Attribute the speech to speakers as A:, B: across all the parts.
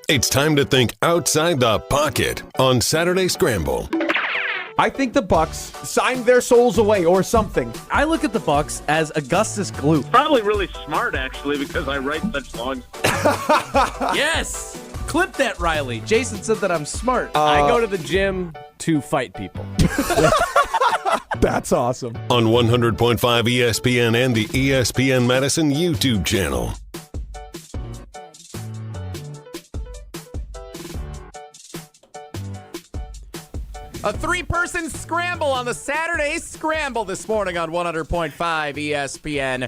A: It's time to think outside the pocket on Saturday Scramble.
B: I think the Bucks signed their souls away or something.
C: I look at the Bucks as Augustus Gloop.
D: Probably really smart, actually, because I write such songs.
C: Yes! Clip that, Riley. Jason said that I'm smart. I go to the gym to fight people.
B: That's awesome.
A: On 100.5 ESPN and the ESPN Madison YouTube channel.
C: A three-person scramble on the Saturday Scramble this morning on 100.5 ESPN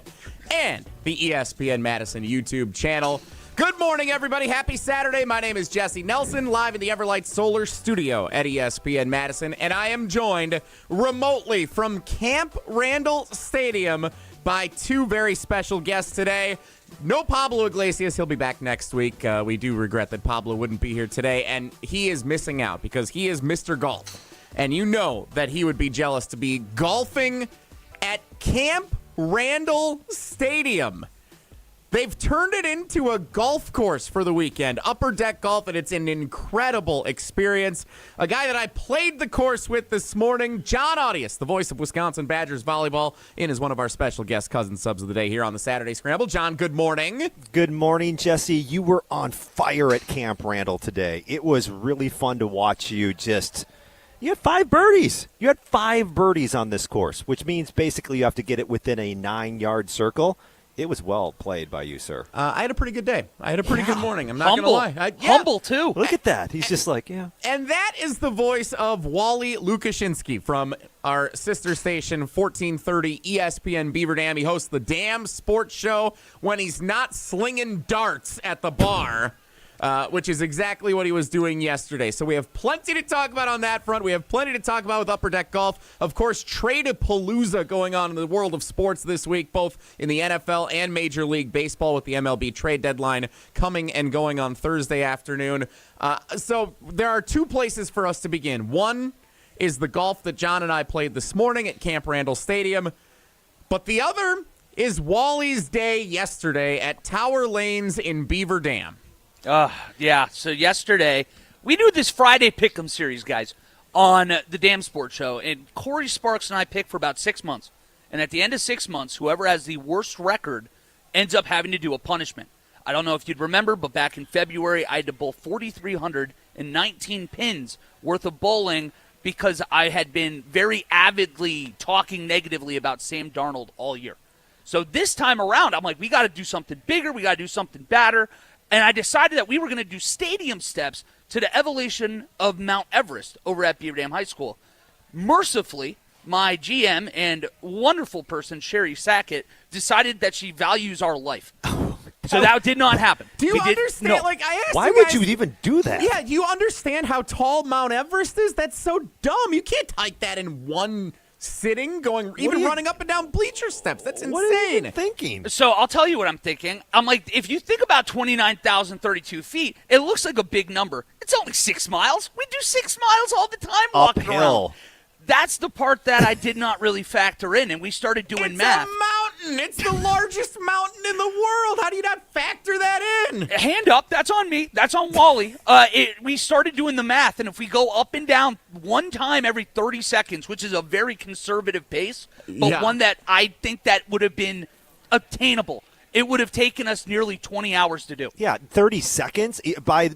C: and the ESPN Madison YouTube channel. Good morning, everybody. Happy Saturday. My name is Jesse Nelson, live in the Everlight Solar Studio at ESPN Madison, and I am joined remotely from Camp Randall Stadium by two very special guests today. No Pablo Iglesias. He'll be back next week. We do regret that Pablo wouldn't be here today, and he is missing out because he is Mr. Golf. And you know that he would be jealous to be golfing at Camp Randall Stadium. They've turned it into a golf course for the weekend, upper deck golf, and it's an incredible experience. A guy that I played the course with this morning, Jon Arias, the voice of Wisconsin Badgers volleyball, in is one of our special guest cousin subs of the day here on the Saturday Scramble. Jon, good morning.
E: Good morning, Jesse. You were on fire at Camp Randall today. It was really fun to watch you You had 5 birdies. You had 5 birdies on this course, which means basically you have to get it within a 9-yard circle. It was well played by you, sir.
C: I had a pretty good day. I had a pretty good morning. I'm not going to lie.
F: Humble, too.
E: Look at that. He's just like, yeah.
C: And that is the voice of Wally Lukachinsky from our sister station, 1430 ESPN Beaver Dam. He hosts the Dam Sports Show when he's not slinging darts at the bar. Which is exactly what he was doing yesterday. So we have plenty to talk about on that front. We have plenty to talk about with Upper Deck Golf. Of course, Trade-A-Palooza going on in the world of sports this week, both in the NFL and Major League Baseball with the MLB trade deadline coming and going on Thursday afternoon. So there are 2 places for us to begin. One is the golf that Jon and I played this morning at Camp Randall Stadium. But the other is Wally's day yesterday at Tower Lanes in Beaver Dam.
F: Yeah, so yesterday, we do this Friday Pick'em series, guys, on the Dam Sports Show, and Corey Sparks and I pick for about 6 months. And at the end of 6 months, whoever has the worst record ends up having to do a punishment. I don't know if you'd remember, but back in February, I had to bowl 4,319 pins worth of bowling because I had been very avidly talking negatively about Sam Darnold all year. So this time around, I'm like, we got to do something bigger, we got to do something badder. And I decided that we were going to do stadium steps to the elevation of Mount Everest over at Beaver Dam High School. Mercifully, my GM and wonderful person, Sherry Sackett, decided that she values our life. So that did not happen.
C: Do you understand?
E: No.
C: Like, I asked
E: Why
C: you
E: would
C: guys,
E: you even do that?
C: Yeah, do you understand how tall Mount Everest is? That's so dumb. You can't hike that in one sitting, running up and down bleacher steps. That's insane.
E: What are you even thinking?
F: So I'll tell you what I'm thinking. I'm like, if you think about 29,032 feet, it looks like a big number. It's only 6 miles. We do 6 miles all the time walking
E: Uphill.
F: around. That's the part that I did not really factor in, and we started doing math.
C: It's a mountain. It's the largest mountain in the world. How do you not factor that in?
F: Hand up. That's on me. That's on Wally. We started doing the math, and if we go up and down one time every 30 seconds, which is a very conservative pace, but one that I think that would have been attainable, it would have taken us nearly 20 hours to do.
E: Yeah, 30 seconds? By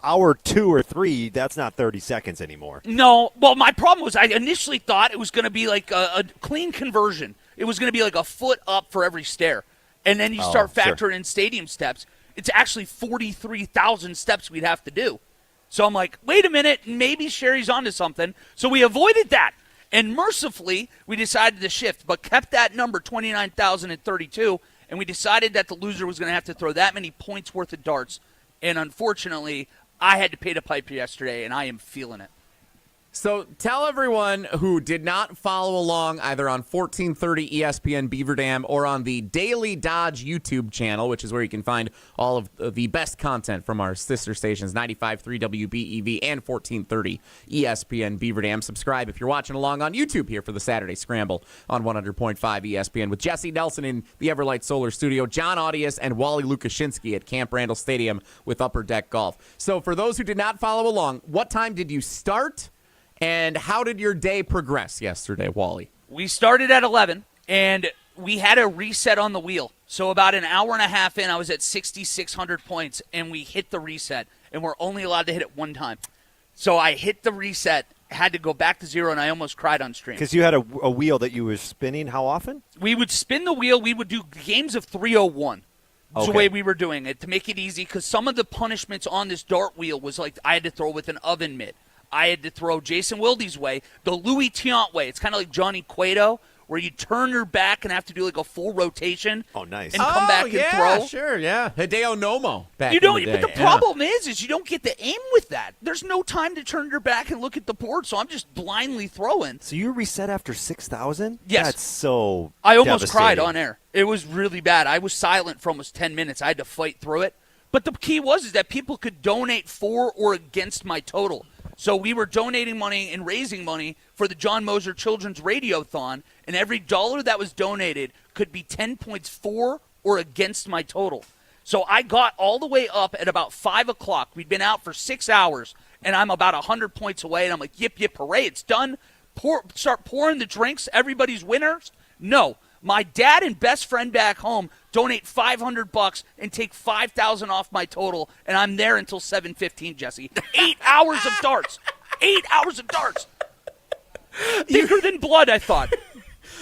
E: hour 2 or 3, that's not 30 seconds anymore.
F: No. Well, my problem was I initially thought it was going to be like a clean conversion. It was going to be like a foot up for every stair. And then you start factoring in stadium steps. It's actually 43,000 steps we'd have to do. So I'm like, wait a minute, maybe Sherry's onto something. So we avoided that. And mercifully, we decided to shift, but kept that number, 29,032, and we decided that the loser was going to have to throw that many points worth of darts. And unfortunately, I had to pay the piper yesterday, and I am feeling it.
C: So tell everyone who did not follow along either on 1430 ESPN Beaver Dam or on the Daily Dodge YouTube channel, which is where you can find all of the best content from our sister stations, 95.3 WBEV and 1430 ESPN Beaver Dam. Subscribe if you're watching along on YouTube here for the Saturday Scramble on 100.5 ESPN with Jesse Nelson in the Everlight Solar Studio, Jon Arias and Wally Lukachinsky at Camp Randall Stadium with Upper Deck Golf. So for those who did not follow along, what time did you start? And how did your day progress yesterday, Wally?
F: We started at 11, and we had a reset on the wheel. So about an hour and a half in, I was at 6,600 points, and we hit the reset. And we're only allowed to hit it one time. So I hit the reset, had to go back to zero, and I almost cried on stream.
E: Because you had a wheel that you were spinning how often?
F: We would spin the wheel. We would do games of 301. That's the way we were doing it, to make it easy, because some of the punishments on this dart wheel was like I had to throw with an oven mitt. I had to throw Jason Wilde's way, the Louis Tiant way. It's kind of like Johnny Cueto, where you turn your back and have to do like a full rotation.
E: Oh, nice.
F: And come back and throw.
C: Sure, yeah. Hideo Nomo back
F: you don't,
C: in the day.
F: But the problem is you don't get to aim with that. There's no time to turn your back and look at the board, so I'm just blindly throwing.
E: So you reset after 6,000?
F: Yes.
E: That's so
F: I almost
E: devastating.
F: cried on air. It was really bad. I was silent for almost 10 minutes. I had to fight through it. But the key is that people could donate for or against my total. So we were donating money and raising money for the John Moser Children's Radiothon, and every dollar that was donated could be 10 points for or against my total. So I got all the way up at about 5 o'clock. We'd been out for 6 hours, and I'm about 100 points away, and I'm like, yip, yip, hooray, it's done. Start pouring the drinks. Everybody's winners. No. My dad and best friend back home donate $500 and take $5,000 off my total, and I'm there until 7:15. Jesse, 8 hours of darts, 8 hours of darts, thicker than blood. I thought.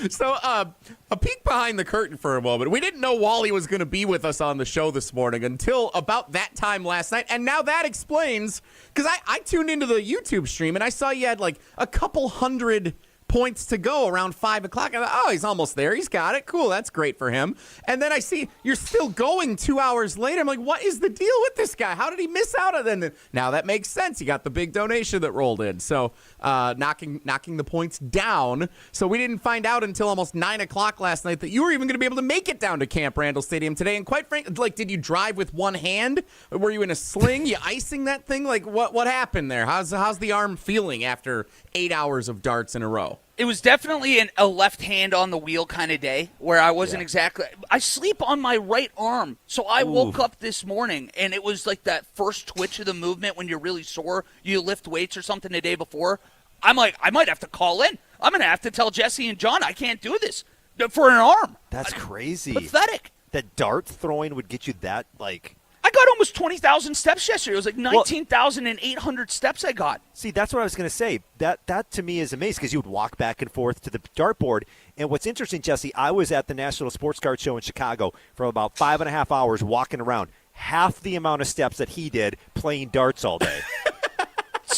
C: So, a peek behind the curtain for a moment. We didn't know Wally was going to be with us on the show this morning until about that time last night, and now that explains because I tuned into the YouTube stream and I saw you had like a couple hundred points to go around 5 o'clock. I thought, oh, he's almost there. He's got it. Cool. That's great for him. And then I see you're still going 2 hours later. I'm like, what is the deal with this guy? How did he miss out on it? Now that makes sense. You got the big donation that rolled in. So knocking the points down. So we didn't find out until almost 9 o'clock last night that you were even going to be able to make it down to Camp Randall Stadium today. And quite frankly, like, did you drive with one hand? Were you in a sling? You icing that thing? Like, what happened there? How's the arm feeling after 8 hours of darts in a row?
F: It was definitely a left hand on the wheel kind of day where I wasn't exactly – I sleep on my right arm. So I woke up this morning, and it was like that first twitch of the movement when you're really sore. You lift weights or something the day before. I'm like, I might have to call in. I'm going to have to tell Jesse and John I can't do this for an arm.
E: That's crazy.
F: Pathetic.
E: That dart throwing would get you that, like –
F: I got almost 20,000 steps yesterday. It was like 19,800 steps I got.
E: See, that's what I was going to say. That to me is amazing because you would walk back and forth to the dartboard. And what's interesting, Jesse, I was at the National Sports Card Show in Chicago for about 5.5 hours walking around. Half the amount of steps that he did playing darts all day.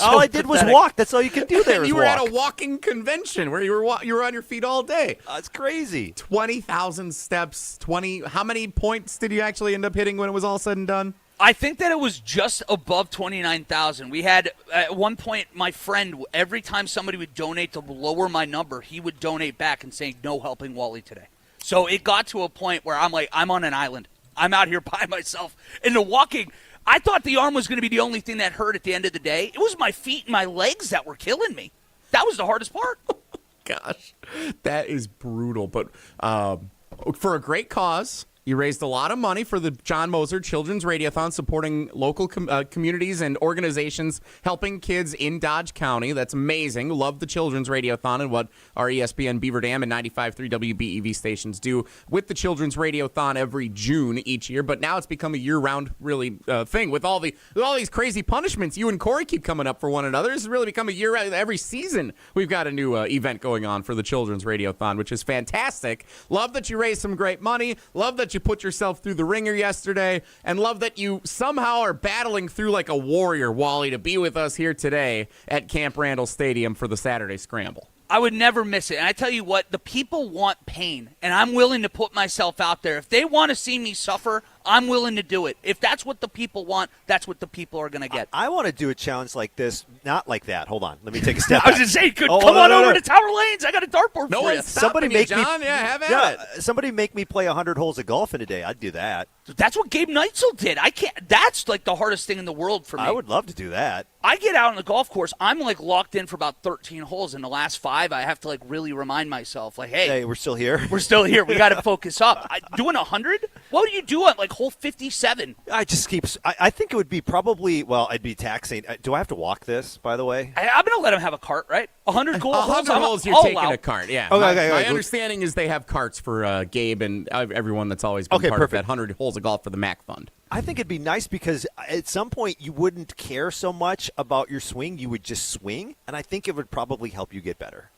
E: All I did was walk. That's all you can do there is
C: you were
E: walk.
C: at a walking convention where you were on your feet all day.
E: That's crazy. 20,000
C: steps. How many points did you actually end up hitting when it was all said and done?
F: I think that it was just above 29,000. We had, at one point, my friend, every time somebody would donate to lower my number, he would donate back and say, no helping Wally today. So it got to a point where I'm like, I'm on an island. I'm out here by myself. And the walking, I thought the arm was going to be the only thing that hurt at the end of the day. It was my feet and my legs that were killing me. That was the hardest part.
C: Gosh, that is brutal. But for a great cause, you raised a lot of money for the John Moser Children's Radiothon, supporting local communities and organizations helping kids in Dodge County. That's amazing. Love the Children's Radiothon and what our ESPN Beaver Dam and 95.3 WBEV stations do with the Children's Radiothon every June each year. But now it's become a year-round really thing with all these crazy punishments. You and Corey keep coming up for one another. This has really become a year every season. We've got a new event going on for the Children's Radiothon, which is fantastic. Love that you raised some great money. Love that you put yourself through the ringer yesterday, and love that you somehow are battling through like a warrior, Wally, to be with us here today at Camp Randall Stadium for the Saturday Scramble.
F: I would never miss it. And I tell you what, the people want pain, and I'm willing to put myself out there. If they want to see me suffer, I'm willing to do it. If that's what the people want, that's what the people are going to get.
E: I want to do a challenge like this, not like that. Hold on. Let me take a step
F: I was
E: back.
F: just saying, come on over to Tower Lanes. I got a dartboard
C: No
F: for you.
C: one's stopping you, John. Yeah, have at it.
E: Somebody make me play 100 holes of golf in a day. I'd do that.
F: That's what Gabe Neitzel did. I can't. That's like the hardest thing in the world for me.
E: I would love to do that.
F: I get out on the golf course. I'm like locked in for about 13 holes. In the last 5, I have to like really remind myself, like, hey,
E: We're still here.
F: we're still here. We got to focus up. Doing 100? What do you do at like hole 57?
E: I just keep. I think it would be probably. Well, I'd be taxing. Do I have to walk this? By the way.
F: I'm going to let him have a cart, right? 100 holes.
C: 100 holes, you're taking a cart. Yeah.
E: Okay,
C: my understanding is they have carts for Gabe and everyone that's always been part of that 100 holes of golf for the MAC Fund.
E: I think it'd be nice because at some point you wouldn't care so much about your swing. You would just swing, and I think it would probably help you get better.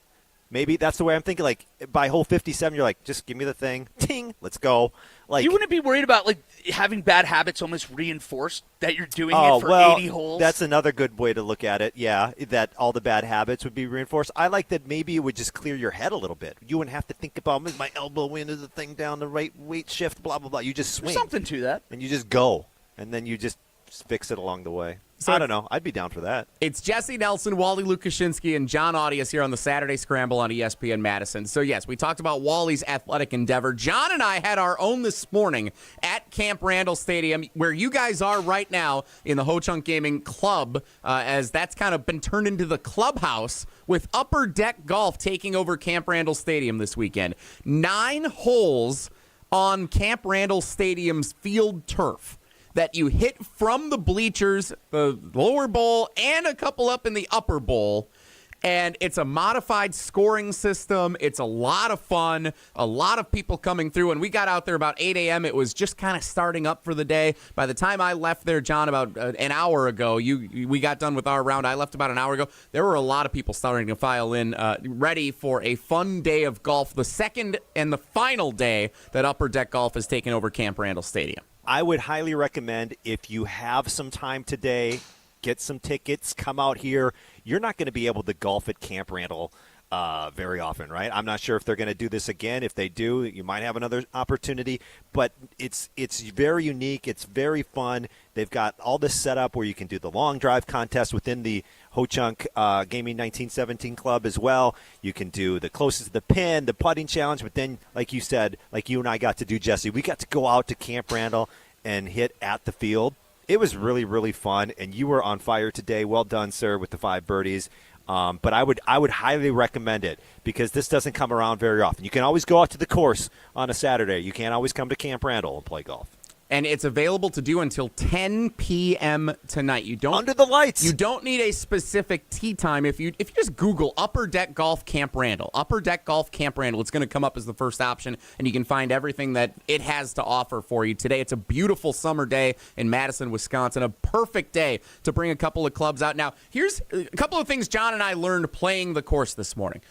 E: Maybe that's the way I'm thinking. Like by hole 57, you're like, just give me the thing. Ting, let's go. Like
F: you wouldn't be worried about like having bad habits almost reinforced that you're doing it for 80 holes.
E: That's another good way to look at it. Yeah, that all the bad habits would be reinforced. I like that maybe it would just clear your head a little bit. You wouldn't have to think about is my elbow into the thing down the right weight shift, blah blah blah. You just swing.
F: There's something to that.
E: And you just go, and then you just fix it along the way. So I don't know. I'd be down for that.
C: It's Jesse Nelson, Wally Lukachinsky, and Jon Arias here on the Saturday Scramble on ESPN Madison. So, yes, we talked about Wally's athletic endeavor. John and I had our own this morning at Camp Randall Stadium, where you guys are right now in the Ho-Chunk Gaming Club, as that's kind of been turned into the clubhouse with Upper Deck Golf taking over Camp Randall Stadium this weekend. 9 holes on Camp Randall Stadium's field turf that you hit from the bleachers, the lower bowl, and a couple up in the upper bowl. And it's a modified scoring system. It's a lot of fun. A lot of people coming through. And we got out there about 8 a.m. It was just kind of starting up for the day. By the time I left there, John, about an hour ago, we got done with our round. I left about an hour ago. There were a lot of people starting to file in, ready for a fun day of golf, the second and the final day that Upper Deck Golf has taken over Camp Randall Stadium.
E: I would highly recommend if you have some time today, get some tickets, come out here. You're not going to be able to golf at Camp Randall very often, right? I'm not sure if they're going to do this again. If they do, you might have another opportunity. But it's very unique. It's very fun. They've got all this set up where you can do the long drive contest within the Ho-Chunk Gaming 1917 Club as well. You can do the closest to the pin, the putting challenge. But then, like you said, like you and I got to do, Jesse, we got to go out to Camp Randall and hit at the field. It was really, really fun, and you were on fire today. Well done, sir, with the 5 birdies. But I would highly recommend it because this doesn't come around very often. You can always go out to the course on a Saturday. You can't always come to Camp Randall and play golf.
C: And it's available to do until 10 p.m. tonight. You don't
E: under the lights.
C: You don't need a specific tee time. If you just Google Upper Deck Golf Camp Randall, Upper Deck Golf Camp Randall, it's going to come up as the first option, and you can find everything that it has to offer for you today. It's a beautiful summer day in Madison, Wisconsin, a perfect day to bring a couple of clubs out. Now, here's a couple of things John and I learned playing the course this morning.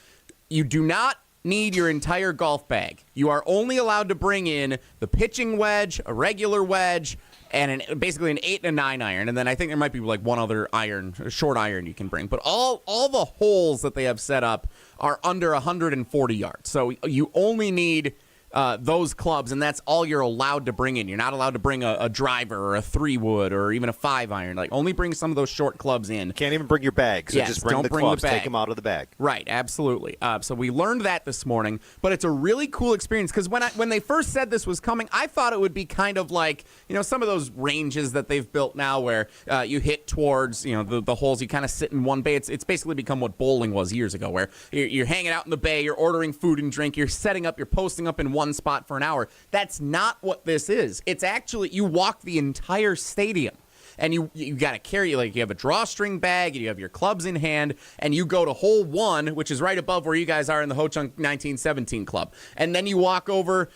C: You do not need your entire golf bag. You are only allowed to bring in the pitching wedge, a regular wedge, and basically an 8 and a 9 iron. And then I think there might be like one other iron, a short iron you can bring. But all the holes that they have set up are under 140 yards. So you only need those clubs, and that's all you're allowed to bring in. You're not allowed to bring a driver or a 3-wood or even a 5-iron. Like, only bring some of those short clubs in.
E: Can't even bring your bag, so
C: yes,
E: just bring
C: don't
E: the
C: bring
E: clubs.
C: the bag.
E: Take them out of the bag.
C: Right, absolutely. So we learned that this morning, but it's a really cool experience because when they first said this was coming, I thought it would be kind of like, some of those ranges that they've built now where you hit towards, the holes, you kind of sit in one bay. It's basically become what bowling was years ago, where you're hanging out in the bay, you're ordering food and drink, you're setting up, you're posting up in one spot for an hour. That's not what this is. It's actually, you walk the entire stadium. And you got to carry, you have a drawstring bag, and you have your clubs in hand, and you go to hole 1, which is right above where you guys are in the Ho-Chunk 1917 Club. And then you walk over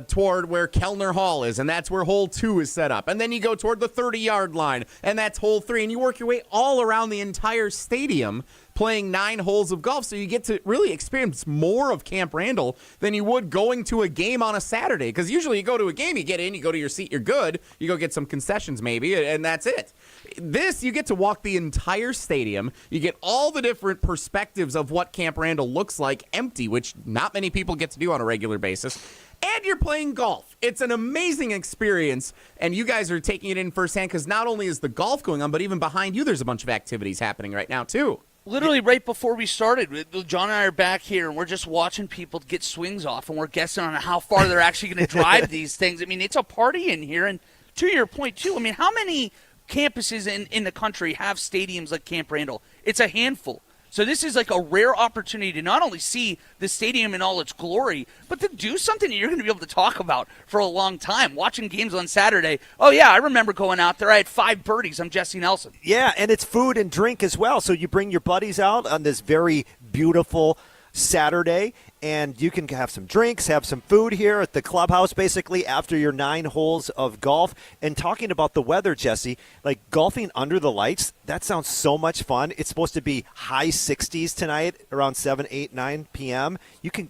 C: toward where Kellner Hall is, and that's where hole 2 is set up. And then you go toward the 30-yard line, and that's hole 3. And you work your way all around the entire stadium playing 9 holes of golf, so you get to really experience more of Camp Randall than you would going to a game on a Saturday. Because usually you go to a game, you get in, you go to your seat, you're good, you go get some concessions maybe, and that's it. This, you get to walk the entire stadium, you get all the different perspectives of what Camp Randall looks like empty, which not many people get to do on a regular basis. and you're playing golf. It's an amazing experience, and you guys are taking it in firsthand because not only is the golf going on, but even behind you there's a bunch of activities happening right now, too.
F: Literally right before we started, John and I are back here, and we're just watching people get swings off, and we're guessing on how far they're actually going to drive these things. I mean, it's a party in here, and to your point, too, I mean, how many campuses in the country have stadiums like Camp Randall? It's a handful. So this is like a rare opportunity to not only see the stadium in all its glory, but to do something that you're going to be able to talk about for a long time. Watching games on Saturday, oh, yeah, I remember going out there. I had 5 birdies. I'm Jesse Nelson.
E: Yeah, and it's food and drink as well. So you bring your buddies out on this very beautiful Saturday, and you can have some drinks, have some food here at the clubhouse basically after your 9 holes of golf. And talking about the weather, Jesse, like golfing under the lights, that sounds so much fun. It's supposed to be high 60s tonight around 7, 8, 9 p.m.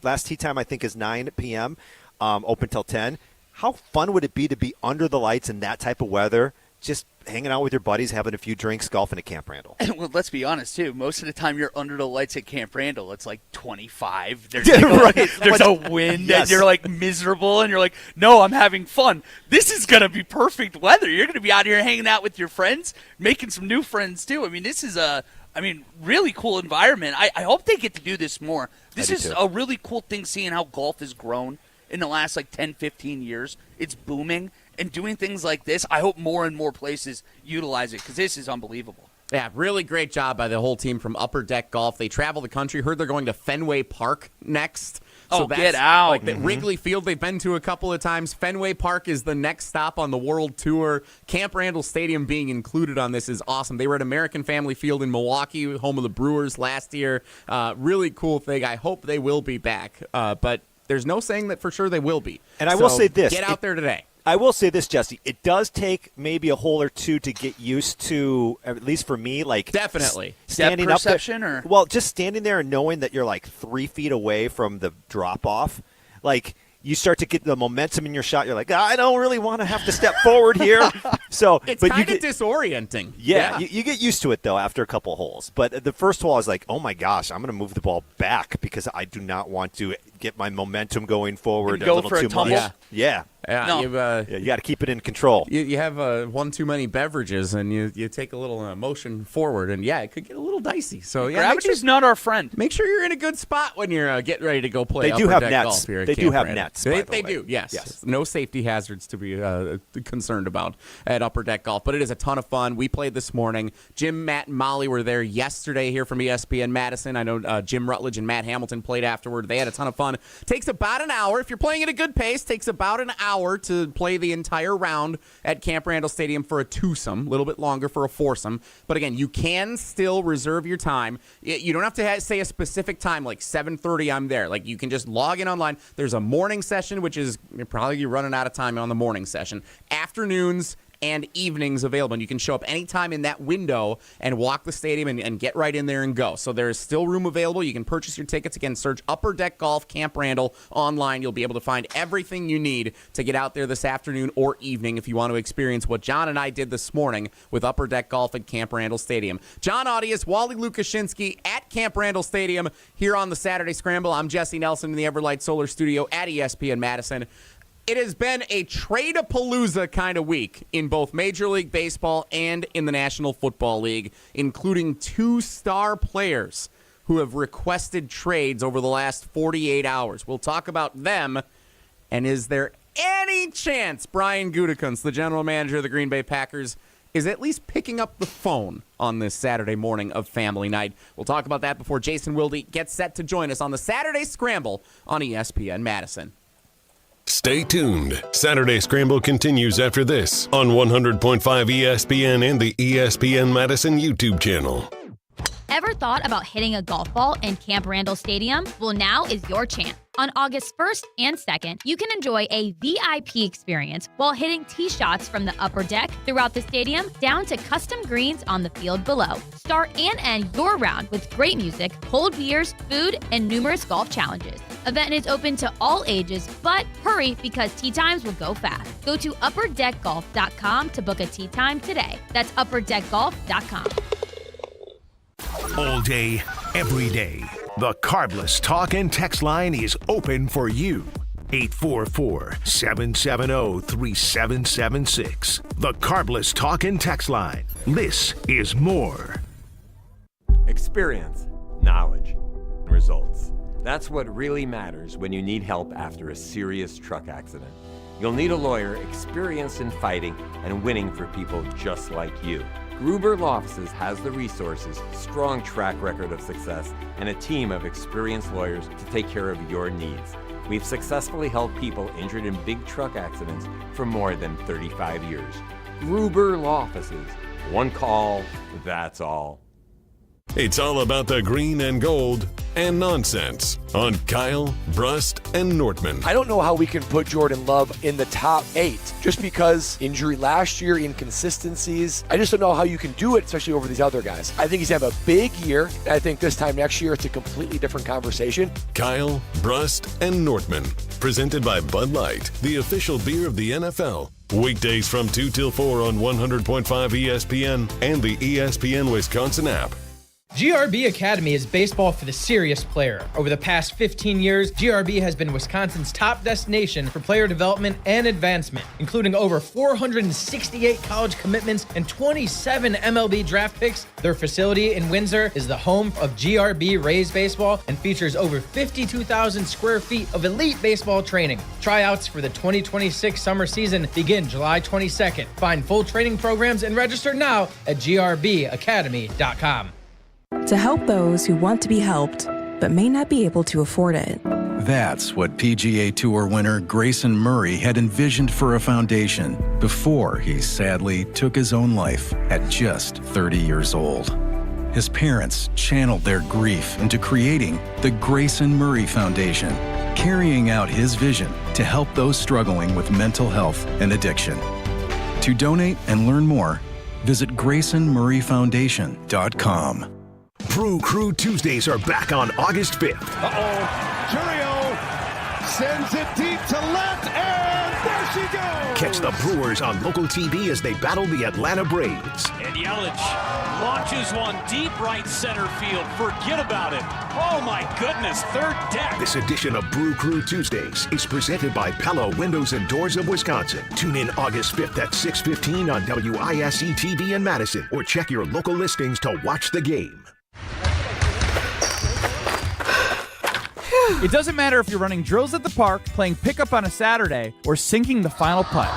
E: Last tee time I think is 9 p.m., open till 10. How fun would it be to be under the lights in that type of weather, just hanging out with your buddies, having a few drinks, golfing at Camp Randall?
F: Well, let's be honest, too. Most of the time you're under the lights at Camp Randall, it's like 25. There's, there's a wind,
E: Yes.
F: and you're like miserable, and you're like, no, I'm having fun. This is going to be perfect weather. You're going to be out here hanging out with your friends, making some new friends, too. I mean, this is really cool environment. I hope they get to do this more. This is a really cool thing, seeing how golf has grown in the last, 10, 15 years. It's booming. And doing things like this, I hope more and more places utilize it because this is unbelievable.
C: Yeah, really great job by the whole team from Upper Deck Golf. They travel the country. Heard they're going to Fenway Park next.
F: Oh, get out.
C: Like the Wrigley Field they've been to a couple of times. Fenway Park is the next stop on the world tour. Camp Randall Stadium being included on this is awesome. They were at American Family Field in Milwaukee, home of the Brewers last year. Really cool thing. I hope they will be back. But there's no saying that for sure they will be.
E: And I will say this.
C: Get out there today.
E: I will say this, Jesse. It does take maybe a hole or two to get used to, at least for me, like
C: definitely
E: standing
F: depth
E: up there.
F: perception, or
E: well, just standing there and knowing that you're like 3 feet away from the drop off, like you start to get the momentum in your shot. You're like, I don't really want to have to step forward here. So
C: it's
E: but
C: kind of disorienting.
E: Yeah, you get used to it though after a couple holes. But the first hole, I was like, oh my gosh, I'm going to move the ball back because I do not want to get my momentum going forward
F: and go
E: a little
F: for a
E: too
F: tumble.
E: much. Yeah.
F: No.
E: You got to keep it in control.
C: You have one too many beverages, and you take a little motion forward, and it could get a little dicey. So
F: gravity's not our friend.
C: Make sure you're in a good spot when you're getting ready to go play.
E: They do have
C: Upper Deck
E: nets.
C: Golf here at
E: They
C: Camp
E: do have
C: Randall.
E: nets.
C: They do. Yes. No safety hazards to be concerned about at Upper Deck Golf, but it is a ton of fun. We played this morning. Jim, Matt, and Molly were there yesterday here from ESPN Madison. I know Jim Rutledge and Matt Hamilton played afterward. They had a ton of fun. Takes about an hour if you're playing at a good pace. Takes about an hour to play the entire round at Camp Randall Stadium for a twosome, a little bit longer for a foursome. But again, you can still reserve your time. You don't have to say a specific time, like 7:30 I'm there. Like you can just log in online. There's a morning session, which is probably you're running out of time on the morning session. Afternoons and evenings available. And you can show up anytime in that window and walk the stadium and get right in there and go. So there is still room available. You can purchase your tickets. Again, search Upper Deck Golf Camp Randall online. You'll be able to find everything you need to get out there this afternoon or evening if you want to experience what John and I did this morning with Upper Deck Golf at Camp Randall Stadium. Jon Arias, Wally Lukachinsky at Camp Randall Stadium here on the Saturday Scramble. I'm Jesse Nelson in the Everlight Solar Studio at ESPN Madison. It has been a Trade-A-Palooza kind of week in both Major League Baseball and in the National Football League, including 2 star players who have requested trades over the last 48 hours. We'll talk about them, and is there any chance Brian Gutekunst, the general manager of the Green Bay Packers, is at least picking up the phone on this Saturday morning of family night? We'll talk about that before Jason Wilde gets set to join us on the Saturday Scramble on ESPN Madison.
A: Stay tuned. Saturday Scramble continues after this on 100.5 ESPN and the ESPN Madison YouTube channel.
G: Ever thought about hitting a golf ball in Camp Randall Stadium? Well, now is your chance. On August 1st and 2nd, you can enjoy a VIP experience while hitting tee shots from the upper deck throughout the stadium down to custom greens on the field below. Start and end your round with great music, cold beers, food, and numerous golf challenges. Event is open to all ages, but hurry because tee times will go fast. Go to upperdeckgolf.com to book a tee time today. That's upperdeckgolf.com.
H: All day, every day. The Carbless Talk and Text line is open for you. 844-770-3776. The Carbless Talk and Text Line. This is more.
I: Experience, knowledge, results. That's what really matters when you need help after a serious truck accident. You'll need a lawyer experienced in fighting and winning for people just like you. Gruber Law Offices has the resources, strong track record of success, and a team of experienced lawyers to take care of your needs. We've successfully helped people injured in big truck accidents for more than 35 years. Gruber Law Offices. One call, that's all.
A: It's all about the green and gold and nonsense on Kyle, Brust, and Nortman.
J: I don't know how we can put Jordan Love in the top 8 just because injury last year, inconsistencies. I just don't know how you can do it, especially over these other guys. I think he's having a big year. And I think this time next year, it's a completely different conversation.
A: Kyle, Brust, and Nortman. Presented by Bud Light, the official beer of the NFL. Weekdays from 2 till 4 on 100.5 ESPN and the ESPN Wisconsin app.
K: GRB Academy is baseball for the serious player. Over the past 15 years, GRB has been Wisconsin's top destination for player development and advancement, including over 468 college commitments and 27 MLB draft picks. Their facility in Windsor is the home of GRB Rays baseball and features over 52,000 square feet of elite baseball training. Tryouts for the 2026 summer season begin July 22nd. Find full training programs and register now at grbacademy.com.
L: To help those who want to be helped, but may not be able to afford it.
M: That's what PGA Tour winner Grayson Murray had envisioned for a foundation before he sadly took his own life at just 30 years old. His parents channeled their grief into creating the Grayson Murray Foundation, carrying out his vision to help those struggling with mental health and addiction. To donate and learn more, visit GraysonMurrayFoundation.com.
H: Brew Crew Tuesdays are back on August 5th.
N: Churio sends it deep to left, and there she goes!
H: Catch the Brewers on local TV as they battle the Atlanta Braves.
O: And Yelich launches one deep right center field. Forget about it. Oh my goodness, third deck.
H: This edition of Brew Crew Tuesdays is presented by Pella Windows and Doors of Wisconsin. Tune in August 5th at 6:15 on WISE TV in Madison, or check your local listings to watch the game.
B: It doesn't matter if you're running drills at the park, playing pickup on a Saturday, or sinking the final putt.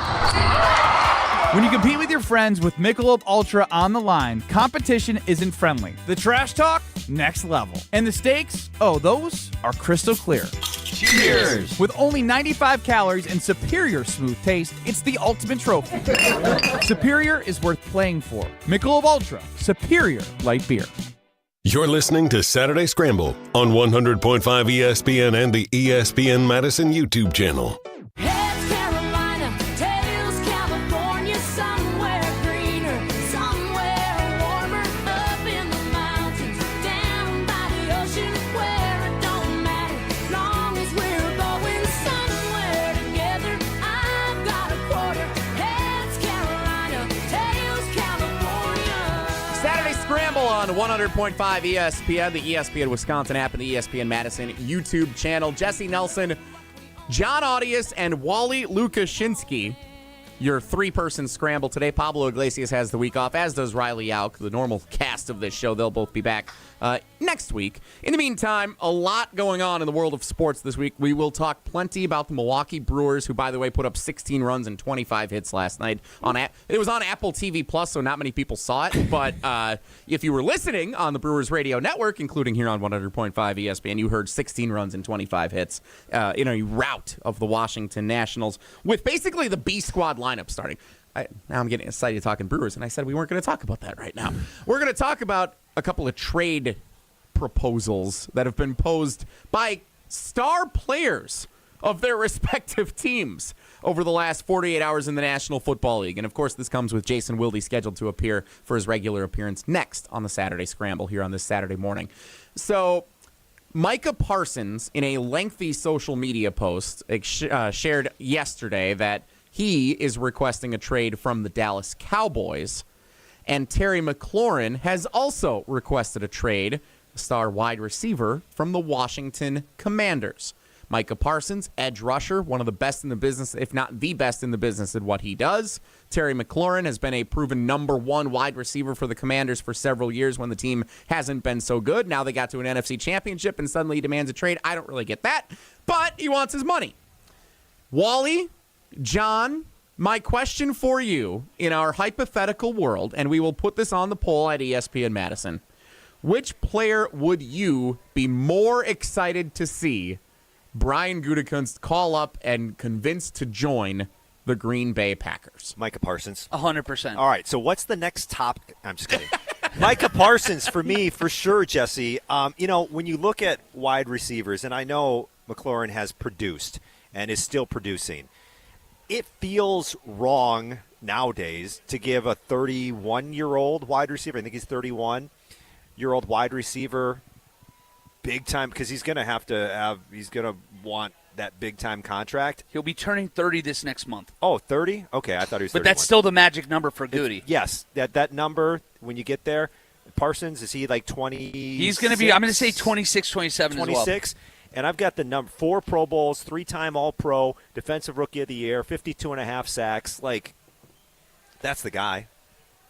B: When you compete with your friends with Michelob Ultra on the line, competition isn't friendly. The trash talk, next level. And the stakes, oh, those are crystal clear. Cheers! With only 95 calories and superior smooth taste, it's the ultimate trophy. Superior is worth playing for. Michelob Ultra, superior light beer.
A: You're listening to Saturday Scramble on 100.5 ESPN and the ESPN Madison YouTube channel.
P: Heads Carolina, tails California, somewhere greener, somewhere warmer, up in the mountains, down by the ocean, where it don't matter, long as we're going somewhere together. I've got a quarter. Heads Carolina, tails California.
C: Saturday Scramble on 100.5 ESPN, the ESPN Wisconsin app, and the ESPN Madison YouTube channel. Jesse Nelson, Jon Arias, and Wally Lukachinsky, your three-person scramble today. Pablo Iglesias has the week off, as does Riley Auk, the normal cast of this show. They'll both be back next week. In the meantime, a lot going on in the world of sports this week. We will talk plenty about the Milwaukee Brewers, who, by the way, put up 16 runs and 25 hits last night. It was on Apple TV Plus, so not many people saw it. But if you were listening on the Brewers radio network, including here on 100.5 ESPN, you heard 16 runs and 25 hits in a rout of the Washington Nationals, with basically the B squad lineup starting. Now I'm getting excited talking Brewers, and I said we weren't going to talk about that right now. We're going to talk about a couple of trade proposals that have been posed by star players of their respective teams over the last 48 hours in the National Football League. And, of course, this comes with Jason Wilde scheduled to appear for his regular appearance next on the Saturday Scramble here on this Saturday morning. So Micah Parsons, in a lengthy social media post, shared yesterday that he is requesting a trade from the Dallas Cowboys, and Terry McLaurin has also requested a trade, star wide receiver, from the Washington Commanders. Micah Parsons, edge rusher, one of the best in the business, if not the best in the business at what he does. Terry McLaurin has been a proven number one wide receiver for the Commanders for several years when the team hasn't been so good. Now they got to an NFC championship and suddenly he demands a trade. I don't really get that, but he wants his money. Wally, John, my question for you in our hypothetical world, and we will put this on the poll at ESPN Madison, which player would you be more excited to see Brian Gutekunst call up and convince to join the Green Bay Packers?
E: Micah Parsons.
F: 100%.
E: All right, so what's the next top? I'm just kidding. Micah Parsons for me, for sure, Jesse. When you look at wide receivers, and I know McLaurin has produced and is still producing, it feels wrong nowadays to give a 31-year-old wide receiver, I think he's 31-year-old wide receiver, big time, because he's going to want that big time contract.
F: He'll be turning 30 this next month.
E: Oh, 30? Okay, I thought he was 31.
F: But that's still the magic number for Goody.
E: Yes, that number, when you get there, Parsons, is he like 20?
F: He's going to be, I'm going to say 26, 27 as well.
E: 26? And I've got the number 4 Pro Bowls, 3-time All-Pro, Defensive Rookie of the Year, 52.5 sacks. Like, that's the guy.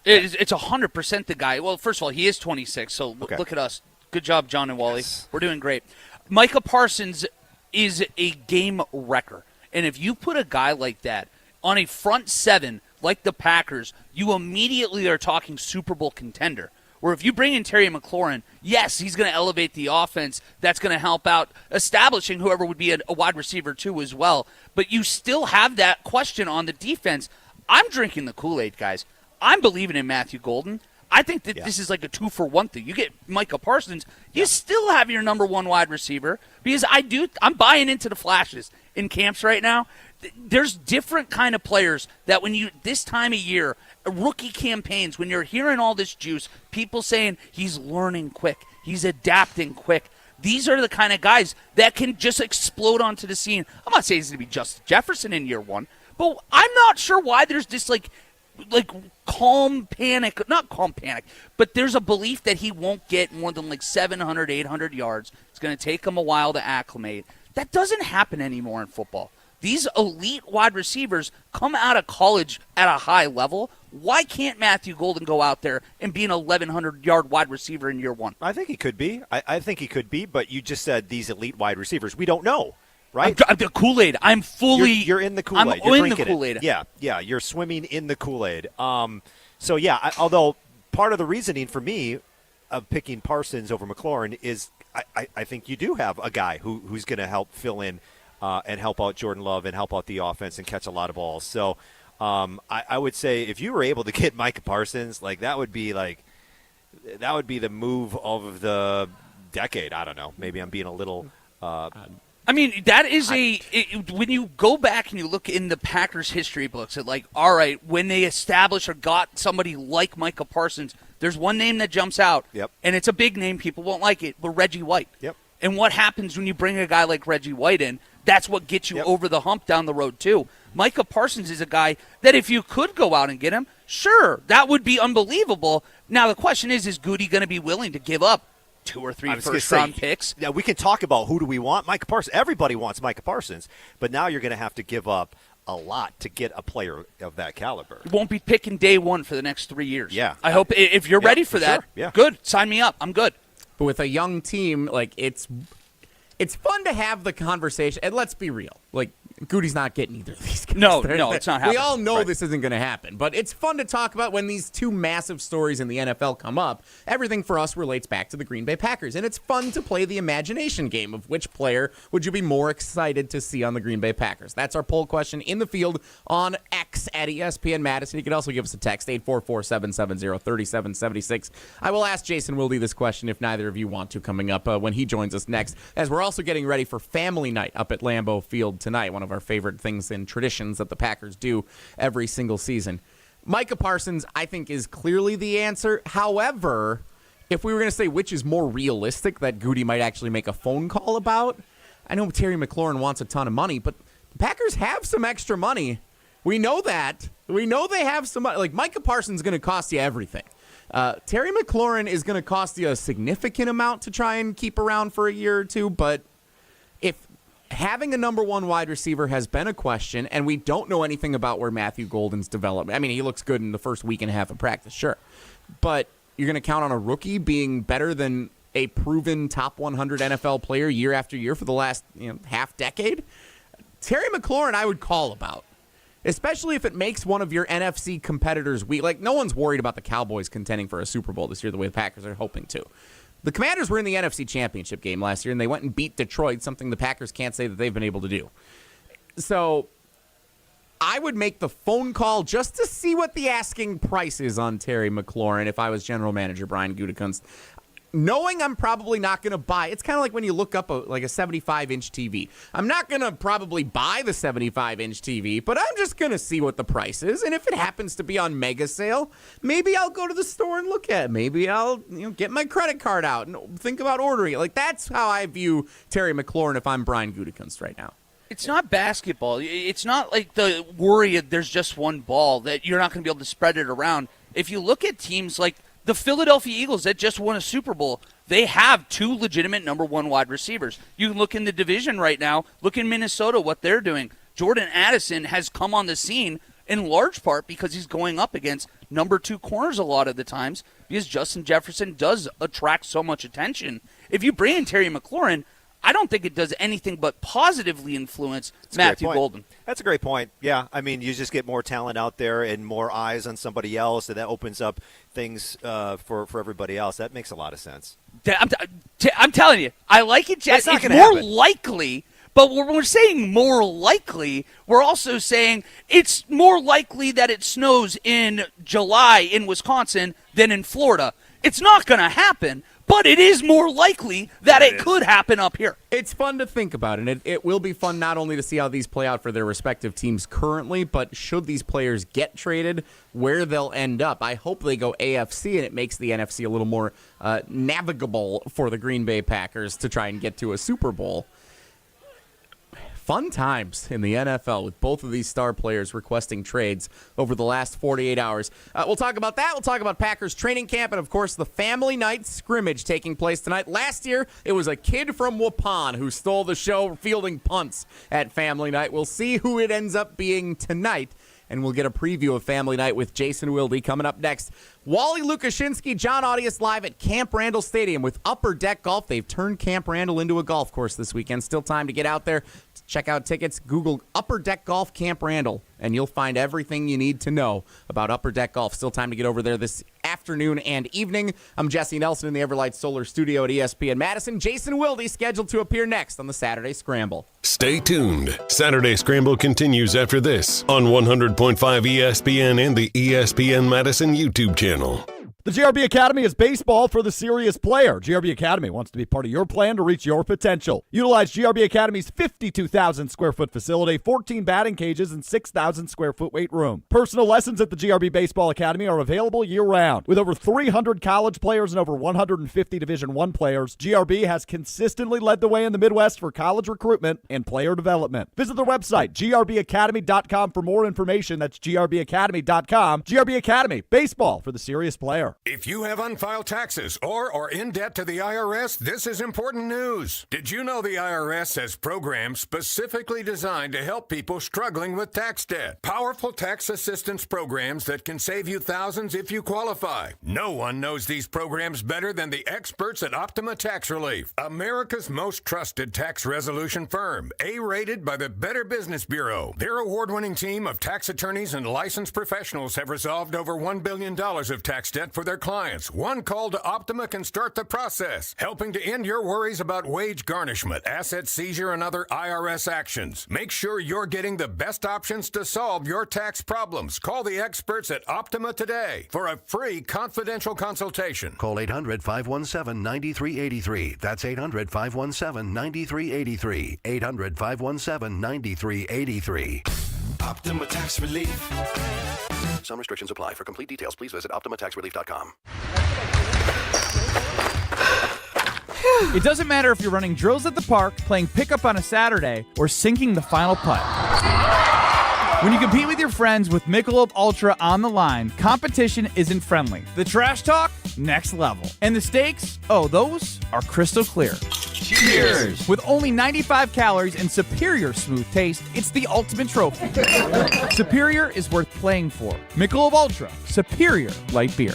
F: It's 100% the guy. Well, first of all, he is 26, so look at us. Good job, John and Wally.
E: Yes.
F: We're doing great. Micah Parsons is a game wrecker. And if you put a guy like that on a front seven like the Packers, you immediately are talking Super Bowl contender. Where if you bring in Terry McLaurin, yes, he's going to elevate the offense. That's going to help out establishing whoever would be a wide receiver too as well. But you still have that question on the defense. I'm drinking the Kool-Aid, guys. I'm believing in Matthew Golden. I think that this is like a 2-for-1 thing. You get Micah Parsons, you still have your number one wide receiver, because I'm buying into the flashes in camps right now. There's different kind of players that when you, this time of year, rookie campaigns, when you're hearing all this juice, people saying he's learning quick, he's adapting quick. These are the kind of guys that can just explode onto the scene. I'm not saying he's going to be Justin Jefferson in year one, but I'm not sure why there's this like calm panic, not calm panic, but there's a belief that he won't get more than like 700, 800 yards. It's going to take him a while to acclimate. That doesn't happen anymore in football. These elite wide receivers come out of college at a high level. Why can't Matthew Golden go out there and be an 1,100-yard wide receiver in year one?
E: I think he could be. I think he could be, but you just said these elite wide receivers. We don't know. Right?
F: I'm the Kool-Aid. I'm fully.
E: You're in the Kool-Aid.
F: I'm in the Kool-Aid.
E: Yeah. You're swimming in the Kool-Aid. Although part of the reasoning for me of picking Parsons over McLaurin is I think you do have a guy who's going to help fill in and help out Jordan Love and help out the offense and catch a lot of balls. So I would say if you were able to get Micah Parsons, that would be the move of the decade. I don't know. Maybe I'm being a little.
F: I mean, that is when you go back and you look in the Packers history books at all right, when they established or got somebody like Micah Parsons, there's one name that jumps out.
E: Yep.
F: And it's a big name. People won't like it, but Reggie White.
E: Yep.
F: And what happens when you bring a guy like Reggie White in, that's what gets you over the hump down the road, too. Micah Parsons is a guy that if you could go out and get him, sure, that would be unbelievable. Now, the question is Goody going to be willing to give up 2 or 3 first-round picks?
E: Yeah, we can talk about who do we want. Micah Parsons. Everybody wants Micah Parsons, but now you're going to have to give up a lot to get a player of that caliber.
F: You won't be picking day one for the next 3 years.
E: Yeah.
F: I hope if you're ready for that, good. Sign me up. I'm good.
C: But with a young team, it's fun to have the conversation. And let's be real. Goody's not getting either of these guys.
F: No, it's not happening.
C: We all know this isn't going to happen. But it's fun to talk about when these two massive stories in the NFL come up. Everything for us relates back to the Green Bay Packers. And it's fun to play the imagination game of which player would you be more excited to see on the Green Bay Packers. That's our poll question in the field on X at ESPN Madison. You can also give us a text, 844-770-3776. I will ask Jason Wilde this question if neither of you want to coming up when he joins us next, as we're also getting ready for family night up at Lambeau Field tonight, one of our favorite things and traditions that the Packers do every single season. Micah Parsons, I think, is clearly the answer. However, if we were going to say which is more realistic that Goody might actually make a phone call about, I know Terry McLaurin wants a ton of money, but the Packers have some extra money. We know that. We know they have some money. Micah Parsons is going to cost you everything. Terry McLaurin is going to cost you a significant amount to try and keep around for a year or two, but if having a number one wide receiver has been a question, and we don't know anything about where Matthew Golden's development. I mean, he looks good in the first week and a half of practice, sure. But you're going to count on a rookie being better than a proven top 100 NFL player year after year for the last half decade? Terry McLaurin I would call about, especially if it makes one of your NFC competitors weak. Like, no one's worried about the Cowboys contending for a Super Bowl this year the way the Packers are hoping to. The Commanders were in the NFC Championship game last year, and they went and beat Detroit, something the Packers can't say that they've been able to do. So I would make the phone call just to see what the asking price is on Terry McLaurin if I was general manager Brian Gutekunst. Knowing I'm probably not going to buy, it's kind of like when you look up a 75-inch TV. I'm not going to probably buy the 75-inch TV, but I'm just going to see what the price is. And if it happens to be on mega sale, maybe I'll go to the store and look at it. Maybe I'll get my credit card out and think about ordering it. Like, that's how I view Terry McLaurin if I'm Brian Gutekunst right now.
F: It's not basketball. It's not like the worry of there's just one ball that you're not going to be able to spread it around. If you look at teams like the Philadelphia Eagles that just won a Super Bowl, they have two legitimate number one wide receivers. You can look in the division right now. Look in Minnesota, what they're doing. Jordan Addison has come on the scene in large part because he's going up against number two corners a lot of the times because Justin Jefferson does attract so much attention. If you bring in Terry McLaurin, I don't think it does anything but positively influence Matthew Golden.
E: That's a great point. Yeah, I mean, you just get more talent out there and more eyes on somebody else, and that opens up things for everybody else. That makes a lot of sense.
F: I'm telling you, I like it, Jess. It's more likely, but when we're saying more likely, we're also saying it's more likely that it snows in July in Wisconsin than in Florida. It's not going to happen. But it is more likely that it could happen up here.
C: It's fun to think about, and it will be fun not only to see how these play out for their respective teams currently, but should these players get traded, where they'll end up. I hope they go AFC, and it makes the NFC a little more navigable for the Green Bay Packers to try and get to a Super Bowl. Fun times in the NFL with both of these star players requesting trades over the last 48 hours. We'll talk about that. We'll talk about Packers training camp and, of course, the family night scrimmage taking place tonight. Last year, it was a kid from Waupun who stole the show fielding punts at family night. We'll see who it ends up being tonight, and we'll get a preview of family night with Jason Wilde coming up next. Wally Lukachinsky, Jon Arias live at Camp Randall Stadium with Upper Deck Golf. They've turned Camp Randall into a golf course this weekend. Still time to get out there. Check out tickets. Google Upper Deck Golf Camp Randall, and you'll find everything you need to know about Upper Deck Golf. Still time to get over there this afternoon and evening. I'm Jesse Nelson in the Everlight Solar Studio at ESPN Madison. Jason Wilde scheduled to appear next on the Saturday Scramble.
A: Stay tuned. Saturday Scramble continues after this on 100.5 ESPN and the ESPN Madison YouTube channel.
Q: The GRB Academy is baseball for the serious player. GRB Academy wants to be part of your plan to reach your potential. Utilize GRB Academy's 52,000 square foot facility, 14 batting cages, and 6,000 square foot weight room. Personal lessons at the GRB Baseball Academy are available year-round. With over 300 college players and over 150 Division I players, GRB has consistently led the way in the Midwest for college recruitment and player development. Visit their website, grbacademy.com, for more information. That's grbacademy.com. GRB Academy, baseball for the serious player.
H: If you have unfiled taxes or are in debt to the IRS, this is important news. Did you know the IRS has programs specifically designed to help people struggling with tax debt? Powerful tax assistance programs that can save you thousands if you qualify. No one knows these programs better than the experts at Optima Tax Relief, America's most trusted tax resolution firm, A-rated by the Better Business Bureau. Their award-winning team of tax attorneys and licensed professionals have resolved over $1 billion of tax debt for their clients. One call to Optima can start the process, helping to end your worries about wage garnishment, asset seizure, and other IRS actions. Make sure you're getting the best options to solve your tax problems. Call the experts at Optima today for a free confidential consultation.
R: Call 800-517-9383. That's 800-517-9383. 800-517-9383.
S: Optima Tax Relief.
R: Some restrictions apply. For complete details, please visit OptimaTaxRelief.com.
B: It doesn't matter if you're running drills at the park, playing pickup on a Saturday, or sinking the final putt. When you compete with your friends with Michelob Ultra on the line, competition isn't friendly. The trash talk? Next level. And the stakes? Oh, those are crystal clear. Cheers! With only 95 calories and superior smooth taste, it's the ultimate trophy. Superior is worth playing for. Michelob Ultra, superior light beer.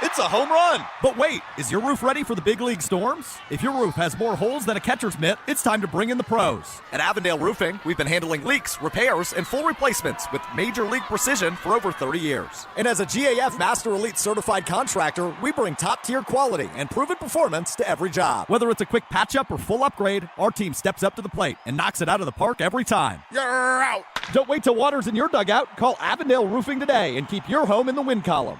Q: It's a home run! But wait, is your roof ready for the big league storms? If your roof has more holes than a catcher's mitt, it's time to bring in the pros. At Avondale Roofing, we've been handling leaks, repairs, and full replacements with major league precision for over 30 years. And as a GAF Master Elite certified contractor, we bring top-tier quality and proven performance to every job. Whether it's a quick patch-up or full upgrade, our team steps up to the plate and knocks it out of the park every time. You're out! Don't wait till water's in your dugout. Call Avondale Roofing today and keep your home in the win column.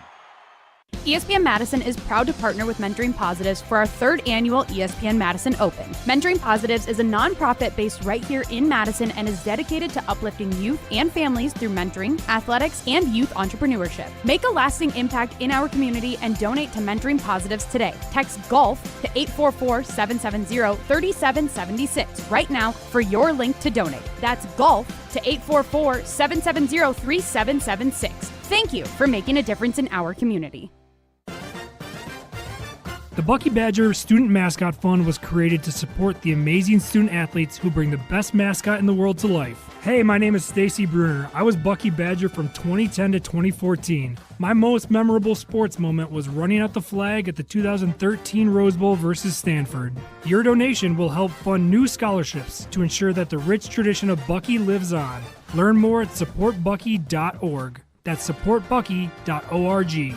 T: ESPN Madison is proud to partner with Mentoring Positives for our 3rd annual ESPN Madison Open. Mentoring Positives is a nonprofit based right here in Madison and is dedicated to uplifting youth and families through mentoring, athletics, and youth entrepreneurship. Make a lasting impact in our community and donate to Mentoring Positives today. Text GOLF to 844-770-3776 right now for your link to donate. That's GOLF to 844-770-3776. Thank you for making a difference in our community.
U: The Bucky Badger Student Mascot Fund was created to support the amazing student athletes who bring the best mascot in the world to life. Hey, my name is Stacy Bruner. I was Bucky Badger from 2010 to 2014. My most memorable sports moment was running out the flag at the 2013 Rose Bowl versus Stanford. Your donation will help fund new scholarships to ensure that the rich tradition of Bucky lives on. Learn more at supportbucky.org. That's supportbucky.org.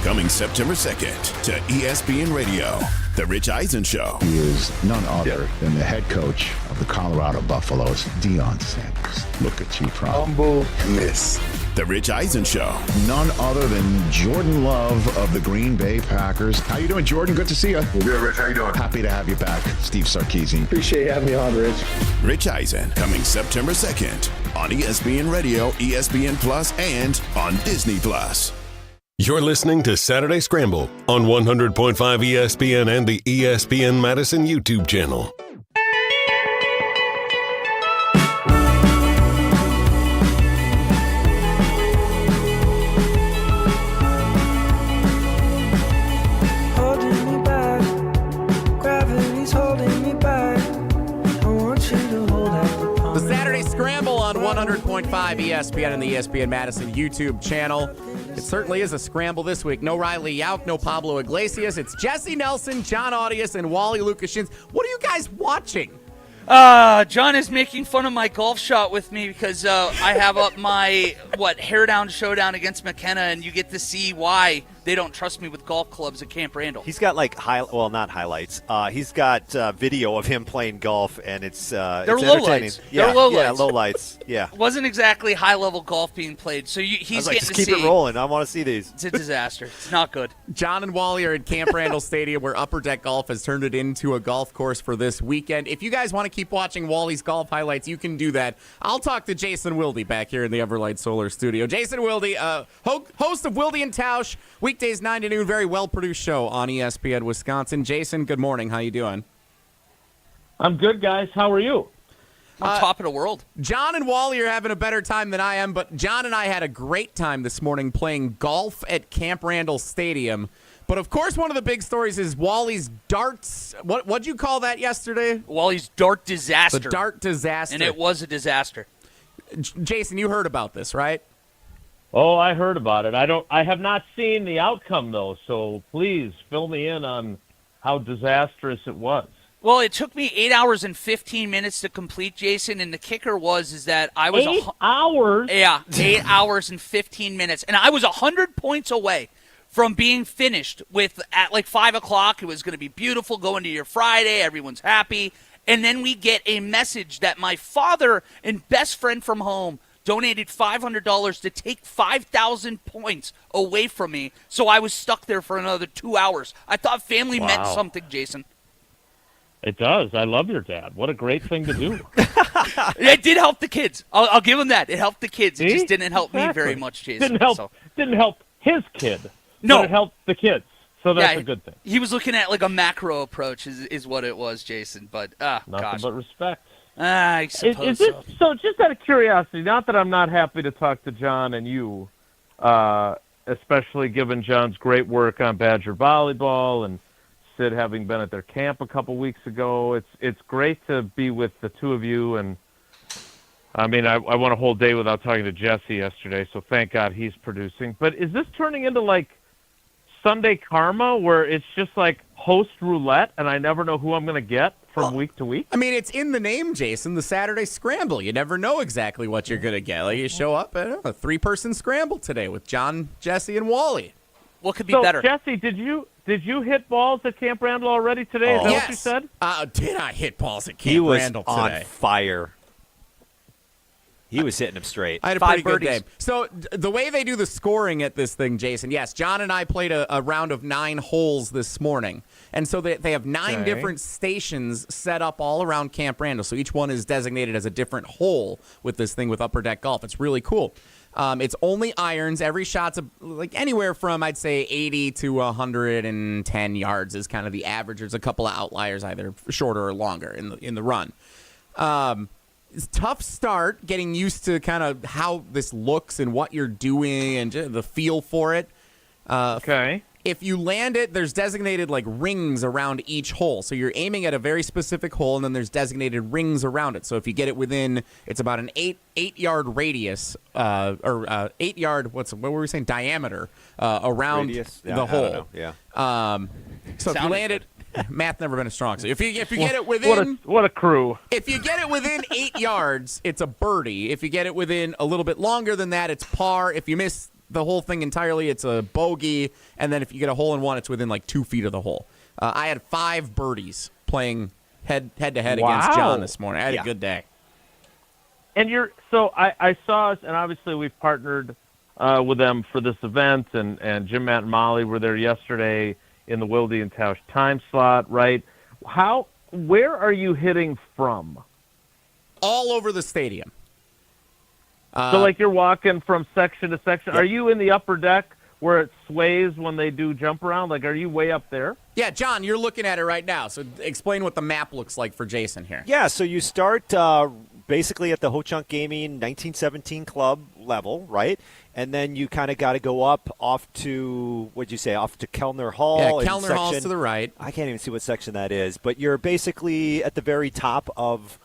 V: Coming September 2nd to ESPN Radio, The Rich Eisen Show.
W: He is none other than the head coach of the Colorado Buffaloes, Deion Sanders. Look at you from humble miss.
V: The Rich Eisen Show.
W: None other than Jordan Love of the Green Bay Packers. How you doing, Jordan? Good to see you.
X: Good, Rich. How you doing?
W: Happy to have you back, Steve Sarkisian.
X: Appreciate you having me on, Rich.
V: Rich Eisen, coming September 2nd on ESPN Radio, ESPN Plus, and on Disney Plus.
A: You're listening to Saturday Scramble on 100.5 ESPN and the ESPN Madison YouTube channel.
Y: Holding me back, gravity's holding me back. I want you to hold out
C: the Saturday Scramble on 100.5 ESPN and the ESPN Madison YouTube channel. It certainly is a scramble this week. No Riley Yauk, no Pablo Iglesias. It's Jesse Nelson, Jon Arias, and Wally Lukachinsky. What are you guys watching?
F: John is making fun of my golf shot with me because I have up my, hair down showdown against McKenna, and you get to see why they don't trust me with golf clubs at Camp Randall.
E: He's got not highlights. He's got video of him playing golf, and it's
F: They're
E: it's
F: low
E: entertaining.
F: lights.
E: Yeah,
F: They're low
E: yeah,
F: lights.
E: low lights. Yeah.
F: Wasn't exactly high-level golf being played, so he's getting
E: just
F: to
E: keep
F: see.
E: it rolling. I want to see these.
F: It's a disaster. It's not good.
C: John and Wally are at Camp Randall Stadium, where Upper Deck Golf has turned it into a golf course for this weekend. If you guys want to keep watching Wally's golf highlights, you can do that. I'll talk to Jason Wilde back here in the Everlight Solar Studio. Jason Wilde, host of Wilde and Tausch, weekdays 9 to noon, very well-produced show on ESPN Wisconsin. Jason, good morning. How you doing?
D: I'm good, guys. How are you?
F: On top of the world.
C: John and Wally are having a better time than I am, but John and I had a great time this morning playing golf at Camp Randall Stadium. But, of course, one of the big stories is Wally's darts. What'd you call that yesterday?
F: Wally's dart disaster.
C: The dart disaster.
F: And it was a disaster.
C: Jason, you heard about this, right?
D: Oh, I heard about it. I have not seen the outcome, though, so please fill me in on how disastrous it was.
F: Well, it took me 8 hours and 15 minutes to complete, Jason, and the kicker is that I was
D: 8 hours?
F: Yeah, 8 hours and 15 minutes. And I was 100 points away from being finished at like 5 o'clock. It was going to be beautiful going to your Friday. Everyone's happy. And then we get a message that my father and best friend from home donated $500 to take 5,000 points away from me. So I was stuck there for another 2 hours. I thought family meant something, Jason.
D: It does. I love your dad. What a great thing to do.
F: It did help the kids. I'll give him that. It helped the kids. It
D: See?
F: just didn't help me very much, Jason.
D: Didn't help his kid.
F: No.
D: But it helped the kids. So that's a good thing.
F: He was looking at like a macro approach is what it was, Jason. But,
D: Nothing
F: gosh.
D: but respect.
F: I suppose
D: so. Just out of curiosity, not that I'm not happy to talk to John and you, especially given John's great work on Badger volleyball and Sid, having been at their camp a couple weeks ago. It's great to be with the two of you, and I mean, I went a whole day without talking to Jesse yesterday, so thank God he's producing. But is this turning into like Sunday Karma, where it's just like host roulette, and I never know who I'm going to get from week to week?
C: I mean, it's in the name, Jason, the Saturday Scramble. You never know exactly what you're going to get. Like, you show up at a 3-person scramble today with John, Jesse, and Wally.
F: What could be
D: so,
F: better?
D: Jesse, did you hit balls at Camp Randall already today? Is that what you said?
C: Did I hit balls at Camp
E: He was
C: Randall today?
E: on fire. He was hitting them straight.
C: I had a pretty good day. So the way they do the scoring at this thing, Jason, yes, John and I played a round of 9 holes this morning. And so they have 9 different stations set up all around Camp Randall. So each one is designated as a different hole with this thing with Upper Deck Golf. It's really cool. It's only irons. Every shot's like anywhere from, I'd say, 80 to 110 yards is kind of the average. There's a couple of outliers, either shorter or longer in the run. It's a tough start getting used to kind of how this looks and what you're doing and the feel for it.
D: Okay.
C: If you land it, there's designated like rings around each hole. So you're aiming at a very specific hole, and then there's designated rings around it. So if you get it within, it's about an 8-yard radius, or 8-yard, what were we saying, diameter around the hole.
E: I don't know. Yeah.
C: So if you land it, math never been as strong. So if you get it within,
D: what a crew.
C: If you get it within 8 yards, it's a birdie. If you get it within a little bit longer than that, it's par. If you miss the whole thing entirely, it's a bogey. And then if you get a hole in one, it's within like 2 feet of the hole. I had 5 birdies playing head to head against John this morning. I had a good day.
D: And I saw us, and obviously we've partnered with them for this event, and Jim, Matt, and Molly were there yesterday in the Wilde and Tausch time slot, right? Where are you hitting from?
C: All over the stadium.
D: So like you're walking from section to section.
C: Yeah.
D: Are you in the upper deck where it sways when they do jump around? Like, are you way up there?
C: Yeah, John, you're looking at it right now. So explain what the map looks like for Jason here.
E: Yeah, so you start basically at the Ho Chunk Gaming 1917 club level, right? And then you kind of got to go up off to, what'd you say, off to Kellner Hall.
C: Yeah, Kellner Hall's to the right.
E: I can't even see what section that is. But you're basically at the very top of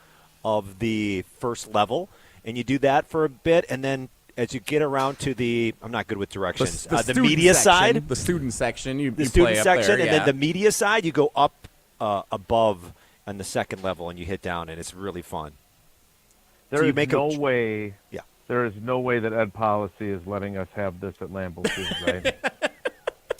E: the first level. And you do that for a bit, and then as you get around to I'm not good with directions, the media
C: section,
E: side.
C: The student section, you
E: student
C: play up
E: section,
C: there,
E: and then the media side, you go up above on the second level, and you hit down, and it's really fun.
D: There is no way that Ed Policy is letting us have this at Lambeau Field, right?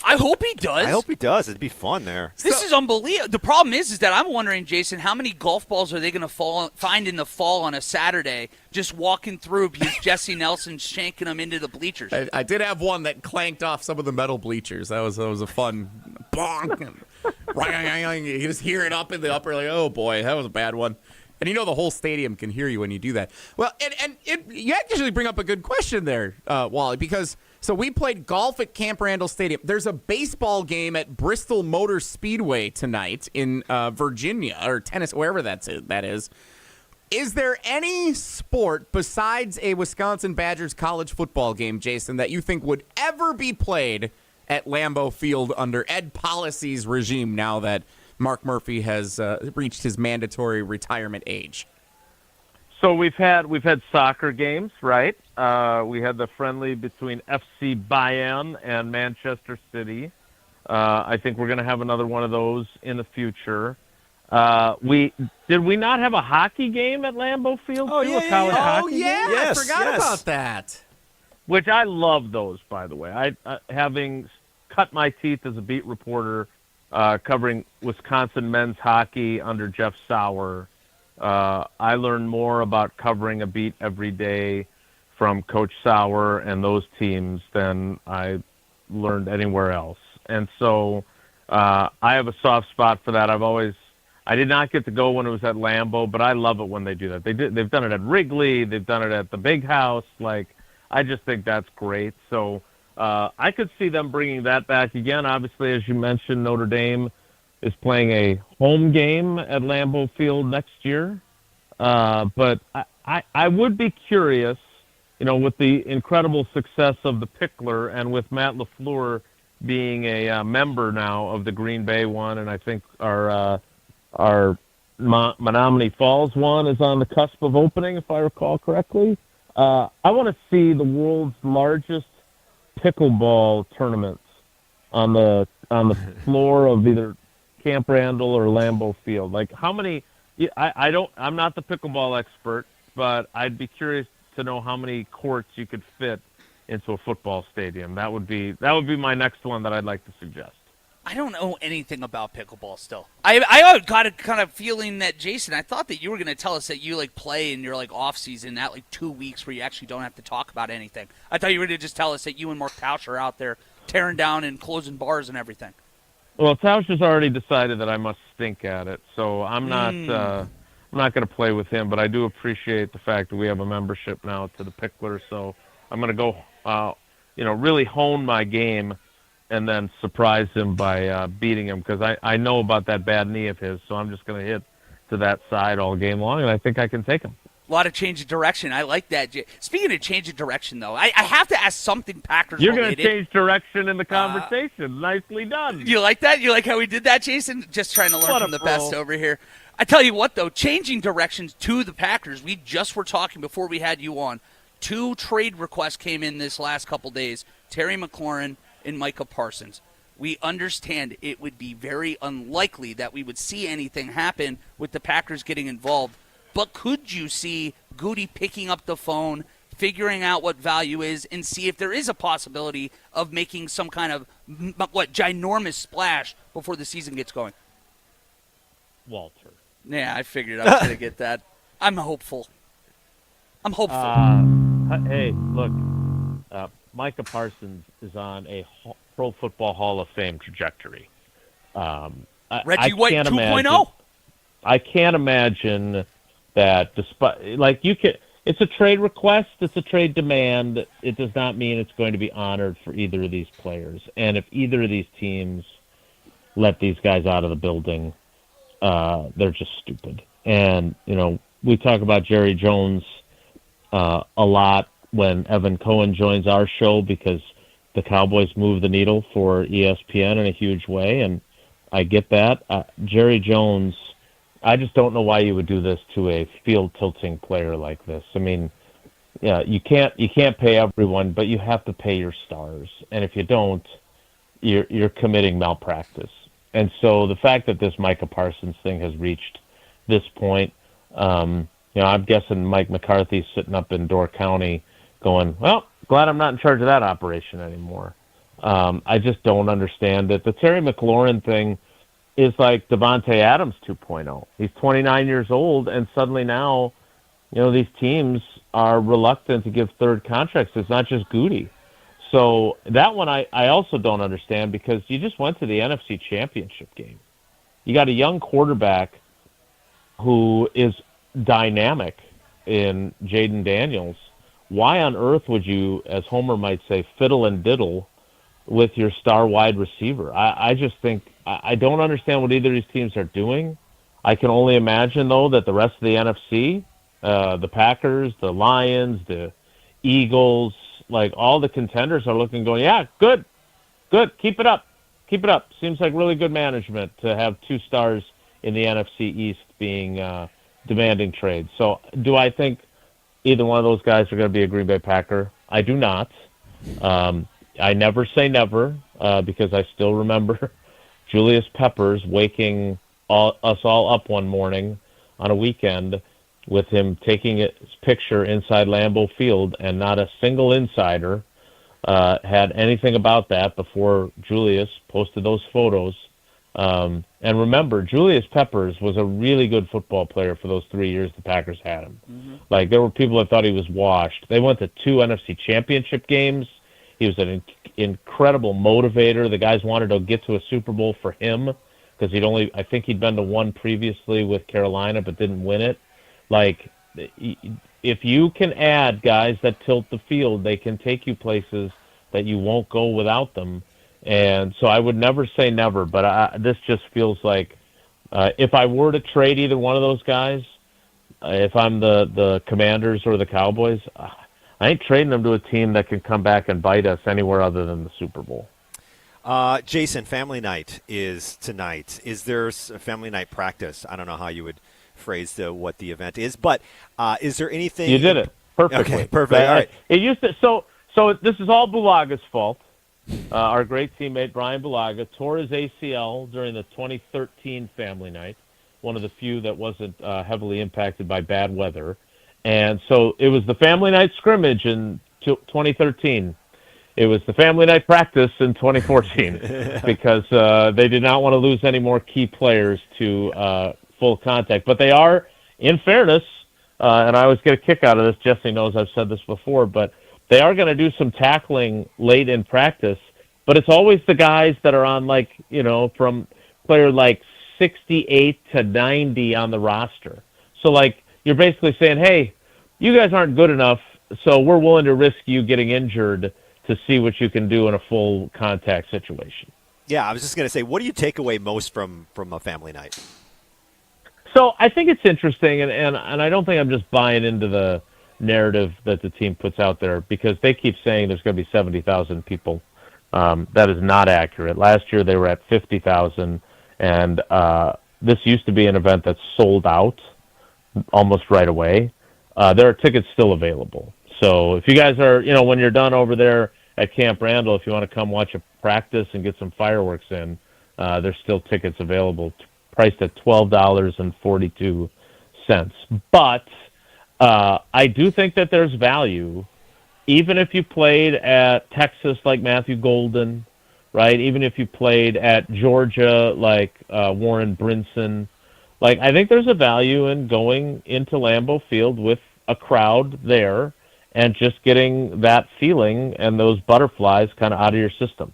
F: I hope he does.
E: I hope he does. It'd be fun there.
F: This is unbelievable. The problem is that I'm wondering, Jason, how many golf balls are they going to find in the fall on a Saturday just walking through because Jesse Nelson's shanking them into the bleachers?
C: I did have one that clanked off some of the metal bleachers. That was a fun bonk. You just hear it up in the upper, like, oh, boy, that was a bad one. And you know the whole stadium can hear you when you do that. Well, you actually bring up a good question there, Wally, because so we played golf at Camp Randall Stadium. There's a baseball game at Bristol Motor Speedway tonight in Virginia or Tennessee, wherever that is. Is there any sport besides a Wisconsin Badgers college football game, Jason, that you think would ever be played at Lambeau Field under Ed Policy's regime now that Mark Murphy has reached his mandatory retirement age?
D: So we've had soccer games, right? We had the friendly between FC Bayern and Manchester City. I think we're going to have another one of those in the future. Did we not have a hockey game at Lambeau Field?
C: Oh,
D: too?
C: yeah,
D: A college hockey game?
C: Yes, I forgot about that.
D: Which I love those, by the way. Having cut my teeth as a beat reporter covering Wisconsin men's hockey under Jeff Sauer, I learned more about covering a beat every day from Coach Sauer and those teams than I learned anywhere else. And so I have a soft spot for that. I did not get to go when it was at Lambeau, but I love it when they do that. They've done it at Wrigley. They've done it at the Big House. I just think that's great. So I could see them bringing that back again. Obviously, as you mentioned, Notre Dame is playing a home game at Lambeau Field next year. But I would be curious, with the incredible success of the Pickler and with Matt LaFleur being a member now of the Green Bay one, and I think our Menominee Falls one is on the cusp of opening, if I recall correctly. I want to see the world's largest pickleball tournaments on the floor of either Camp Randall or Lambeau Field. Like, how many? I'm not the pickleball expert, but I'd be curious to know how many courts you could fit into a football stadium. That would be my next one that I'd like to suggest.
F: I don't know anything about pickleball still. I got a kind of feeling that, Jason, I thought that you were going to tell us that you play in your off season, that 2 weeks where you actually don't have to talk about anything. I thought you were going to just tell us that you and Mark Tausch are out there tearing down and closing bars and everything.
D: Well, Tausch has already decided that I must stink at it, so I'm not going to play with him. But I do appreciate the fact that we have a membership now to the Pickler, so I'm going to go, really hone my game and then surprise him by beating him, because I know about that bad knee of his, so I'm just going to hit to that side all game long, and I think I can take him.
F: A lot of change of direction. I like that. Speaking of change of direction, though, I have to ask something Packers
D: You're
F: related.
D: You're going to change direction in the conversation. Nicely done.
F: You like that? You like how we did that, Jason? Just trying to learn from the best over here. I tell you what, though, changing directions to the Packers, we just were talking before we had you on. 2 trade requests came in this last couple days, Terry McLaurin and Micah Parsons. We understand it would be very unlikely that we would see anything happen with the Packers getting involved. But could you see Goody picking up the phone, figuring out what value is, and see if there is a possibility of making some kind of, ginormous splash before the season gets going?
D: Walter.
F: Yeah, I figured I was going to get that. I'm hopeful.
D: Hey, look, Micah Parsons is on a Pro Football Hall of Fame trajectory.
F: Reggie White 2.0?
D: I can't imagine that, despite it's a trade request, it's a trade demand. It does not mean it's going to be honored for either of these players. And if either of these teams let these guys out of the building, they're just stupid. And we talk about Jerry Jones a lot when Evan Cohen joins our show, because the Cowboys move the needle for ESPN in a huge way, and I get that. Jerry Jones, I just don't know why you would do this to a field-tilting player like this. I mean, yeah, you can't pay everyone, but you have to pay your stars, and if you don't, you're committing malpractice. And so the fact that this Micah Parsons thing has reached this point, I'm guessing Mike McCarthy's sitting up in Door County going, well, glad I'm not in charge of that operation anymore. I just don't understand it. The Terry McLaurin thing is like Devontae Adams 2.0. He's 29 years old, and suddenly now, these teams are reluctant to give third contracts. It's not just Goody. So that one I also don't understand, because you just went to the NFC Championship game. You got a young quarterback who is dynamic in Jaden Daniels. Why on earth would you, as Homer might say, fiddle and diddle with your star wide receiver? I just think I don't understand what either of these teams are doing. I can only imagine, though, that the rest of the NFC, the Packers, the Lions, the Eagles, all the contenders are looking, going, yeah, good, keep it up. Seems like really good management to have 2 stars in the NFC East being demanding trades. So do I think either one of those guys are going to be a Green Bay Packer? I do not. I never say never, because I still remember Julius Peppers waking us all up one morning on a weekend with him taking his picture inside Lambeau Field, and not a single insider had anything about that before Julius posted those photos. And remember, Julius Peppers was a really good football player for those 3 years the Packers had him. Mm-hmm. There were people that thought he was washed. They went to 2 NFC Championship games. He was an incredible motivator. The guys wanted to get to a Super Bowl for him, because I think he'd been to 1 previously with Carolina but didn't win it. If you can add guys that tilt the field, they can take you places that you won't go without them. And so I would never say never, but this just feels like if I were to trade either one of those guys, if I'm the Commanders or the Cowboys, I ain't trading them to a team that can come back and bite us anywhere other than the Super Bowl.
E: Jason, family night is tonight. Is there a family night practice? I don't know how you would phrase what the event is, but is there anything?
D: You did it perfectly.
E: Okay, perfect. All right.
D: It used to. So this is all Bulaga's fault. Our great teammate Brian Bulaga tore his ACL during the 2013 family night, one of the few that wasn't heavily impacted by bad weather. And so it was the family night scrimmage in 2013. It was the family night practice in 2014 because they did not want to lose any more key players to full contact. But they are, in fairness, and I always get a kick out of this. Jesse knows I've said this before, but they are going to do some tackling late in practice. But it's always the guys that are on, like, from player like 68 to 90 on the roster. So, like, you're basically saying, hey, you guys aren't good enough, so we're willing to risk you getting injured to see what you can do in a full contact situation.
E: Yeah, I was just going to say, what do you take away most from a family night?
D: So I think it's interesting, and I don't think I'm just buying into the narrative that the team puts out there because they keep saying there's going to be 70,000 people. That is not accurate. Last year they were at 50,000, and this used to be an event that sold out almost right away. There are tickets still available. So if you guys are, when you're done over there at Camp Randall, if you want to come watch a practice and get some fireworks in, there's still tickets available, priced at $12.42. But I do think that there's value, even if you played at Texas like Matthew Golden, right? Even if you played at Georgia like Warren Brinson. Like, I think there's a value in going into Lambeau Field with a crowd there and just getting that feeling and those butterflies kind of out of your system.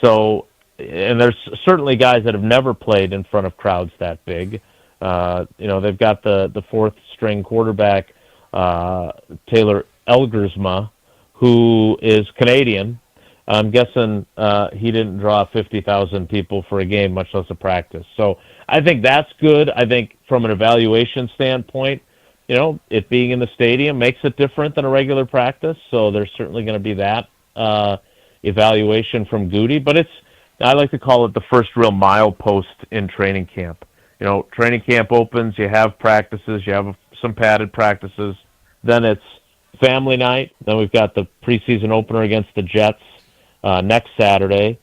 D: So, and there's certainly guys that have never played in front of crowds that big. They've got the fourth string quarterback, Taylor Elgersma, who is Canadian. I'm guessing he didn't draw 50,000 people for a game, much less a practice. So I think that's good. I think from an evaluation standpoint, it being in the stadium makes it different than a regular practice. So there's certainly going to be that evaluation from Goody. But I like to call it the first real milepost in training camp. Training camp opens, you have practices, you have some padded practices. Then it's family night. Then we've got the preseason opener against the Jets next Saturday.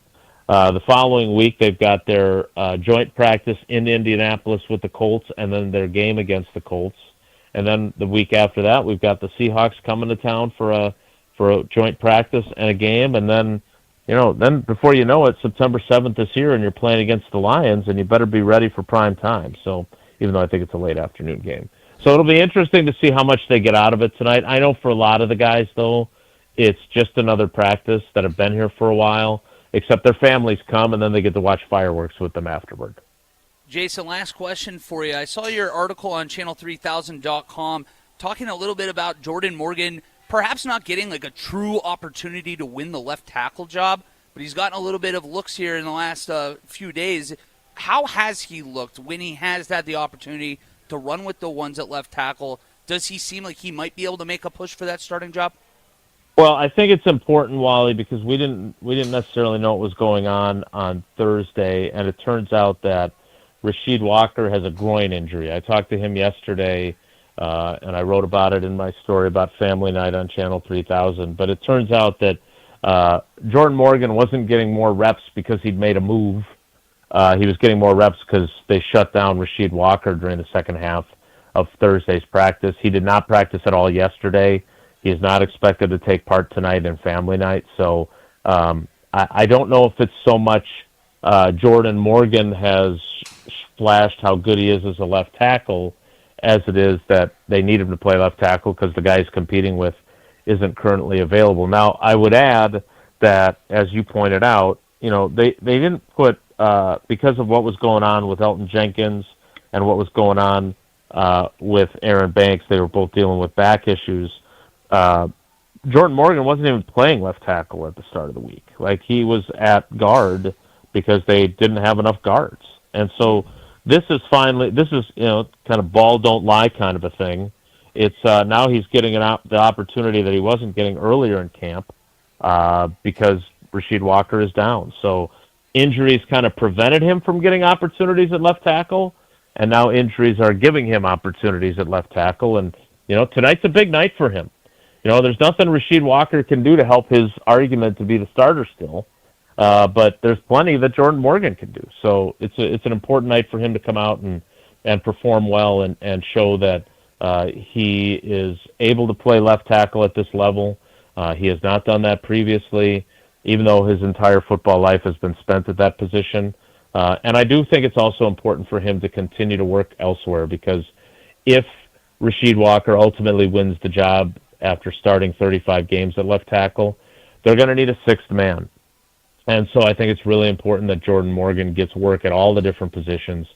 D: The following week, they've got their joint practice in Indianapolis with the Colts, and then their game against the Colts. And then the week after that, we've got the Seahawks coming to town for a joint practice and a game. And then, then before you know it, September 7th is here, and you're playing against the Lions, and you better be ready for prime time. So even though I think it's a late afternoon game. So it'll be interesting to see how much they get out of it tonight. I know for a lot of the guys, though, it's just another practice that have been here for a while, except their families come, and then they get to watch fireworks with them afterward.
F: Jason, last question for you. I saw your article on channel3000.com talking a little bit about Jordan Morgan perhaps not getting like a true opportunity to win the left tackle job, but he's gotten a little bit of looks here in the last few days. How has he looked when he has had the opportunity to run with the ones at left tackle? Does he seem like he might be able to make a push for that starting job?
D: Well, I think it's important, Wally, because we didn't necessarily know what was going on Thursday, and it turns out that Rasheed Walker has a groin injury. I talked to him yesterday, and I wrote about it in my story about Family Night on Channel 3000. But it turns out that Jordan Morgan wasn't getting more reps because he'd made a move. He was getting more reps because they shut down Rasheed Walker during the second half of Thursday's practice. He did not practice at all yesterday. He is not expected to take part tonight in Family Night. So I don't know if it's so much Jordan Morgan has flashed how good he is as a left tackle as it is that they need him to play left tackle because the guy he's competing with isn't currently available. Now, I would add that, as you pointed out, they didn't put, because of what was going on with Elton Jenkins and what was going on with Aaron Banks, they were both dealing with back issues. Jordan Morgan wasn't even playing left tackle at the start of the week. Like, he was at guard because they didn't have enough guards. And so this is kind of ball don't lie kind of a thing. It's now he's getting the opportunity that he wasn't getting earlier in camp because Rasheed Walker is down. So injuries kind of prevented him from getting opportunities at left tackle, and now injuries are giving him opportunities at left tackle. And, tonight's a big night for him. There's nothing Rasheed Walker can do to help his argument to be the starter still, but there's plenty that Jordan Morgan can do. So it's an important night for him to come out and perform well and show that he is able to play left tackle at this level. He has not done that previously, even though his entire football life has been spent at that position. And I do think it's also important for him to continue to work elsewhere, because if Rasheed Walker ultimately wins the job after starting 35 games at left tackle, they're going to need a sixth man. And so I think it's really important that Jordan Morgan gets work at all the different positions,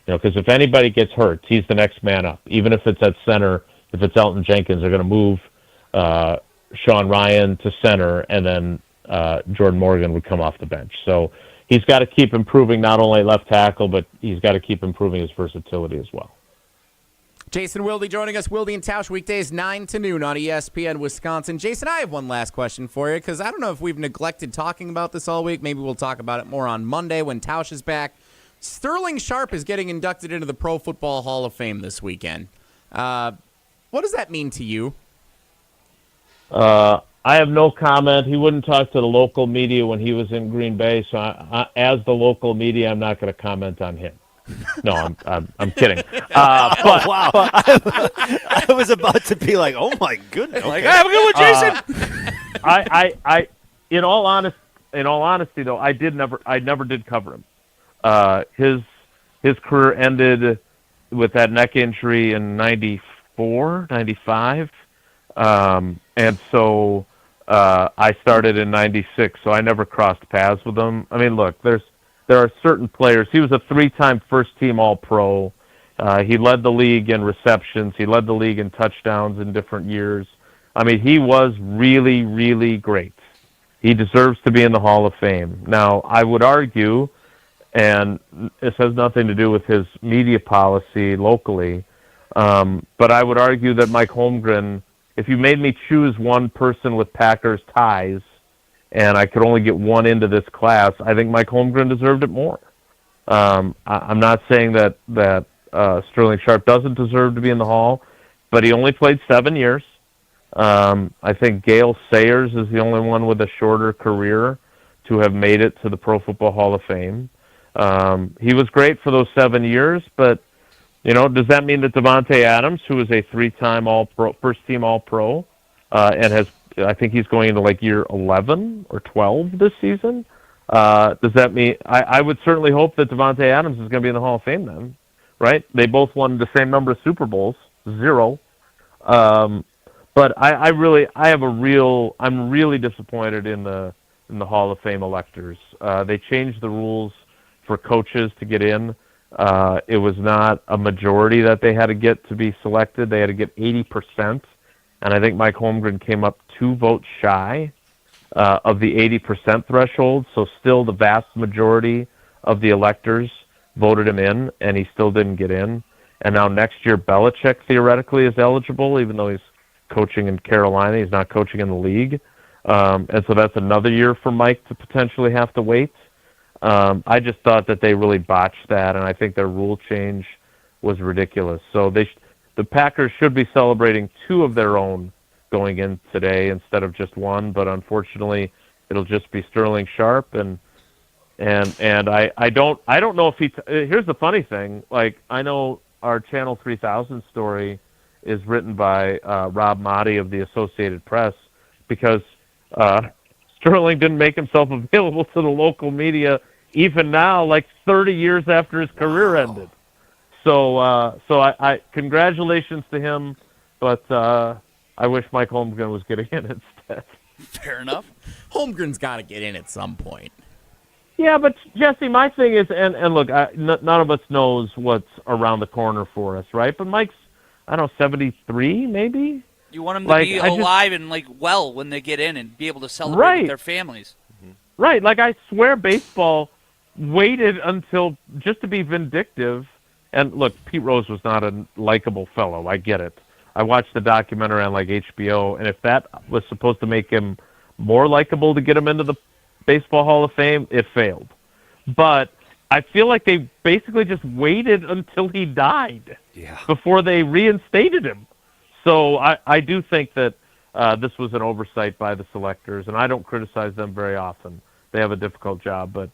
D: because if anybody gets hurt, he's the next man up. Even if it's at center, if it's Elton Jenkins, they're going to move Sean Ryan to center, and then Jordan Morgan would come off the bench. So he's got to keep improving not only left tackle, but he's got to keep improving his versatility as well.
C: Jason Wilde joining us, Wilde and Tausch, weekdays 9 to noon on ESPN Wisconsin. Jason, I have one last question for you, because I don't know if we've neglected talking about this all week. Maybe we'll talk about it more on Monday when Tausch is back. Sterling Sharp is getting inducted into the Pro Football Hall of Fame this weekend. What does that mean to you?
D: I have no comment. He wouldn't talk to the local media when he was in Green Bay, so as the local media, I'm not going to comment on him. No, I'm kidding.
E: Wow! I was about to be like, "Oh my goodness!"
F: Like, have a good one, Jason.
D: I, in all honesty, though, I never did cover him. His career ended with that neck injury in 94, 95, and so I started in 96. So I never crossed paths with him. I mean, look, there are certain players. He was a 3-time first-team All-Pro. He led the league in receptions. He led the league in touchdowns in different years. I mean, he was really, really great. He deserves to be in the Hall of Fame. Now, I would argue, and this has nothing to do with his media policy locally, but I would argue that Mike Holmgren, if you made me choose one person with Packers ties, and I could only get one into this class, I think Mike Holmgren deserved it more. I'm not saying that Sterling Sharp doesn't deserve to be in the Hall, but he only played 7 years. I think Gale Sayers is the only one with a shorter career to have made it to the Pro Football Hall of Fame. He was great for those 7 years, but does that mean that Devontae Adams, who is a 3-time All-Pro, first-team All-Pro, and I think he's going into like year 11 or 12 this season. Does that mean I would certainly hope that Devontae Adams is going to be in the Hall of Fame then, right? They both won the same number of Super Bowls, 0. But I'm really disappointed in the Hall of Fame electors. They changed the rules for coaches to get in. It was not a majority that they had to get to be selected. They had to get 80%. And I think Mike Holmgren came up 2 votes shy of the 80% threshold. So still the vast majority of the electors voted him in, and he still didn't get in. And now next year, Belichick theoretically is eligible, even though he's coaching in Carolina. He's not coaching in the league. And so that's another year for Mike to potentially have to wait. I just thought that they really botched that, and I think their rule change was ridiculous. So the Packers should be celebrating 2 of their own going in today instead of just 1, but unfortunately it'll just be Sterling Sharp, and I don't know if he here's the funny thing, like I know our Channel 3000 story is written by Rob Motti of the Associated Press, because Sterling didn't make himself available to the local media even now, like 30 years after his career ended. So I congratulations to him, but I wish Mike Holmgren was getting in instead.
F: Fair enough.
C: Holmgren's got to get in at some point.
D: Yeah, but Jesse, my thing is, and look, none of us knows what's around the corner for us, right? But Mike's, I don't know, 73 maybe?
F: You want them to be alive and well when they get in and be able to celebrate with their families.
D: Right, like I swear baseball waited until just to be vindictive. And look, Pete Rose was not a likable fellow. I get it. I watched the documentary on HBO, and if that was supposed to make him more likable to get him into the Baseball Hall of Fame, it failed. But I feel like they basically just waited until he died before they reinstated him. So I do think that this was an oversight by the selectors, and I don't criticize them very often. They have a difficult job. But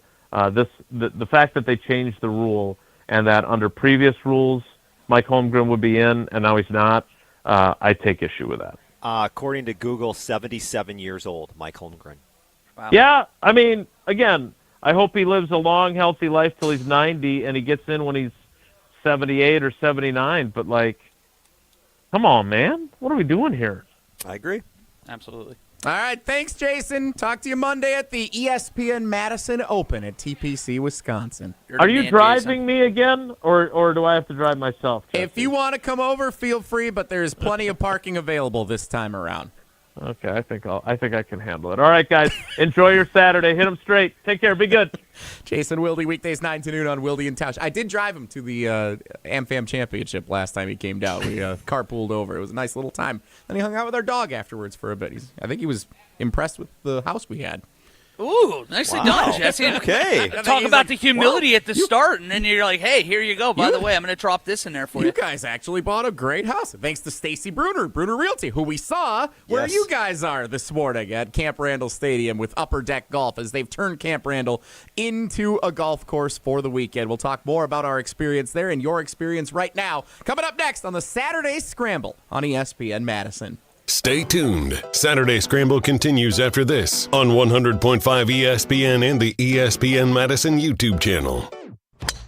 D: the fact that they changed the rule and that under previous rules, Mike Holmgren would be in, and now he's not, I take issue with that.
E: According to Google, 77 years old, Mike Holmgren.
F: Wow.
D: Yeah, I mean, again, I hope he lives a long, healthy life till he's 90 and he gets in when he's 78 or 79. But, like, come on, man. What are we doing here?
E: I agree.
F: Absolutely.
C: All right, thanks, Jason. Talk to you Monday at the ESPN Madison Open at TPC, Wisconsin.
D: Are you driving me again, or do I have to drive myself, Jesse?
C: If you want to come over, feel free, but there's plenty of parking available this time around.
D: Okay, I think I can handle it. All right, guys, enjoy your Saturday. Hit them straight. Take care. Be good.
C: Jason Wilde, weekdays 9 to noon on Wilde and Tausch. I did drive him to the AmFam Championship last time he came down. We carpooled over. It was a nice little time. Then he hung out with our dog afterwards for a bit. I think he was impressed with the house we had.
F: Ooh, nicely done, Jesse.
E: Okay.
F: Talk about the humility at the start, and then you're like, hey, here you go. By the way, I'm going to drop this in there for you.
C: You guys actually bought a great house. Thanks to Stacy Bruner Realty, who we saw where you guys are this morning at Camp Randall Stadium with Upper Deck Golf, as they've turned Camp Randall into a golf course for the weekend. We'll talk more about our experience there and your experience right now. Coming up next on the Saturday Scramble on ESPN Madison.
A: Stay tuned. Saturday Scramble continues after this on 100.5 ESPN and the ESPN Madison YouTube channel.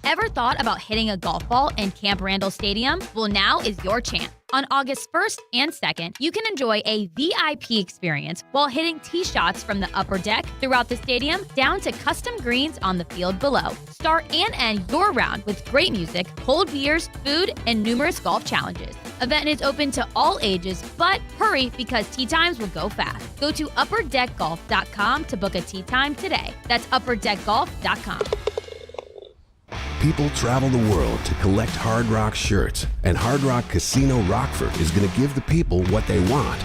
G: Ever thought about hitting a golf ball in Camp Randall Stadium? Well, now is your chance. On August 1st and 2nd, you can enjoy a VIP experience while hitting tee shots from the upper deck throughout the stadium down to custom greens on the field below. Start and end your round with great music, cold beers, food, and numerous golf challenges. Event is open to all ages, but hurry because tee times will go fast. Go to upperdeckgolf.com to book a tee time today. That's upperdeckgolf.com.
I: People travel the world to collect Hard Rock shirts, and Hard Rock Casino Rockford is going to give the people what they want.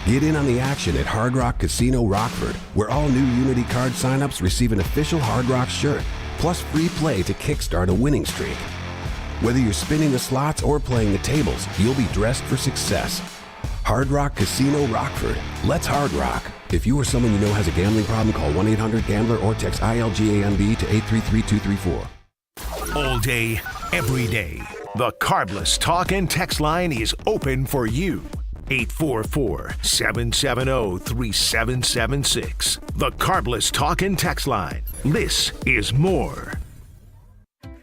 I: Get in on the action at Hard Rock Casino Rockford, where all new Unity card signups receive an official Hard Rock shirt, plus free play to kickstart a winning streak. Whether you're spinning the slots or playing the tables, you'll be dressed for success. Hard Rock Casino Rockford. Let's Hard Rock. If you or someone you know has a gambling problem, call 1-800-GAMBLER or text ILGAMB to 833-234.
H: All day, every day, the Carbless Talk and Text line is open for you. 844-770-3776. The Carbless Talk and Text line. This is more.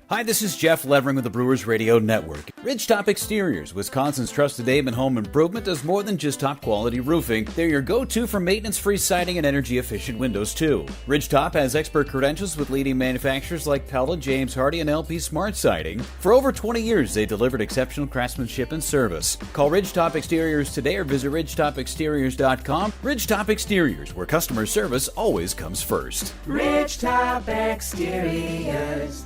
J: Hi, this is Jeff Levering with the Brewers Radio Network. Ridgetop Exteriors, Wisconsin's trusted name in home improvement, does more than just top-quality roofing. They're your go-to for maintenance-free siding and energy-efficient windows, too. Ridgetop has expert credentials with leading manufacturers like Pella, James Hardie, and LP Smart Siding. For over 20 years, they delivered exceptional craftsmanship and service. Call Ridgetop Exteriors today or visit ridgetopexteriors.com. Ridgetop Exteriors, where customer service always comes first.
Y: Ridgetop Exteriors.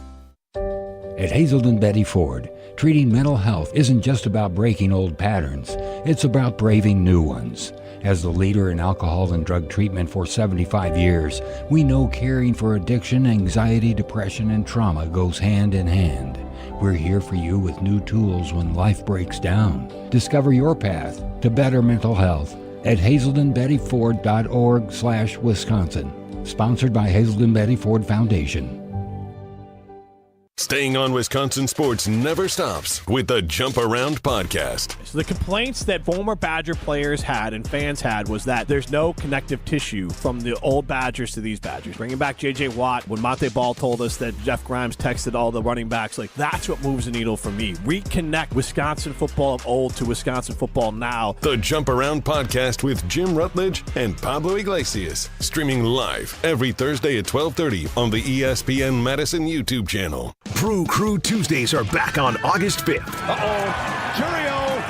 K: At Hazelden Betty Ford, treating mental health isn't just about breaking old patterns, it's about braving new ones. As the leader in alcohol and drug treatment for 75 years, we know caring for addiction, anxiety, depression, and trauma goes hand in hand. We're here for you with new tools when life breaks down. Discover your path to better mental health at hazeldenbettyford.org/Wisconsin. Sponsored by Hazelden Betty Ford Foundation.
A: Staying on Wisconsin sports never stops with the Jump Around podcast.
L: So the complaints that former Badger players had and fans had was that there's no connective tissue from the old Badgers to these Badgers. Bringing back J.J. Watt, when Monte Ball told us that Jeff Grimes texted all the running backs, like, that's what moves the needle for me. Reconnect Wisconsin football of old to Wisconsin football now.
A: The Jump Around podcast with Jim Rutledge and Pablo Iglesias. Streaming live every Thursday at 12:30 on the ESPN Madison YouTube channel.
H: Brew Crew Tuesdays are back on August 5th.
N: Curio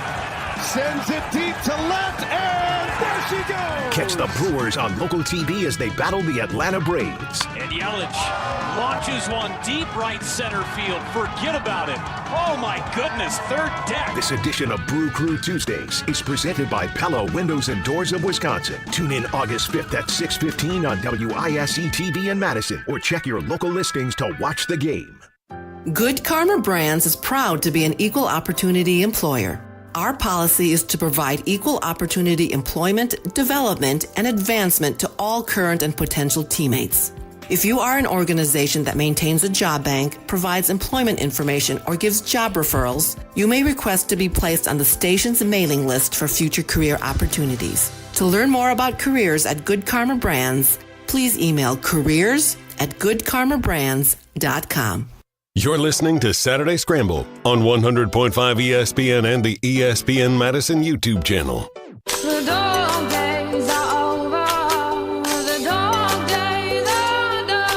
N: sends it deep to left, and there's she goes!
H: Catch the Brewers on local TV as they battle the Atlanta Braves.
M: And Yelich launches one deep right center field. Forget about it. Oh, my goodness. Third deck.
H: This edition of Brew Crew Tuesdays is presented by Pella Windows and Doors of Wisconsin. Tune in August 5th at 6:15 on WISE TV in Madison, or check your local listings to watch the game.
O: Good Karma Brands is proud to be an equal opportunity employer. Our policy is to provide equal opportunity employment, development, and advancement to all current and potential teammates. If you are an organization that maintains a job bank, provides employment information, or gives job referrals, you may request to be placed on the station's mailing list for future career opportunities. To learn more about careers at Good Karma Brands, please email careers@goodkarmabrands.com.
A: You're listening to Saturday Scramble on 100.5 ESPN and the ESPN Madison YouTube channel.
Y: The dog days are over. The dog days are done.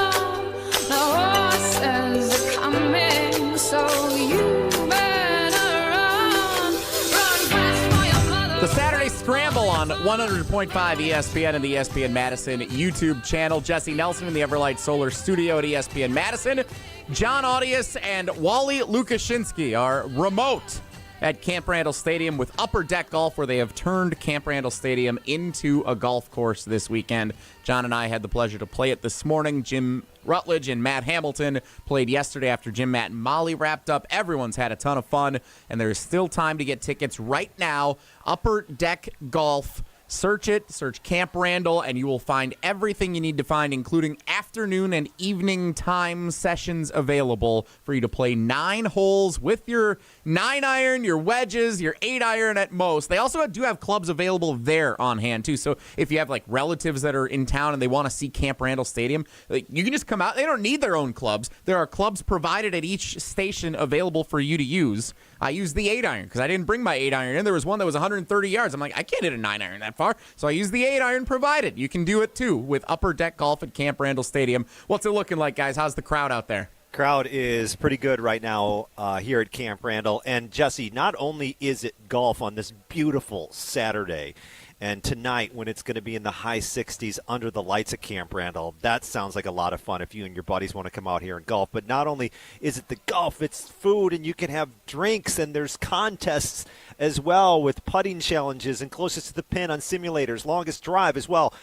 Y: The horses are coming, so you better run. Run fast for your mother.
C: The Saturday Scramble on 100.5 ESPN and the ESPN Madison YouTube channel. Jesse Nelson in the Everlight Solar Studio at ESPN Madison. Jon Arias and Wally Lukachinsky are remote at Camp Randall Stadium with Upper Deck Golf, where they have turned Camp Randall Stadium into a golf course this weekend. John and I had the pleasure to play it this morning. Jim Rutledge and Matt Hamilton played yesterday after Jim, Matt, and Molly wrapped up. Everyone's had a ton of fun, and there is still time to get tickets right now. Upper Deck Golf. Search it, search Camp Randall, and you will find everything you need to find, including afternoon and evening time sessions available for you to play 9 holes with your 9-iron, your wedges, your 8-iron at most. They also do have clubs available there on hand, too. So if you have like relatives that are in town and they want to see Camp Randall Stadium, you can just come out. They don't need their own clubs. There are clubs provided at each station available for you to use. I used the 8-iron because I didn't bring my 8-iron in. There was one that was 130 yards. I'm like, I can't hit a 9-iron that far. So I used the 8-iron provided. You can do it, too, with Upper Deck Golf at Camp Randall Stadium. What's it looking like, guys? How's the crowd out there?
E: Crowd is pretty good right now here at Camp Randall. And, Jesse, not only is it golf on this beautiful Saturday, and tonight when it's going to be in the high 60s under the lights at Camp Randall, that sounds like a lot of fun if you and your buddies want to come out here and golf. But not only is it the golf, it's food, and you can have drinks, and there's contests as well with putting challenges and closest to the pin on simulators, longest drive as well.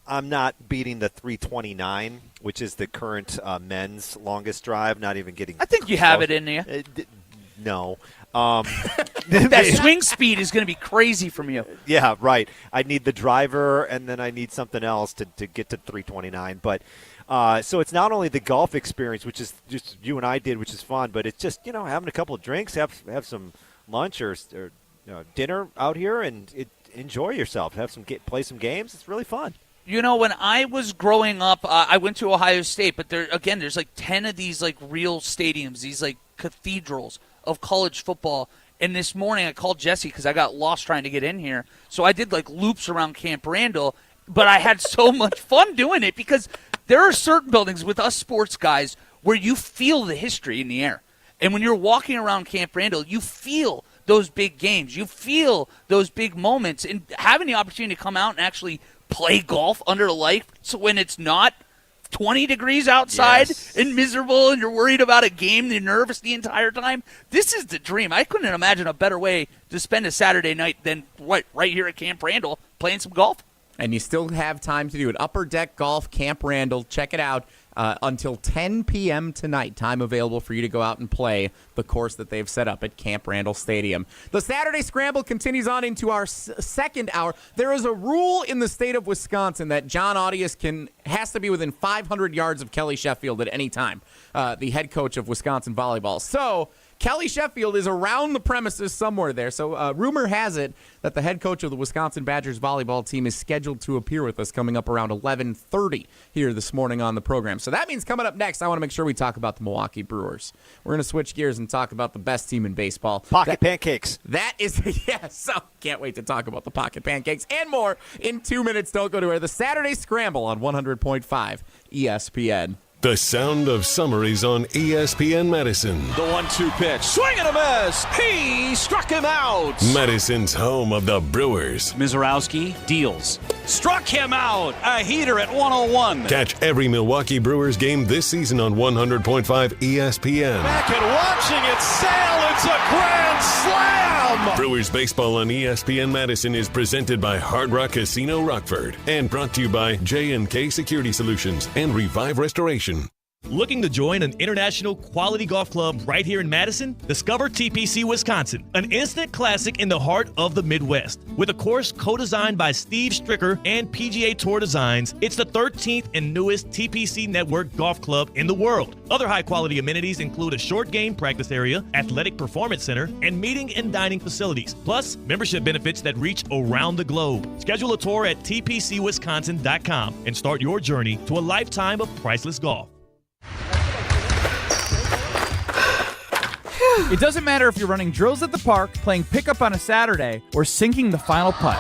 E: I'm not beating the 329, which is the current men's longest drive, not even getting
F: I think you have it in you.
E: No.
F: That swing speed is going to be crazy from you.
E: Yeah, right. I need the driver, and then I need something else to get to 329. But so it's not only the golf experience, which is just you and I did, which is fun, but it's just, having a couple of drinks, have some lunch or dinner out here, and enjoy yourself. Play some games. It's really fun.
F: When I was growing up, I went to Ohio State, but there's like 10 of these like real stadiums, these like cathedrals of college football. And this morning I called Jesse because I got lost trying to get in here. So I did like loops around Camp Randall, but I had so much fun doing it because there are certain buildings with us sports guys where you feel the history in the air. And when you're walking around Camp Randall, you feel those big games. You feel those big moments. And having the opportunity to come out and actually play golf under the light, so when it's not 20 degrees outside and miserable and you're worried about a game, you're nervous the entire time, this is the dream. I couldn't imagine a better way to spend a Saturday night than right here at Camp Randall playing some golf.
C: And you still have time to do it. Upper Deck Golf, Camp Randall. Check it out until 10 p.m. tonight. Time available for you to go out and play the course that they've set up at Camp Randall Stadium. The Saturday Scramble continues on into our second hour. There is a rule in the state of Wisconsin that Jon Arias has to be within 500 yards of Kelly Sheffield at any time, the head coach of Wisconsin volleyball. So Kelly Sheffield is around the premises somewhere there. So rumor has it that the head coach of the Wisconsin Badgers volleyball team is scheduled to appear with us coming up around 11:30 here this morning on the program. So that means coming up next, I want to make sure we talk about the Milwaukee Brewers. We're going to switch gears and talk about the best team in baseball.
E: Pocket pancakes.
C: That is, yes. So can't wait to talk about the pocket pancakes and more in 2 minutes. Don't go anywhere. The Saturday Scramble on 100.5 ESPN.
A: The sound of summer is on ESPN Madison.
M: The 1-2 pitch. Swing and a miss. He struck him out.
A: Madison's home of the Brewers.
M: Mizorowski deals. Struck him out. A heater at 101.
A: Catch every Milwaukee Brewers game this season on 100.5 ESPN.
N: Back and watching it sail. It's a grand slam.
A: Brewers baseball on ESPN Madison is presented by Hard Rock Casino Rockford and brought to you by J&K Security Solutions and Revive Restoration.
B: Looking to join an international quality golf club right here in Madison? Discover TPC Wisconsin, an instant classic in the heart of the Midwest. With a course co-designed by Steve Stricker and PGA Tour Designs, it's the 13th and newest TPC Network golf club in the world. Other high-quality amenities include a short game practice area, athletic performance center, and meeting and dining facilities, plus membership benefits that reach around the globe. Schedule a tour at tpcwisconsin.com and start your journey to a lifetime of priceless golf.
P: It doesn't matter if you're running drills at the park, playing pickup on a Saturday, or sinking the final putt.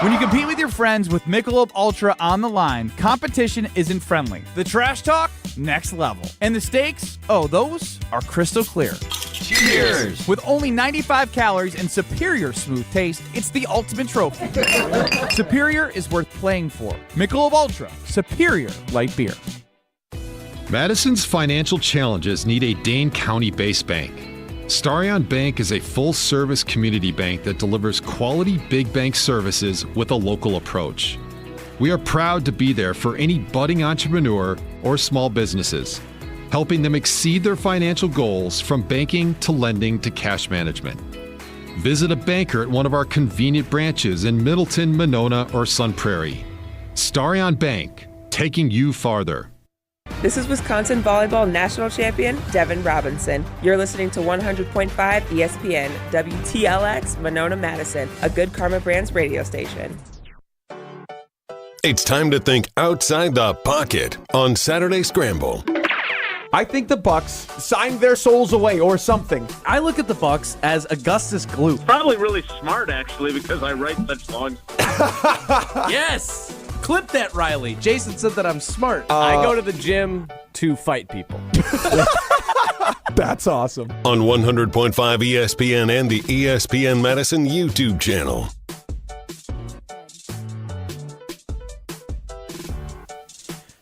P: When you compete with your friends with Michelob Ultra on the line, competition isn't friendly. The trash talk, next level. And the stakes, those are crystal clear. Cheers! With only 95 calories and superior smooth taste, it's the ultimate trophy. Superior is worth playing for. Michelob Ultra, superior light beer.
Q: Madison's financial challenges need a Dane County-based bank. Starion Bank is a full-service community bank that delivers quality big bank services with a local approach. We are proud to be there for any budding entrepreneur or small businesses, helping them exceed their financial goals from banking to lending to cash management. Visit a banker at one of our convenient branches in Middleton, Monona, or Sun Prairie. Starion Bank, taking you farther.
R: This is Wisconsin Volleyball National Champion Devin Robinson. You're listening to 100.5 ESPN, WTLX, Monona, Madison, a Good Karma Brands radio station.
A: It's time to think outside the pocket on Saturday Scramble.
S: I think the Bucks signed their souls away or something. I look at the Bucks as Augustus Gloop.
D: Probably really smart, actually, because I write such long.
S: Yes! Clip that, Riley. Jason said that I'm smart. I go to the gym to fight people. That's awesome.
A: On 100.5 ESPN and the ESPN Madison YouTube channel.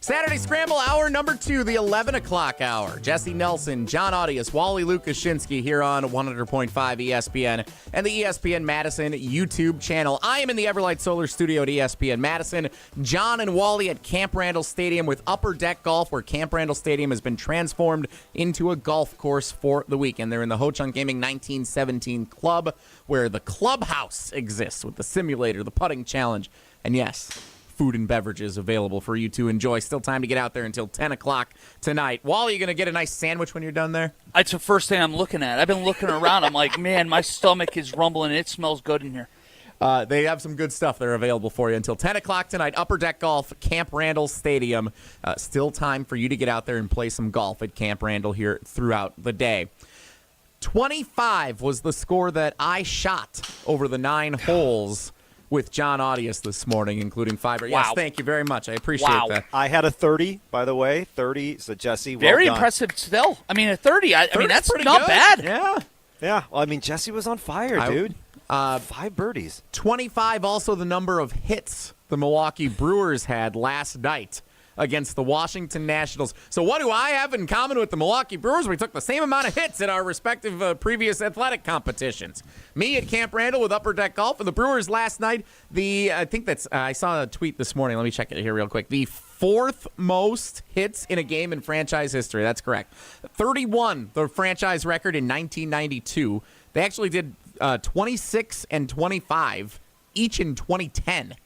C: Saturday Scramble, hour number 2, the 11 o'clock hour. Jesse Nelson, Jon Arias, Wally Lukachinsky here on 100.5 ESPN and the ESPN Madison YouTube channel. I am in the Everlight Solar Studio at ESPN Madison. Jon and Wally at Camp Randall Stadium with Upper Deck Golf, where Camp Randall Stadium has been transformed into a golf course for the weekend. They're in the Ho Chunk Gaming 1917 Club, where the clubhouse exists with the simulator, the putting challenge, and yes, food and beverages available for you to enjoy. Still time to get out there until 10 o'clock tonight. Wally, you going to get a nice sandwich when you're done there?
F: It's the first thing I'm looking at. I've been looking around. I'm like, man, my stomach is rumbling. It smells good in here.
C: They have some good stuff that are available for you until 10 o'clock tonight. Upper Deck Golf, Camp Randall Stadium. Still time for you to get out there and play some golf at Camp Randall here throughout the day. 25 was the score that I shot over the 9 holes with Jon Arias this morning, including 5. Wow. Yes, thank you very much. I appreciate that.
E: I had a 30, by the way. 30, so Jesse, well
F: Very
E: done.
F: impressive still. I mean, a 30, I mean, that's
C: pretty
F: not
C: good.
F: bad.
C: Yeah.
E: Yeah, well, I mean, Jesse was on fire, dude. 5 birdies.
C: 25 also the number of hits the Milwaukee Brewers had last night against the Washington Nationals. So what do I have in common with the Milwaukee Brewers? We took the same amount of hits in our respective previous athletic competitions. Me at Camp Randall with Upper Deck Golf, and the Brewers last night, I saw a tweet this morning. Let me check it here real quick. The 4th most hits in a game in franchise history. That's correct. 31, the franchise record in 1992. They actually did 26 and 25 each in 2010.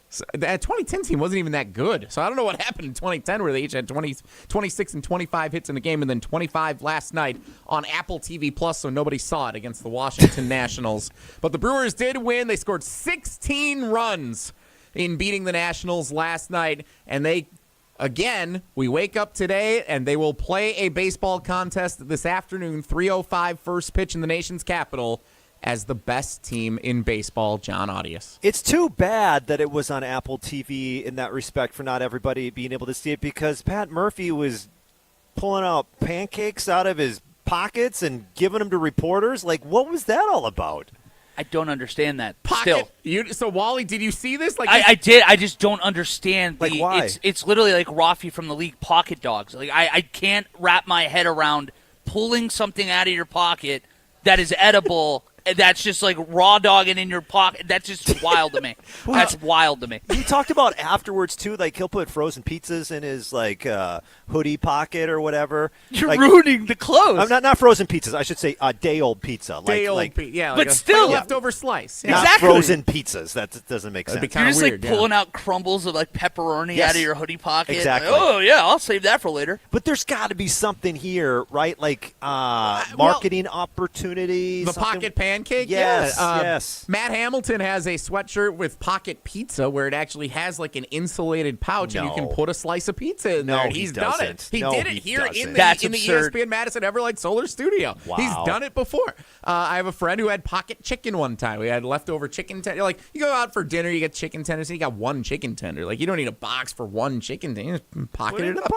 C: So that 2010 team wasn't even that good. So I don't know what happened in 2010 where they each had 26 and 25 hits in the game and then 25 last night on Apple TV Plus, so nobody saw it against the Washington Nationals. But the Brewers did win. They scored 16 runs in beating the Nationals last night. And we wake up today and they will play a baseball contest this afternoon, 3:05 first pitch in the nation's capital. as the best team in baseball, Jon Arias.
E: It's too bad that it was on Apple TV in that respect for not everybody being able to see it, because Pat Murphy was pulling out pancakes out of his pockets and giving them to reporters. Like, what was that all about?
F: I don't understand that.
C: Pocket. So, Wally, did you see this? Like,
F: I did. I just don't understand.
E: Like, why?
F: It's literally like Rafi from the league pocket dogs. Like, I can't wrap my head around pulling something out of your pocket that is edible. That's just like raw dogging in your pocket. That's just wild to me. That's wild to me.
E: He talked about afterwards, too, like he'll put frozen pizzas in his like hoodie pocket or whatever.
F: You're
E: like,
F: ruining the clothes.
E: I'm not frozen pizzas. I should say day-old pizza.
C: Yeah,
F: but still,
C: like a leftover slice.
E: Yeah. Not frozen pizzas. That doesn't make sense.
F: You're just weird, like pulling out crumbles of like pepperoni out of your hoodie pocket.
E: Exactly.
F: Like, oh, yeah, I'll save that for later.
E: But there's got to be something here, right? Like marketing opportunities.
C: The pocket pancake?
E: Yes,
C: yes. Matt Hamilton has a sweatshirt with pocket pizza where it actually has like an insulated pouch and you can put a slice of pizza in there. He's done it. He did it here in the ESPN Madison Everlight Solar Studio.
E: Wow.
C: He's done it before. I have a friend who had pocket chicken one time. We had leftover chicken tender. Like, you go out for dinner, you get chicken tenders, and you got one chicken tender. Like, you don't need a box for one chicken tender. You just pocket it up.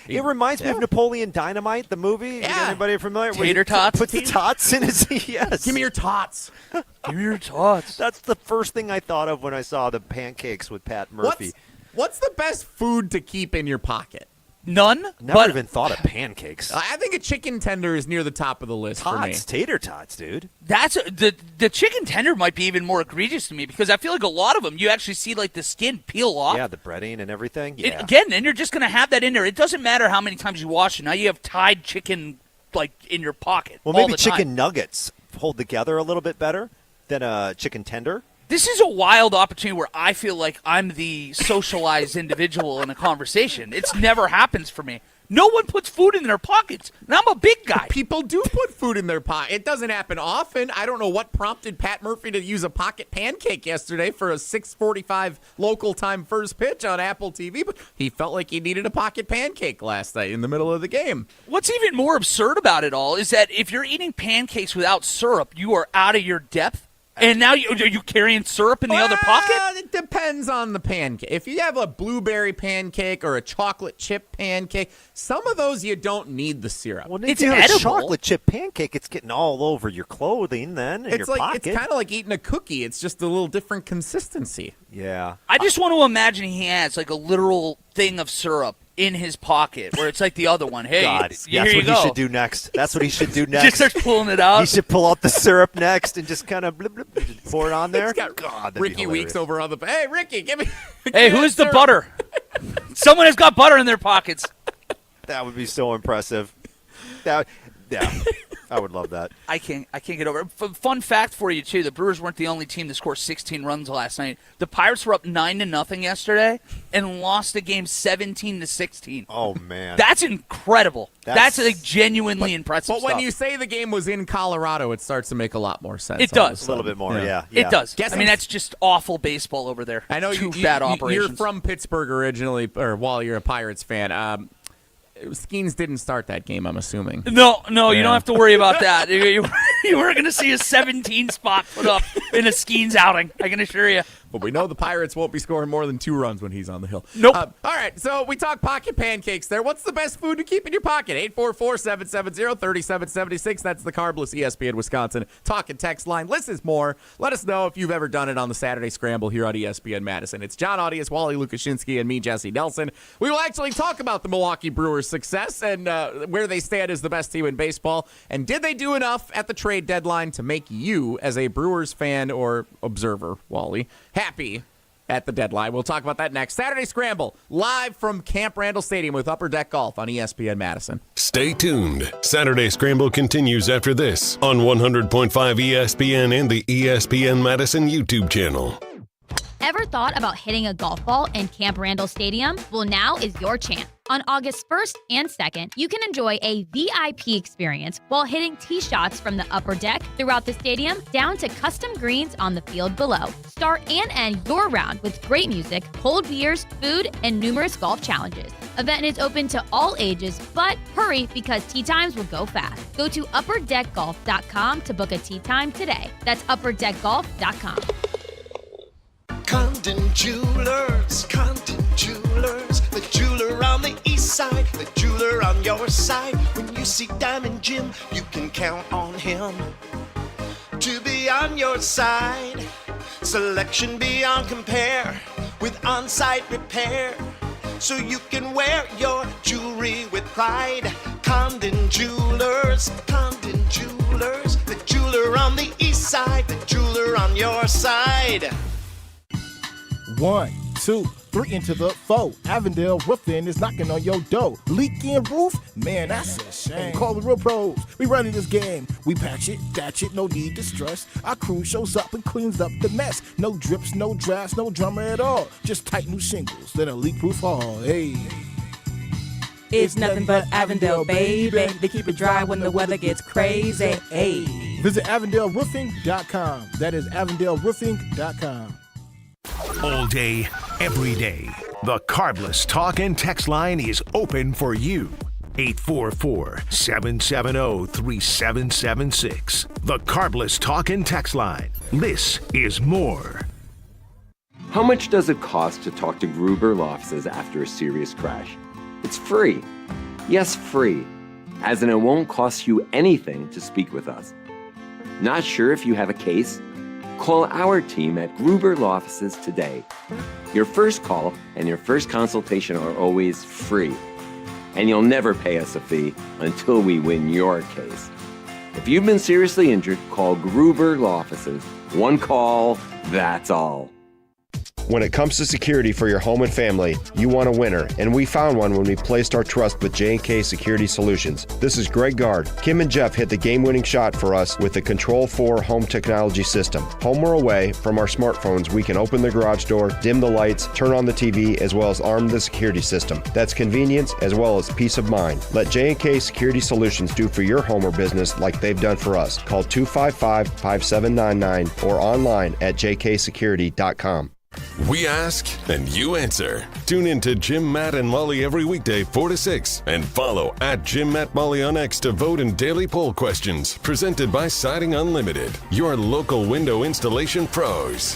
E: It reminds me of Napoleon Dynamite, the movie.
C: Yeah.
E: Anybody familiar?
F: Tater tots?
E: Put the tots in his yes.
C: Give me your tots.
F: Give me your tots.
E: That's the first thing I thought of when I saw the pancakes with Pat Murphy.
C: What's the best food to keep in your pocket?
F: None.
E: Never even thought of pancakes.
C: I think a chicken tender is near the top of the list for me.
E: Tater tots, dude.
F: That's the chicken tender might be even more egregious to me because I feel like a lot of them you actually see like the skin peel off.
E: Yeah, the breading and everything. Yeah.
F: And you're just gonna have that in there. It doesn't matter how many times you wash it. Now you have tied chicken like in your pocket.
E: Well, maybe chicken nuggets hold together a little bit better than a chicken tender.
F: This is a wild opportunity where I feel like I'm the socialized individual in a conversation. It's never happens for me. No one puts food in their pockets, and I'm a big guy.
C: People do put food in their pocket. It doesn't happen often. I don't know what prompted Pat Murphy to use a pocket pancake yesterday for a 6:45 local time first pitch on Apple TV, but he felt like he needed a pocket pancake last night in the middle of the game.
F: What's even more absurd about it all is that if you're eating pancakes without syrup, you are out of your depth. And now are you carrying syrup in the other pocket?
C: It depends on the pancake. If you have a blueberry pancake or a chocolate chip pancake, some of those you don't need the syrup.
E: Well, if you have a chocolate chip pancake, it's getting all over your clothing then, in your pocket.
C: It's kind of like eating a cookie. It's just a little different consistency.
E: Yeah.
F: I just want to imagine he has like a literal thing of syrup in his pocket where it's like the other one. Hey,
E: God, that's what he should do next. That's what he should do next.
F: Just starts pulling it out.
E: He should pull out the syrup next and just kind of pour it on there.
C: God, Ricky Weeks over on the... Hey, Ricky, give me...
F: Hey, who's the butter? Someone has got butter in their pockets.
E: That would be so impressive. I would love that.
F: I can't get over it. Fun fact for you, too. The Brewers weren't the only team to score 16 runs last night. The Pirates were up 9-0 yesterday and lost the game 17-16.
E: Oh, man.
F: That's incredible. That's like genuinely impressive
C: But when you say the game was in Colorado, it starts to make a lot more sense.
F: It does.
E: A little bit more, yeah.
F: It does. I mean, that's just awful baseball over there.
C: I know
F: bad operations.
C: You're from Pittsburgh originally, or Wally, you're a Pirates fan. Skeens didn't start that game, I'm assuming.
F: No, you don't have to worry about that. You were going to see a 17 spot put up in a Skeens outing, I can assure you.
C: But we know the Pirates won't be scoring more than 2 runs when he's on the hill.
F: Nope.
C: All right, so we talk pocket pancakes there. What's the best food to keep in your pocket? 844-770-3776. That's the Carbless ESPN Wisconsin talk and text line. Listen more. Let us know if you've ever done it on the Saturday Scramble here on ESPN Madison. It's Jon Arias, Wally Lukachinsky, and me, Jesse Nelson. We will actually talk about the Milwaukee Brewers' success and where they stand as the best team in baseball. And did they do enough at the trade deadline to make you, as a Brewers fan or observer, Wally, happy at the deadline? We'll talk about that next. Saturday Scramble, live from Camp Randall Stadium with Upper Deck Golf on ESPN Madison.
A: Stay tuned. Saturday Scramble continues after this on 100.5 ESPN and the ESPN Madison YouTube channel.
G: Ever thought about hitting a golf ball in Camp Randall Stadium? Well, now is your chance. On August 1st and 2nd, you can enjoy a VIP experience while hitting tee shots from the upper deck throughout the stadium down to custom greens on the field below. Start and end your round with great music, cold beers, food, and numerous golf challenges. Event is open to all ages, but hurry because tee times will go fast. Go to upperdeckgolf.com to book a tee time today. That's upperdeckgolf.com.
T: Condon Jewelers, the jeweler on the east side, the jeweler on your side. When you see Diamond Jim, you can count on him to be on your side. Selection beyond compare with on-site repair, so you can wear your jewelry with pride. Condon Jewelers, the jeweler on the east side, the jeweler on your side.
U: 1, 2, 3 into the 4. Avondale Roofing is knocking on your door. Leaking roof? Man, that's a shame. Call the real pros. We running this game. We patch it, thatch it, no need to stress. Our crew shows up and cleans up the mess. No drips, no drafts, no drama at all. Just tight new shingles, then a leak-proof hall. Hey.
V: It's nothing but Avondale, baby. They keep it dry when the weather gets crazy. Hey.
U: Visit AvondaleRoofing.com. That is AvondaleRoofing.com.
H: All day, every day, the Carbless Talk and Text line is open for you. 844-770-3776. The Carbless Talk and Text line. This is more.
W: How much does it cost to talk to Gruber Law Offices after a serious crash? It's free. Yes, free. As in it won't cost you anything to speak with us. Not sure if you have a case? Call our team at Gruber Law Offices today. Your first call and your first consultation are always free. And you'll never pay us a fee until we win your case. If you've been seriously injured, call Gruber Law Offices. One call, that's all.
X: When it comes to security for your home and family, you want a winner, and we found one when we placed our trust with J&K Security Solutions. This is Greg Gard. Kim and Jeff hit the game-winning shot for us with the Control 4 home technology system. Home or away, from our smartphones, we can open the garage door, dim the lights, turn on the TV, as well as arm the security system. That's convenience as well as peace of mind. Let J&K Security Solutions do for your home or business like they've done for us. Call 255-5799 or online at jksecurity.com.
A: We ask and you answer. Tune in to Jim, Matt, and Molly every weekday 4 to 6 and follow at Jim, Matt, Molly on X to vote in daily poll questions presented by Siding Unlimited, your local window installation pros.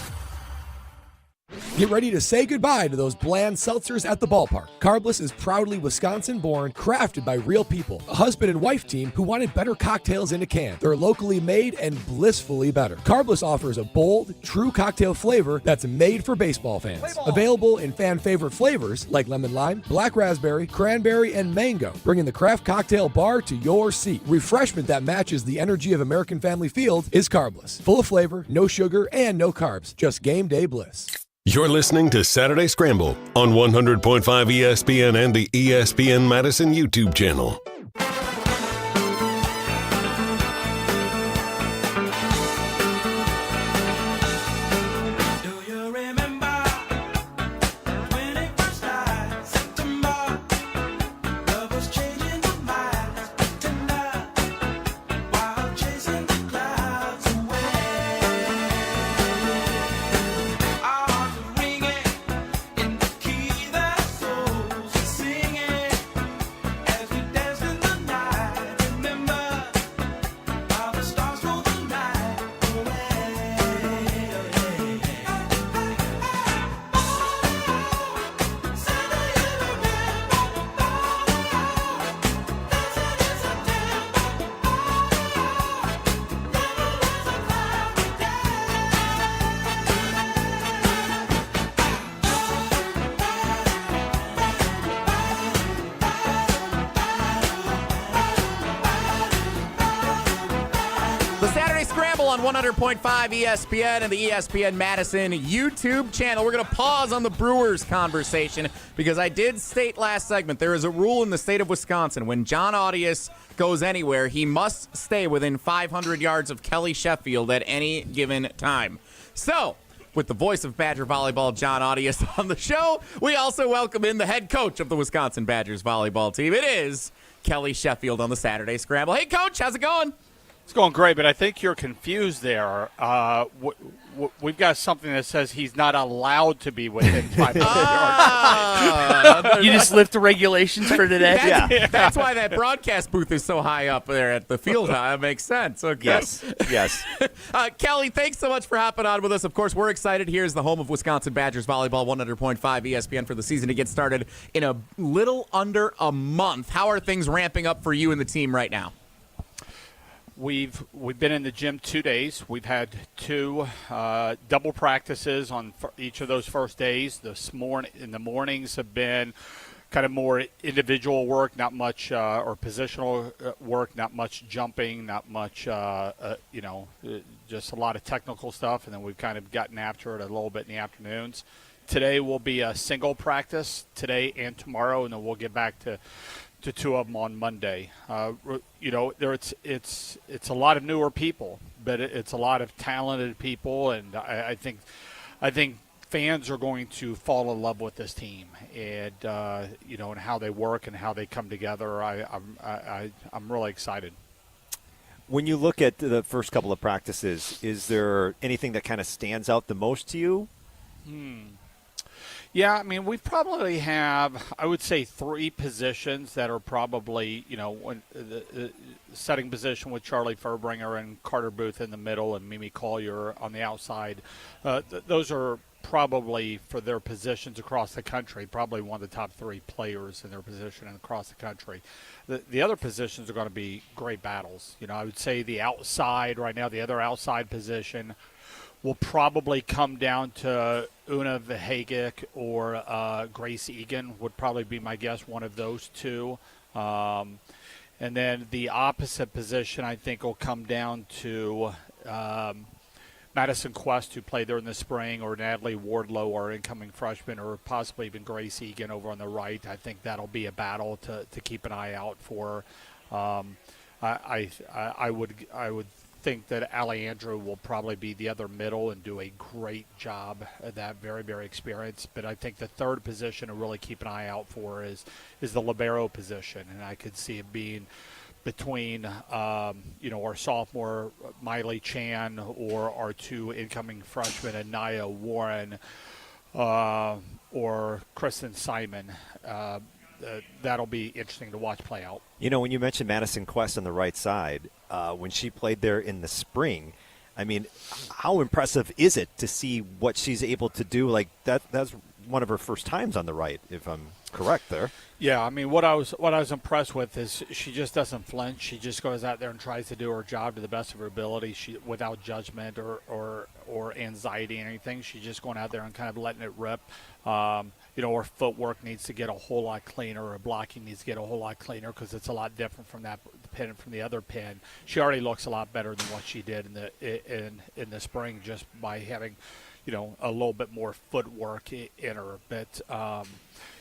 Z: Get ready to say goodbye to those bland seltzers at the ballpark. Carbless is proudly Wisconsin-born, crafted by real people. A husband and wife team who wanted better cocktails in a can. They're locally made and blissfully better. Carbless offers a bold, true cocktail flavor that's made for baseball fans. Available in fan-favorite flavors like lemon lime, black raspberry, cranberry, and mango, bringing the craft cocktail bar to your seat. Refreshment that matches the energy of American Family Field is Carbless. Full of flavor, no sugar, and no carbs. Just game day bliss.
A: You're listening to Saturday Scramble on 100.5 ESPN and the ESPN Madison YouTube channel.
C: On 100.5 ESPN and the ESPN Madison YouTube channel. We're going to pause on the Brewers conversation because I did state last segment there is a rule in the state of Wisconsin. When Jon Arias goes anywhere, he must stay within 500 yards of Kelly Sheffield at any given time. So, with the voice of Badger Volleyball, Jon Arias, on the show. We also welcome in the head coach of the Wisconsin Badgers volleyball team. It is Kelly Sheffield on the Saturday Scramble. Hey, Coach, how's it going?
I: It's going great, but I think you're confused there. We've got something that says he's not allowed to be within 500 yards.
F: You just lift the regulations for today?
C: That's why that broadcast booth is so high up there at the field. That makes sense. Okay.
E: Yes.
C: Kelly, thanks so much for hopping on with us. Of course, we're excited. Here's the home of Wisconsin Badgers volleyball, 100.5 ESPN for the season to get started in a little under a month. How are things ramping up for you and the team right now?
I: We've been in the gym 2 days. We've had 2 double practices on each of those first days. In the mornings have been kind of more individual work, not much or positional work, not much jumping, not much just a lot of technical stuff. And then we've kind of gotten after it a little bit in the afternoons. Today will be a single practice today and tomorrow, and then we'll get back to 2 of them on Monday. It's a lot of newer people, but it's a lot of talented people, and I think fans are going to fall in love with this team, and and how they work and how they come together. I'm really excited.
E: When you look at the first couple of practices, is there anything that kind of stands out the most to you?
I: Yeah, I mean, we probably have, I would say, 3 positions that are probably, when the setting position with Charlie Furbringer and Carter Booth in the middle and Mimi Collier on the outside. Those are probably, for their positions across the country, probably one of the top 3 players in their position across the country. The other positions are going to be great battles. I would say the outside right now, the other outside position will probably come down to Una Vahagic or Grace Egan would probably be my guess, one of those 2. And then the opposite position, I think, will come down to Madison Quest, who played there in the spring, or Natalie Wardlow, our incoming freshman, or possibly even Grace Egan over on the right. I think that'll be a battle to keep an eye out for. I would think that Allie Andrew will probably be the other middle and do a great job at that. Very, very experienced. But I think the third position to really keep an eye out for is the libero position, and I could see it being between our sophomore Miley Chan or our 2 incoming freshmen, Anaya Warren or Kristen Simon. That'll be interesting to watch play out.
E: When you mentioned Madison Quest on the right side, when she played there in the spring, I mean, how impressive is it to see what she's able to do? Like that's one of her first times on the right, if I'm correct there.
I: Yeah, I mean, what I was impressed with is she just doesn't flinch. She just goes out there and tries to do her job to the best of her ability. She without judgment or anxiety or anything. She's just going out there and kind of letting it rip. Her footwork needs to get a whole lot cleaner. Her blocking needs to get a whole lot cleaner because it's a lot different from that pin from the other pin. She already looks a lot better than what she did in the spring just by having, a little bit more footwork in her. But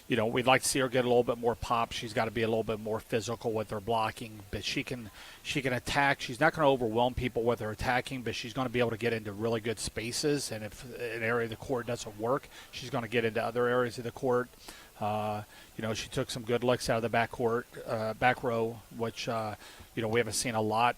I: we'd like to see her get a little bit more pop. She's got to be a little bit more physical with her blocking, but she can attack. She's not going to overwhelm people with her attacking, but she's going to be able to get into really good spaces. And if an area of the court doesn't work, she's going to get into other areas of the court. She took some good looks out of the back row, which we haven't seen a lot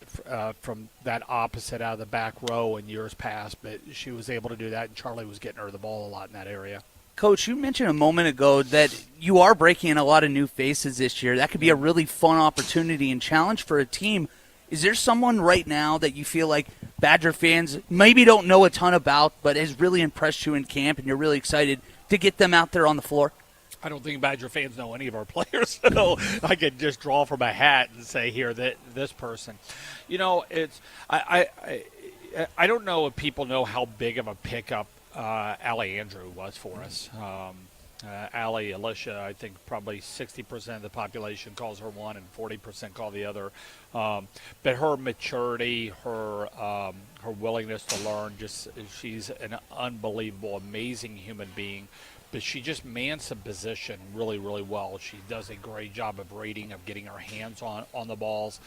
I: from that opposite out of the back row in years past. But she was able to do that, and Charlie was getting her the ball a lot in that area.
F: Coach, you mentioned a moment ago that you are breaking in a lot of new faces this year. That could be a really fun opportunity and challenge for a team. Is there someone right now that you feel like Badger fans maybe don't know a ton about but has really impressed you in camp and you're really excited to get them out there on the floor?
I: I don't think Badger fans know any of our players, so I could just draw from a hat and say here that this person. It's I don't know if people know how big of a pickup Allie Andrew was for us. Allie, Alicia, I think probably 60% of the population calls her one and 40% call the other. But her maturity, her willingness to learn, she's an unbelievable, amazing human being. But she just mans some position really, really well. She does a great job of reading, of getting her hands on the balls.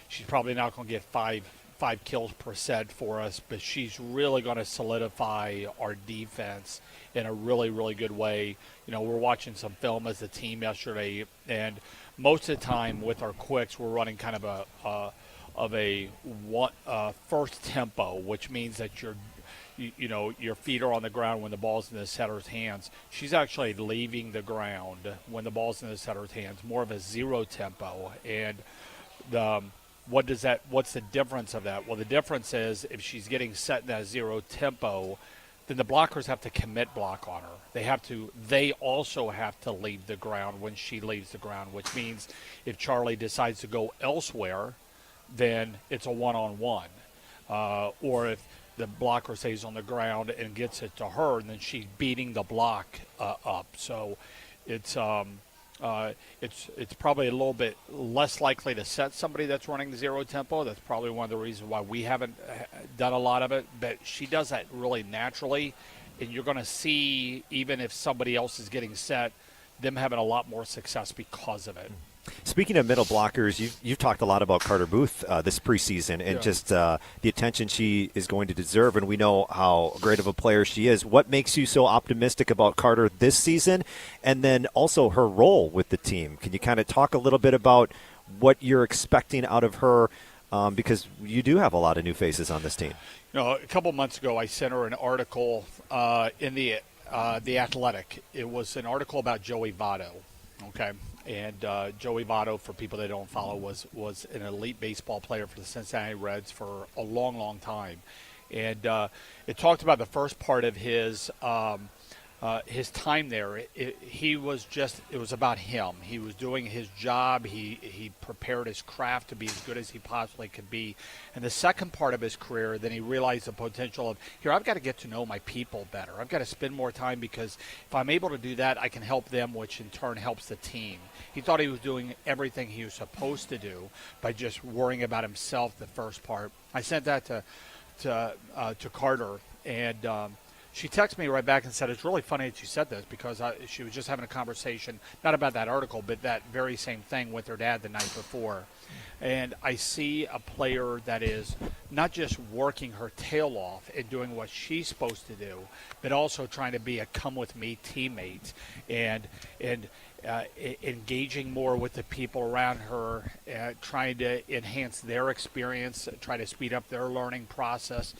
I: She's probably not going to get five 5 kills per set for us, but she's really going to solidify our defense in a really, really good way. We're watching some film as a team yesterday, and most of the time with our quicks, we're running kind of a first tempo, which means that your feet are on the ground when the ball's in the setter's hands. She's actually leaving the ground when the ball's in the setter's hands, more of a zero tempo. And what's the difference of that? Well, the difference is if she's getting set in that zero tempo, then the blockers have to commit block on her. They also have to leave the ground when she leaves the ground, which means if Charlie decides to go elsewhere, then it's a one-on-one. Or if the blocker stays on the ground and gets it to her, and then she's beating the block up. So it's probably a little bit less likely to set somebody that's running zero tempo. That's probably one of the reasons why we haven't done a lot of it. But she does that really naturally, and you're going to see, even if somebody else is getting set, them having a lot more success because of it.
E: Speaking of middle blockers, you've talked a lot about Carter Booth this preseason and just the attention she is going to deserve, and we know how great of a player she is. What makes you so optimistic about Carter this season, and then also her role with the team? Can you kind of talk a little bit about what you're expecting out of her, because you do have a lot of new faces on this team?
I: A couple months ago, I sent her an article in the Athletic. It was an article about Joey Votto. Okay. And Joey Votto, for people that don't follow, was an elite baseball player for the Cincinnati Reds for a long, long time. And it talked about the first part of his time there. It was about him. He was doing his job. He prepared his craft to be as good as he possibly could be. And the second part of his career, then he realized the potential of, I've got to get to know my people better. I've got to spend more time, because if I'm able to do that, I can help them, which in turn helps the team. He thought he was doing everything he was supposed to do by just worrying about himself, the first part. I sent that to Carter, and she texted me right back and said, it's really funny that you said this, because she was just having a conversation, not about that article, but that very same thing with her dad the night before. And I see a player that is not just working her tail off and doing what she's supposed to do, but also trying to be a come-with-me teammate and engaging more with the people around her, trying to enhance their experience, try to speed up their learning process.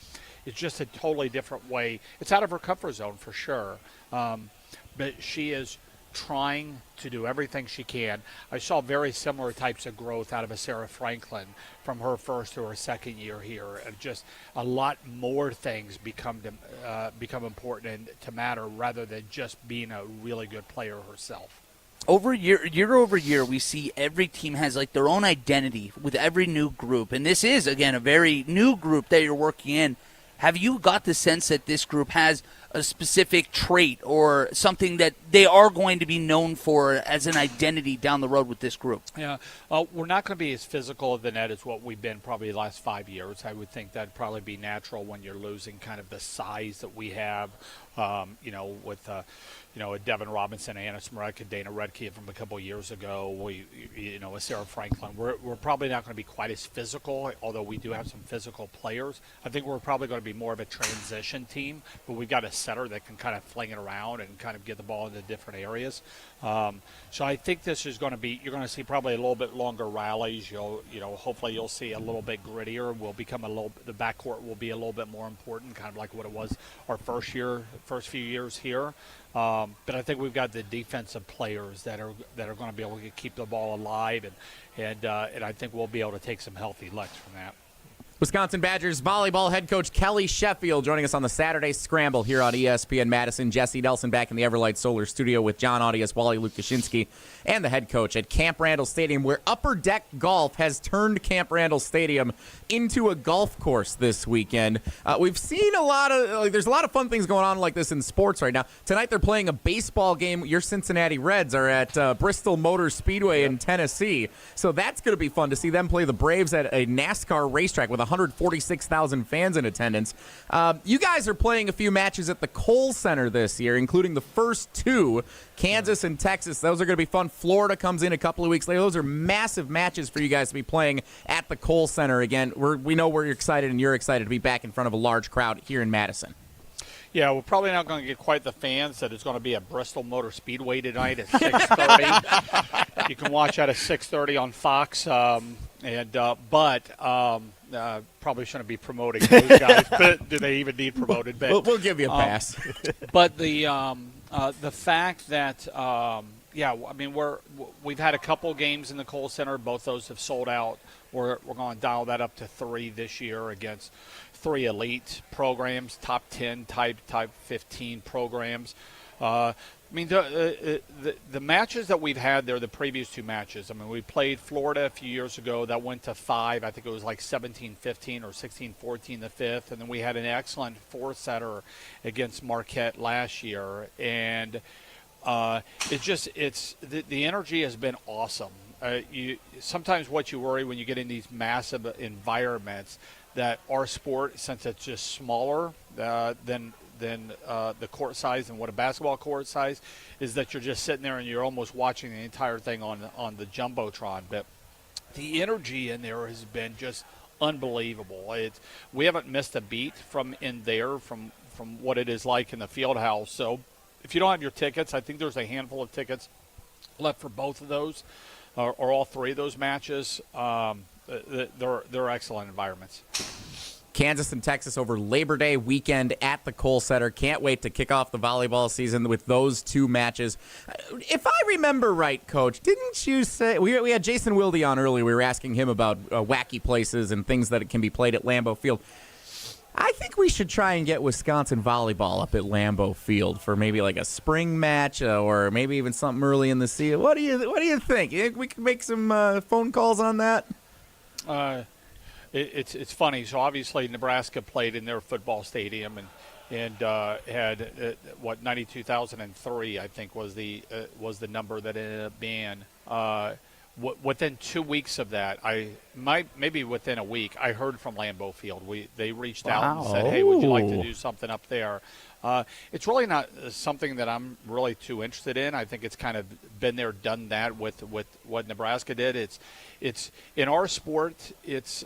I: It's just a totally different way. It's out of her comfort zone for sure, but she is trying to do everything she can. I saw very similar types of growth out of a Sarah Franklin from her first to her second year here. And just a lot more things become important and to matter, rather than just being a really good player herself.
F: Year over year, we see every team has like their own identity with every new group. And this is, again, a very new group that you're working in. Have you got the sense that this group has a specific trait or something that they are going to be known for as an identity down the road with this group?
I: Yeah, we're not going to be as physical of the net as what we've been probably the last 5 years. I would think that'd probably be natural when you're losing kind of the size that we have, with a Devin Robinson, Anna Smrek, Dana Redke from a couple of years ago. A Sarah Franklin. We're probably not going to be quite as physical, although we do have some physical players. I think we're probably going to be more of a transition team, but we've got a setter that can kind of fling it around and kind of get the ball into different areas. So I think this is going to be, you're going to see probably a little bit longer rallies. Hopefully you'll see a little bit grittier. The backcourt will be a little bit more important, kind of like what it was our first few years here. But I think we've got the defensive players that are going to be able to keep the ball alive, and I think we'll be able to take some healthy licks from that.
C: Wisconsin Badgers volleyball head coach Kelly Sheffield joining us on the Saturday Scramble here on ESPN Madison. Jesse Nelson back in the Everlight Solar Studio with Jon Arias, Wally Lukachinsky, and the head coach at Camp Randall Stadium, where Upper Deck Golf has turned Camp Randall Stadium into a golf course this weekend. We've seen there's a lot of fun things going on like this in sports right now. Tonight they're playing a baseball game. Your Cincinnati Reds are at Bristol Motor Speedway in Tennessee. So that's going to be fun to see them play the Braves at a NASCAR racetrack with 146,000 fans in attendance. You guys are playing a few matches at the Kohl Center this year, including the first two, Kansas and Texas. Those are going to be fun. Florida comes in a couple of weeks later. Those are massive matches for you guys to be playing at the Kohl Center again. We know we're excited, and you're excited to be back in front of a large crowd here in Madison.
I: Yeah, we're probably not going to get quite the fans that it's going to be at Bristol Motor Speedway tonight at 6:30. You can watch that at 6:30 on Fox, but probably shouldn't be promoting those guys. But do they even need promoted? But,
C: we'll give you a pass.
I: But the fact that we've had a couple games in the Kohl Center. Both those have sold out. We're going to dial that up to 3 this year against 3 elite programs, top 10 type 15 programs. The matches that we've had there, the previous 2 matches. I mean, we played Florida a few years ago. That went to 5. I think it was like 17-15 or 16-14 the 5th. And then we had an excellent 4-setter against Marquette last year. And the energy has been awesome. Sometimes what you worry when you get in these massive environments that our sport, since it's just smaller than the court size and what a basketball court size is, that you're just sitting there and you're almost watching the entire thing on the Jumbotron. But the energy in there has been just unbelievable. We haven't missed a beat from in there from what it is like in the field house. So if you don't have your tickets, I think there's a handful of tickets left for both of those. Or all 3 of those matches. They're excellent environments.
C: Kansas and Texas over Labor Day weekend at the Kohl Center. Can't wait to kick off the volleyball season with those 2 matches. If I remember right, Coach, didn't you say we had Jason Wilde on earlier? We were asking him about wacky places and things that can be played at Lambeau Field. I think we should try and get Wisconsin volleyball up at Lambeau Field for maybe like a spring match or maybe even something early in the season. What do you think? You think we can make some phone calls on that?
I: It's funny. So obviously Nebraska played in their football stadium and had 92,003 I think was the number that ended up being. Within 2 weeks of that, maybe within a week, I heard from Lambeau Field. They reached out and said, "Hey, would you like to do something up there?" It's really not something that I'm really too interested in. I think it's kind of been there, done that with what Nebraska did. It's in our sport. It's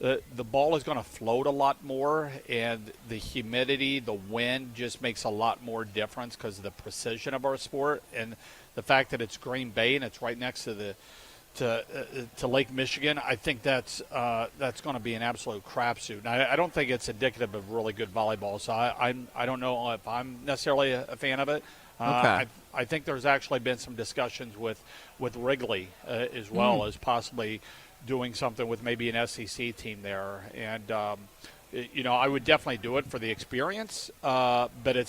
I: the ball is going to float a lot more, and the humidity, the wind just makes a lot more difference because of the precision of our sport and the fact that it's Green Bay and it's right next to to Lake Michigan. I think that's going to be an absolute crapshoot. I don't think it's indicative of really good volleyball. So I don't know if I'm necessarily a fan of it.
C: Okay.
I: I think there's actually been some discussions with Wrigley as well as possibly doing something with maybe an SEC team there. And I would definitely do it for the experience. But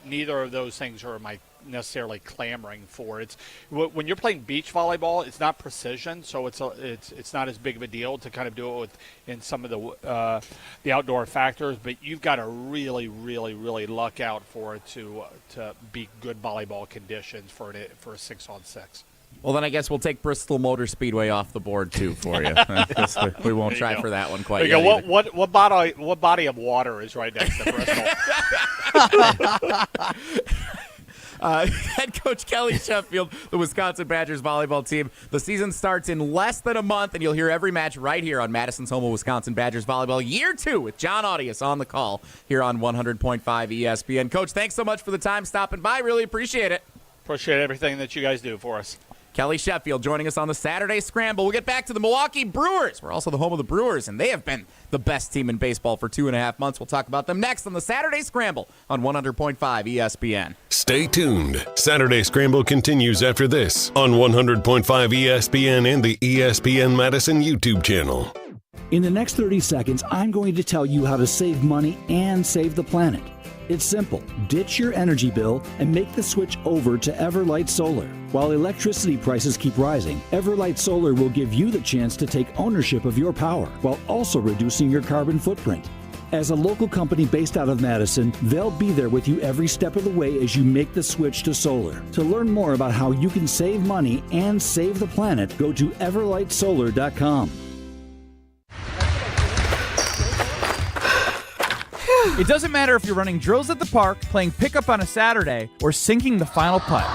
I: neither of those things are necessarily clamoring for. It's when you're playing beach volleyball, it's not precision, so it's not as big of a deal to kind of do it in some of the outdoor factors. But you've got to really, really, really luck out for it to be good volleyball conditions for a 6-on-6.
C: Well, then I guess we'll take Bristol Motor Speedway off the board too for you. We won't try for that one quite yet.
I: What body of water is right next to Bristol?
C: Head coach Kelly Sheffield, the Wisconsin Badgers volleyball team. The season starts in less than a month, and you'll hear every match right here on Madison's home of Wisconsin Badgers volleyball. Year 2 with Jon Arias on the call here on 100.5 ESPN. Coach, thanks so much for the time stopping by. Really appreciate it.
I: Appreciate everything that you guys do for us.
C: Kelly Sheffield joining us on the Saturday Scramble. We'll get back to the Milwaukee Brewers. We're also the home of the Brewers, and they have been the best team in baseball for 2.5 months. We'll talk about them next on the Saturday Scramble on 100.5 ESPN.
A: Stay tuned. Saturday Scramble continues after this on 100.5 ESPN and the ESPN Madison YouTube channel.
J: In the next 30 seconds, I'm going to tell you how to save money and save the planet. It's simple. Ditch your energy bill and make the switch over to Everlight Solar. While electricity prices keep rising, Everlight Solar will give you the chance to take ownership of your power while also reducing your carbon footprint. As a local company based out of Madison, they'll be there with you every step of the way as you make the switch to solar. To learn more about how you can save money and save the planet, go to everlightsolar.com.
P: It doesn't matter if you're running drills at the park, playing pickup on a Saturday, or sinking the final putt.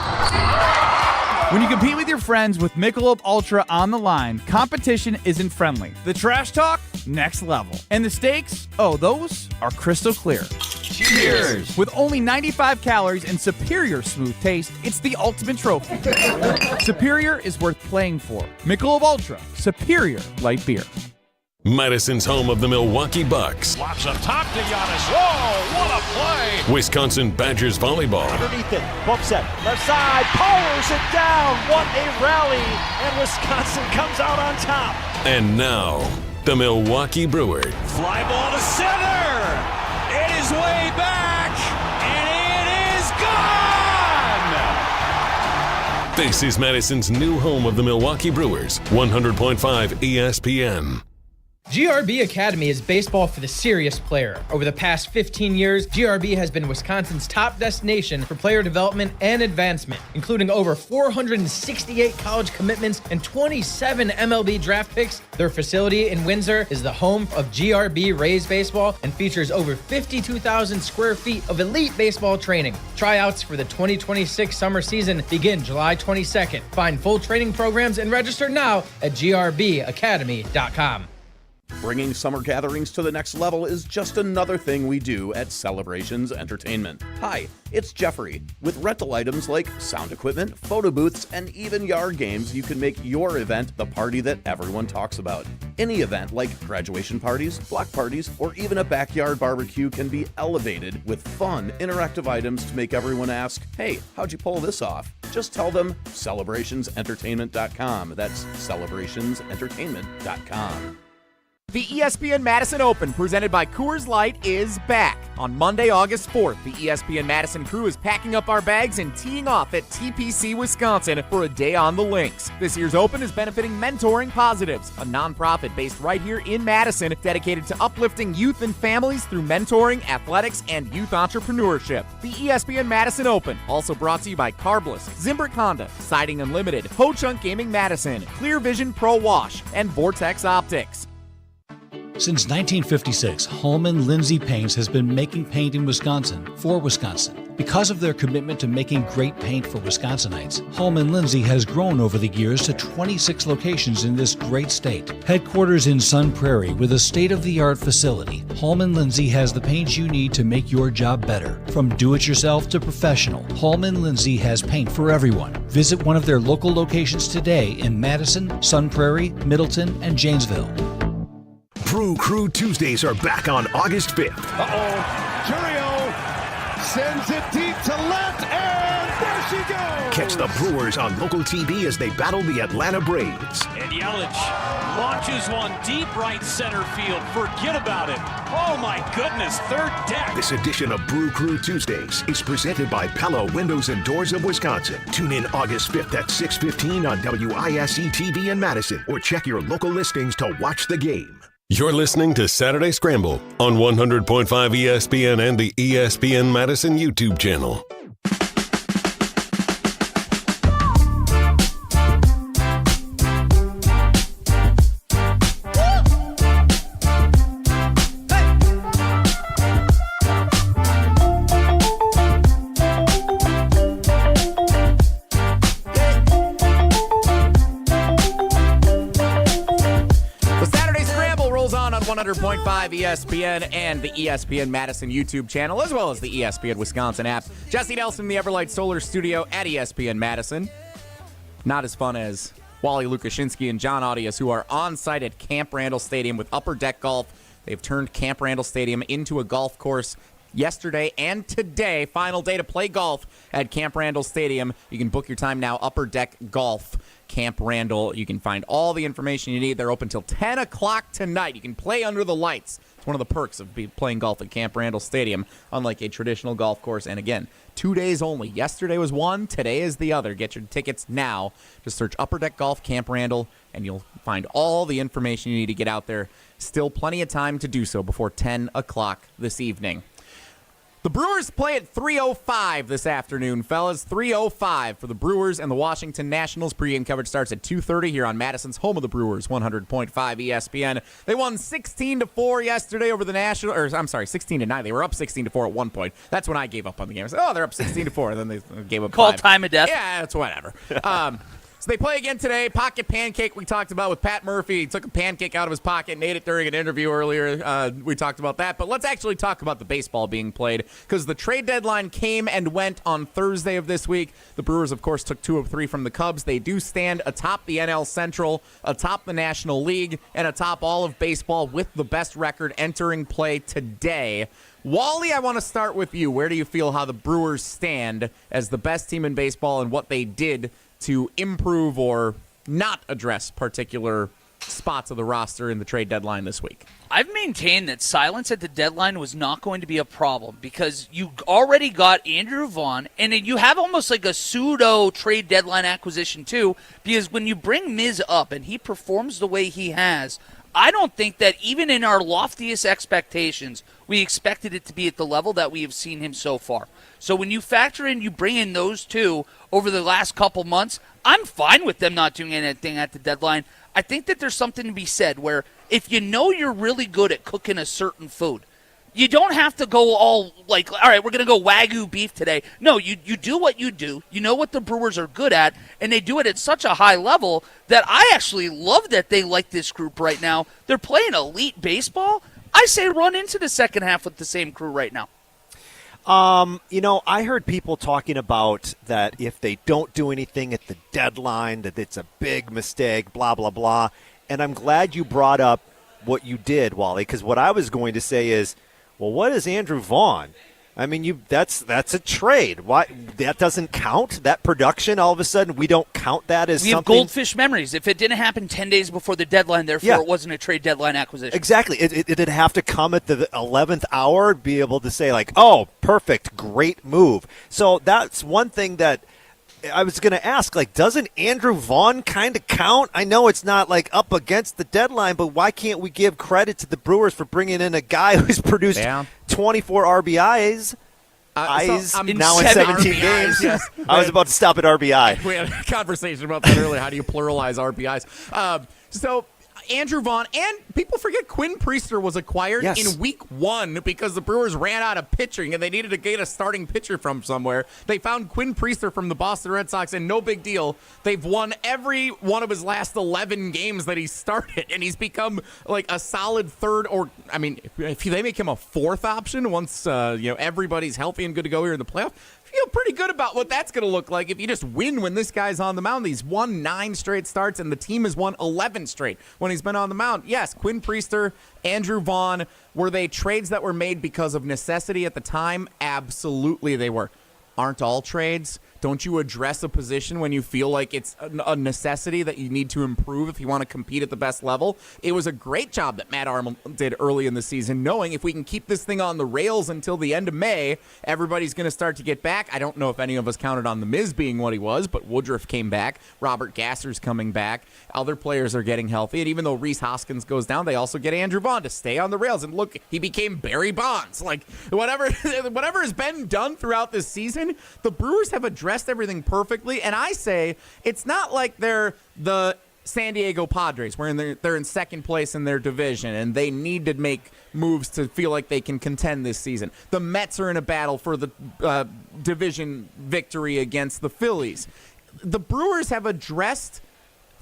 P: When you compete with your friends with Michelob Ultra on the line, competition isn't friendly. The trash talk, next level. And the stakes, oh, those are crystal clear. Cheers! With only 95 calories and superior smooth taste, it's the ultimate trophy. Superior is worth playing for. Michelob Ultra, superior light beer.
A: Madison's home of the Milwaukee Bucks.
K: Lots of top to Giannis. Whoa, what a play!
A: Wisconsin Badgers volleyball.
L: Underneath it, bump set, left side, powers it down. What a rally, and Wisconsin comes out on top.
A: And now, the Milwaukee Brewers.
K: Fly ball to center. It is way back, and it is gone!
A: This is Madison's new home of the Milwaukee Brewers, 100.5 ESPN.
M: GRB Academy is baseball for the serious player. Over the past 15 years, GRB has been Wisconsin's top destination for player development and advancement, including over 468 college commitments and 27 MLB draft picks. Their facility in Windsor is the home of GRB Rays baseball and features over 52,000 square feet of elite baseball training. Tryouts for the 2026 summer season begin July 22nd. Find full training programs and register now at grbacademy.com.
N: Bringing summer gatherings to the next level is just another thing we do at Celebrations Entertainment. Hi, it's Jeffrey. With rental items like sound equipment, photo booths, and even yard games, you can make your event the party that everyone talks about. Any event like graduation parties, block parties, or even a backyard barbecue can be elevated with fun, interactive items to make everyone ask, hey, how'd you pull this off? Just tell them celebrationsentertainment.com. That's celebrationsentertainment.com.
C: The ESPN Madison Open, presented by Coors Light, is back. On Monday, August 4th, the ESPN Madison crew is packing up our bags and teeing off at TPC, Wisconsin for a day on the links. This year's Open is benefiting Mentoring Positives, a nonprofit based right here in Madison, dedicated to uplifting youth and families through mentoring, athletics, and youth entrepreneurship. The ESPN Madison Open, also brought to you by Carbless, Zimbrick Honda, Siding Unlimited, Ho Chunk Gaming Madison, Clear Vision Pro Wash, and Vortex Optics.
O: Since 1956, Holman Lindsay Paints has been making paint in Wisconsin for Wisconsin. Because of their commitment to making great paint for Wisconsinites, Holman Lindsay has grown over the years to 26 locations in this great state. Headquarters in Sun Prairie with a state-of-the-art facility, Holman Lindsay has the paint you need to make your job better. From do-it-yourself to professional, Holman Lindsay has paint for everyone. Visit one of their local locations today in Madison, Sun Prairie, Middleton, and Janesville.
H: Brew Crew Tuesdays are back on August 5th.
K: Curio sends it deep to left, and there she goes!
H: Catch the Brewers on local TV as they battle the Atlanta Braves.
K: And Yelich launches one deep right center field. Forget about it. Oh my goodness, third deck.
H: This edition of Brew Crew Tuesdays is presented by Pella Windows and Doors of Wisconsin. Tune in August 5th at 6:15 on WISE TV in Madison, or check your local listings to watch the game.
A: You're listening to Saturday Scramble on 100.5 ESPN and the ESPN Madison YouTube channel.
C: The Saturday Scramble rolls on 100.5 ESPN and the ESPN Madison YouTube channel, as well as the ESPN Wisconsin app. Jesse Nelson, the Everlight Solar Studio at ESPN Madison. Not as fun as Wally Lukachinsky and Jon Arias, who are on site at Camp Randall Stadium with Upper Deck Golf. They've turned Camp Randall Stadium into a golf course yesterday and today. Final day to play golf at Camp Randall Stadium. You can book your time now, Upper Deck Golf, Camp Randall. You can find all the information you need. They're open till 10 o'clock tonight. You can play under the lights. It's one of the perks of playing golf at Camp Randall Stadium, unlike a traditional golf course. And again, 2 days only. Yesterday was one, today is the other. Get your tickets now. Just search Upper Deck Golf, Camp Randall, and you'll find all the information you need to get out there. Still plenty of time to do so before 10 o'clock this evening. The Brewers play at 3:05 this afternoon, fellas. 3:05 for the Brewers and the Washington Nationals. Pre-game coverage starts at 2:30 here on Madison's home of the Brewers, 100.5 ESPN. They won 16-4 yesterday over the Nationals. Or I'm sorry, 16-9. They were up 16-4 at one point. That's when I gave up on the game. I said, oh, they're up 16-4. Then they gave up
F: Call
C: 5.
F: time of death.
C: Yeah, it's whatever. So they play again today. Pocket pancake we talked about with Pat Murphy. He took a pancake out of his pocket and ate it during an interview earlier. We talked about that. But let's actually talk about the baseball being played because the trade deadline came and went on Thursday of this week. The Brewers, of course, took 2 of 3 from the Cubs. They do stand atop the NL Central, atop the National League, and atop all of baseball with the best record entering play today. Wally, I want to start with you. Where do you feel how the Brewers stand as the best team in baseball and what they did to improve or not address particular spots of the roster in the trade deadline this week?
F: I've maintained that silence at the deadline was not going to be a problem because you already got Andrew Vaughn, and you have almost like a pseudo trade deadline acquisition too, because when you bring Miz up and he performs the way he has, I don't think that even in our loftiest expectations, we expected it to be at the level that we have seen him so far. So when you factor in, you bring in those two over the last couple months, I'm fine with them not doing anything at the deadline. I think that there's something to be said where if you know you're really good at cooking a certain food, you don't have to go all like, all right, we're going to go Wagyu beef today. No, you do what you do. You know what the Brewers are good at, and they do it at such a high level that I actually love that they like this group right now. They're playing elite baseball. I say run into the second half with the same crew right now.
E: I heard people talking about that if they don't do anything at the deadline, that it's a big mistake, blah, blah, blah. And I'm glad you brought up what you did, Wally, because what I was going to say is, well, what is Andrew Vaughn? I mean, that's a trade. Why that doesn't count? That production, all of a sudden, we don't count that as
F: we
E: something.
F: We have goldfish memories. If it didn't happen 10 days before the deadline, therefore it wasn't a trade deadline acquisition.
E: Exactly. It'd have to come at the 11th hour, be able to say, like, oh, perfect, great move. So that's one thing that I was going to ask, like, doesn't Andrew Vaughn kind of count? I know it's not, like, up against the deadline, but why can't we give credit to the Brewers for bringing in a guy who's produced 24 RBIs? Now in 17
C: RBIs,
E: games.
C: Yes.
E: I was about to stop at RBI.
C: We had a conversation about that earlier. How do you pluralize RBIs? So Andrew Vaughn, and people forget Quinn Priester was acquired in week 1 because the Brewers ran out of pitching and they needed to get a starting pitcher from somewhere. They found Quinn Priester from the Boston Red Sox, and no big deal. They've won every one of his last 11 games that he started, and he's become like a solid third, or I mean, if they make him a 4th option once everybody's healthy and good to go here in the playoffs, feel pretty good about what that's going to look like if you just win when this guy's on the mound. He's won 9 straight starts, and the team has won 11 straight when he's been on the mound. Yes, Quinn Priester, Andrew Vaughn, were they trades that were made because of necessity at the time? Absolutely they were. Aren't all trades? Don't you address a position when you feel like it's a necessity that you need to improve if you want to compete at the best level? It was a great job that Matt Arnold did early in the season, knowing if we can keep this thing on the rails until the end of May, everybody's going to start to get back. I don't know if any of us counted on the Miz being what he was, but Woodruff came back. Robert Gasser's coming back. Other players are getting healthy. And even though Rhys Hoskins goes down, they also get Andrew Vaughn to stay on the rails. And look, he became Barry Bonds. Like, whatever has been done throughout this season, the Brewers have addressed everything perfectly, and I say it's not like they're the San Diego Padres, where they're in second place in their division, and they need to make moves to feel like they can contend this season. The Mets are in a battle for the division victory against the Phillies. The Brewers have addressed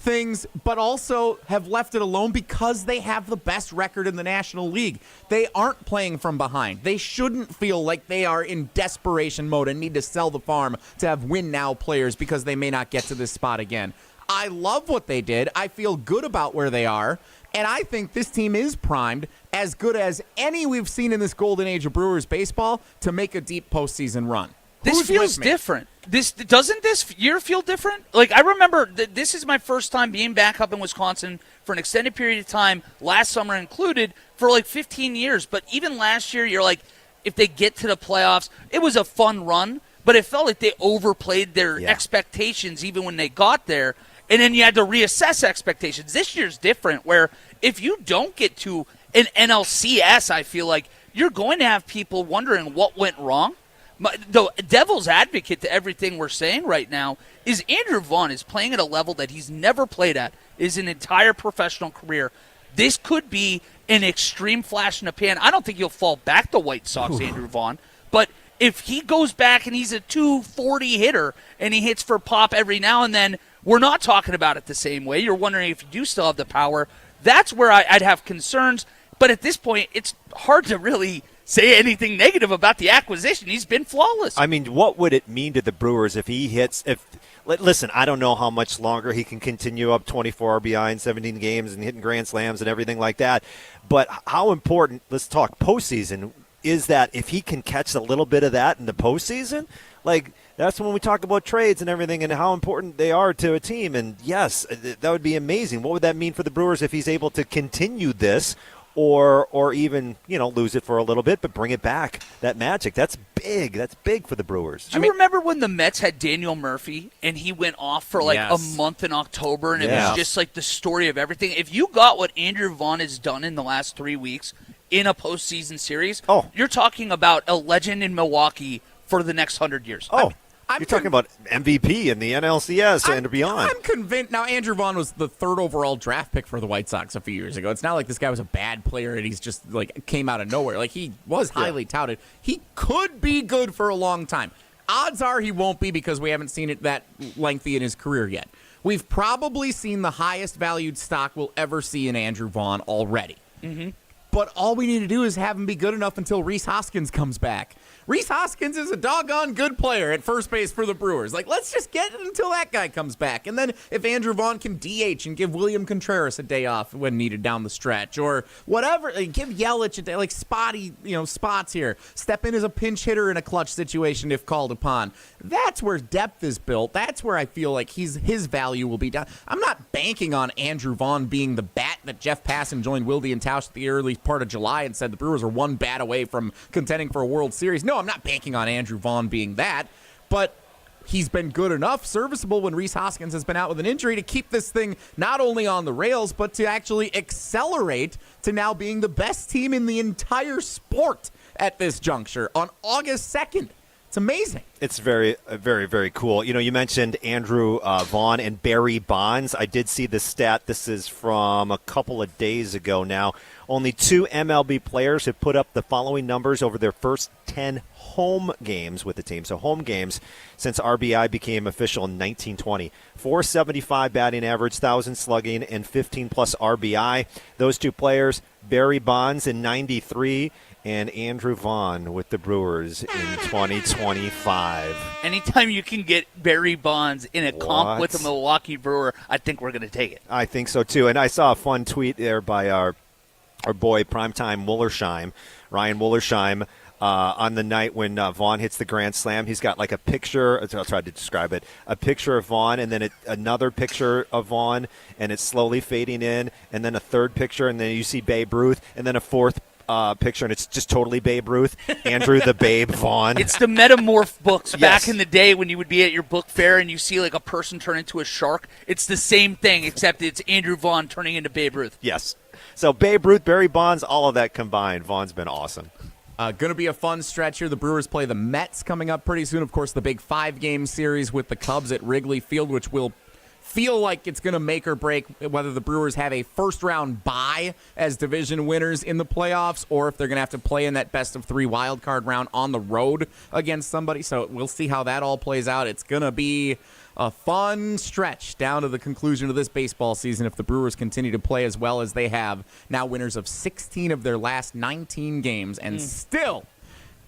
C: things, but also have left it alone because they have the best record in the National League. They aren't playing from behind. They shouldn't feel like they are in desperation mode and need to sell the farm to have win-now players because they may not get to this spot again. I love what they did. I feel good about where they are, and I think this team is primed, as good as any we've seen in this golden age of Brewers baseball, to make a deep postseason run.
F: This feels different. Doesn't this year feel different? Like, I remember this is my first time being back up in Wisconsin for an extended period of time, last summer included, for like 15 years. But even last year, you're like, if they get to the playoffs, it was a fun run, but it felt like they overplayed their expectations even when they got there. And then you had to reassess expectations. This year's different, where if you don't get to an NLCS, I feel like you're going to have people wondering what went wrong. The devil's advocate to everything we're saying right now is Andrew Vaughn is playing at a level that he's never played at his entire professional career. This could be an extreme flash in the pan. I don't think he'll fall back to White Sox, Andrew Vaughn, but if he goes back and he's a 240 hitter and he hits for pop every now and then, we're not talking about it the same way. You're wondering if you do still have the power. That's where I'd have concerns. But at this point, it's hard to really say anything negative about the acquisition. He's been flawless.
E: I mean, what would it mean to the Brewers if he hits – listen, I don't know how much longer he can continue up 24 RBI in 17 games and hitting grand slams and everything like that. But how important – let's talk postseason – is that if he can catch a little bit of that in the postseason, like that's when we talk about trades and everything and how important they are to a team. And yes, that would be amazing. What would that mean for the Brewers if he's able to continue this or even, lose it for a little bit but bring it back? That magic, that's big. That's big for the Brewers.
F: Do you remember when the Mets had Daniel Murphy and he went off for a month in October and it was just like the story of everything? If you got what Andrew Vaughn has done in the last 3 weeks in a postseason series, you're talking about a legend in Milwaukee for the next 100 years.
E: You're talking about MVP in the NLCS and beyond.
C: I'm convinced. Now, Andrew Vaughn was the 3rd overall draft pick for the White Sox a few years ago. It's not like this guy was a bad player and he's just came out of nowhere. He was highly touted. He could be good for a long time. Odds are he won't be because we haven't seen it that lengthy in his career yet. We've probably seen the highest valued stock we'll ever see in Andrew Vaughn already.
F: Mm-hmm.
C: But all we need to do is have him be good enough until Rhys Hoskins comes back. Rhys Hoskins is a doggone good player at first base for the Brewers. Let's just get it until that guy comes back. And then if Andrew Vaughn can DH and give William Contreras a day off when needed down the stretch or whatever, give Yelich a day, spotty, spots here. Step in as a pinch hitter in a clutch situation if called upon. That's where depth is built. That's where I feel like his value will be down. I'm not banking on Andrew Vaughn being the bat that Jeff Passan joined Wilde and Tausch at the early part of July and said the Brewers are one bat away from contending for a World Series. No, I'm not banking on Andrew Vaughn being that, but he's been good enough, serviceable when Rhys Hoskins has been out with an injury to keep this thing not only on the rails, but to actually accelerate to now being the best team in the entire sport at this juncture on August 2nd. It's amazing.
E: It's very, very, very cool. You mentioned Andrew Vaughn and Barry Bonds. I did see the stat. This is from a couple of days ago now. Only 2 MLB players have put up the following numbers over their first 10 home games with the team. So home games since RBI became official in 1920. 475 batting average, 1,000 slugging, and 15-plus RBI. Those 2 players, Barry Bonds in 93 and Andrew Vaughn with the Brewers in 2025.
F: Anytime you can get Barry Bonds in a comp with a Milwaukee Brewer, I think we're going to take it.
E: I think so, too. And I saw a fun tweet there by our boy, Primetime Wollersheim, Ryan Wollersheim, on the night when Vaughn hits the grand slam. He's got a picture, I'll try to describe it, a picture of Vaughn and then another picture of Vaughn, and it's slowly fading in, and then a third picture, and then you see Babe Ruth, and then a fourth picture, and it's just totally Babe Ruth. Andrew the Babe Vaughn.
F: It's the Metamorph books back in the day when you would be at your book fair and you see a person turn into a shark. It's the same thing, except it's Andrew Vaughn turning into Babe Ruth.
E: Yes. So Babe Ruth, Barry Bonds, all of that combined. Vaughn's been awesome.
C: Going to be a fun stretch here. The Brewers play the Mets coming up pretty soon. Of course, the big 5-game series with the Cubs at Wrigley Field, which will feel like it's going to make or break whether the Brewers have a first-round bye as division winners in the playoffs or if they're going to have to play in that best-of-3 wild-card round on the road against somebody. So we'll see how that all plays out. It's going to be a fun stretch down to the conclusion of this baseball season if the Brewers continue to play as well as they have. Now winners of 16 of their last 19 games and still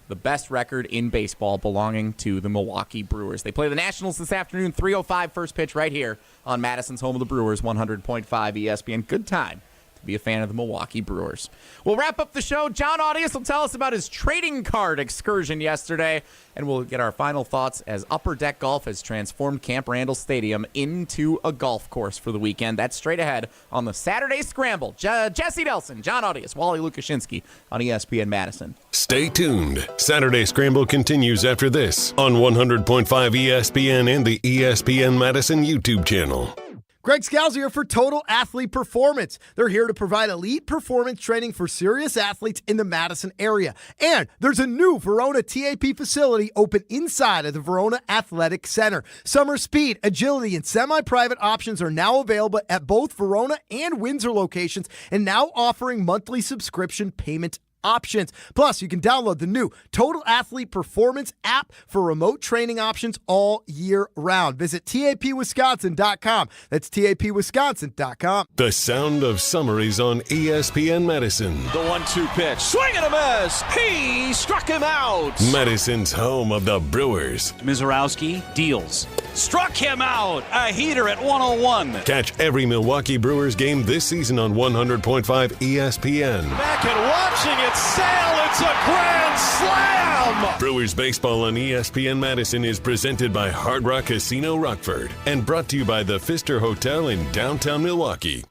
C: the best record in baseball belonging to the Milwaukee Brewers. They play the Nationals this afternoon, 3:05 first pitch right here on Madison's home of the Brewers, 100.5 ESPN. Good time to be a fan of the Milwaukee Brewers. We'll wrap up the show. Jon Arias will tell us about his trading card excursion yesterday, and we'll get our final thoughts as Upper Deck Golf has transformed Camp Randall Stadium into a golf course for the weekend. That's straight ahead on the Saturday Scramble. Jesse Nelson, Jon Arias, Wally Lukachinsky on ESPN Madison.
A: Stay tuned. Saturday Scramble continues after this on 100.5 ESPN and the ESPN Madison YouTube channel.
B: Greg Scalzi here for Total Athlete Performance. They're here to provide elite performance training for serious athletes in the Madison area. And there's a new Verona TAP facility open inside of the Verona Athletic Center. Summer speed, agility, and semi-private options are now available at both Verona and Windsor locations and now offering monthly subscription payment options. Plus, you can download the new Total Athlete Performance app for remote training options all year round. Visit tapwisconsin.com. That's tapwisconsin.com.
A: The sound of summer is on ESPN Madison.
K: The 1-2 pitch. Swing and a miss. He struck him out.
A: Madison's home of the Brewers.
K: Mizorowski deals. Struck him out. A heater at 101.
A: Catch every Milwaukee Brewers game this season on 100.5 ESPN.
K: Back and watching it sail. It's a grand slam.
A: Brewers baseball on ESPN Madison is presented by Hard Rock Casino Rockford and brought to you by the Pfister Hotel in downtown Milwaukee.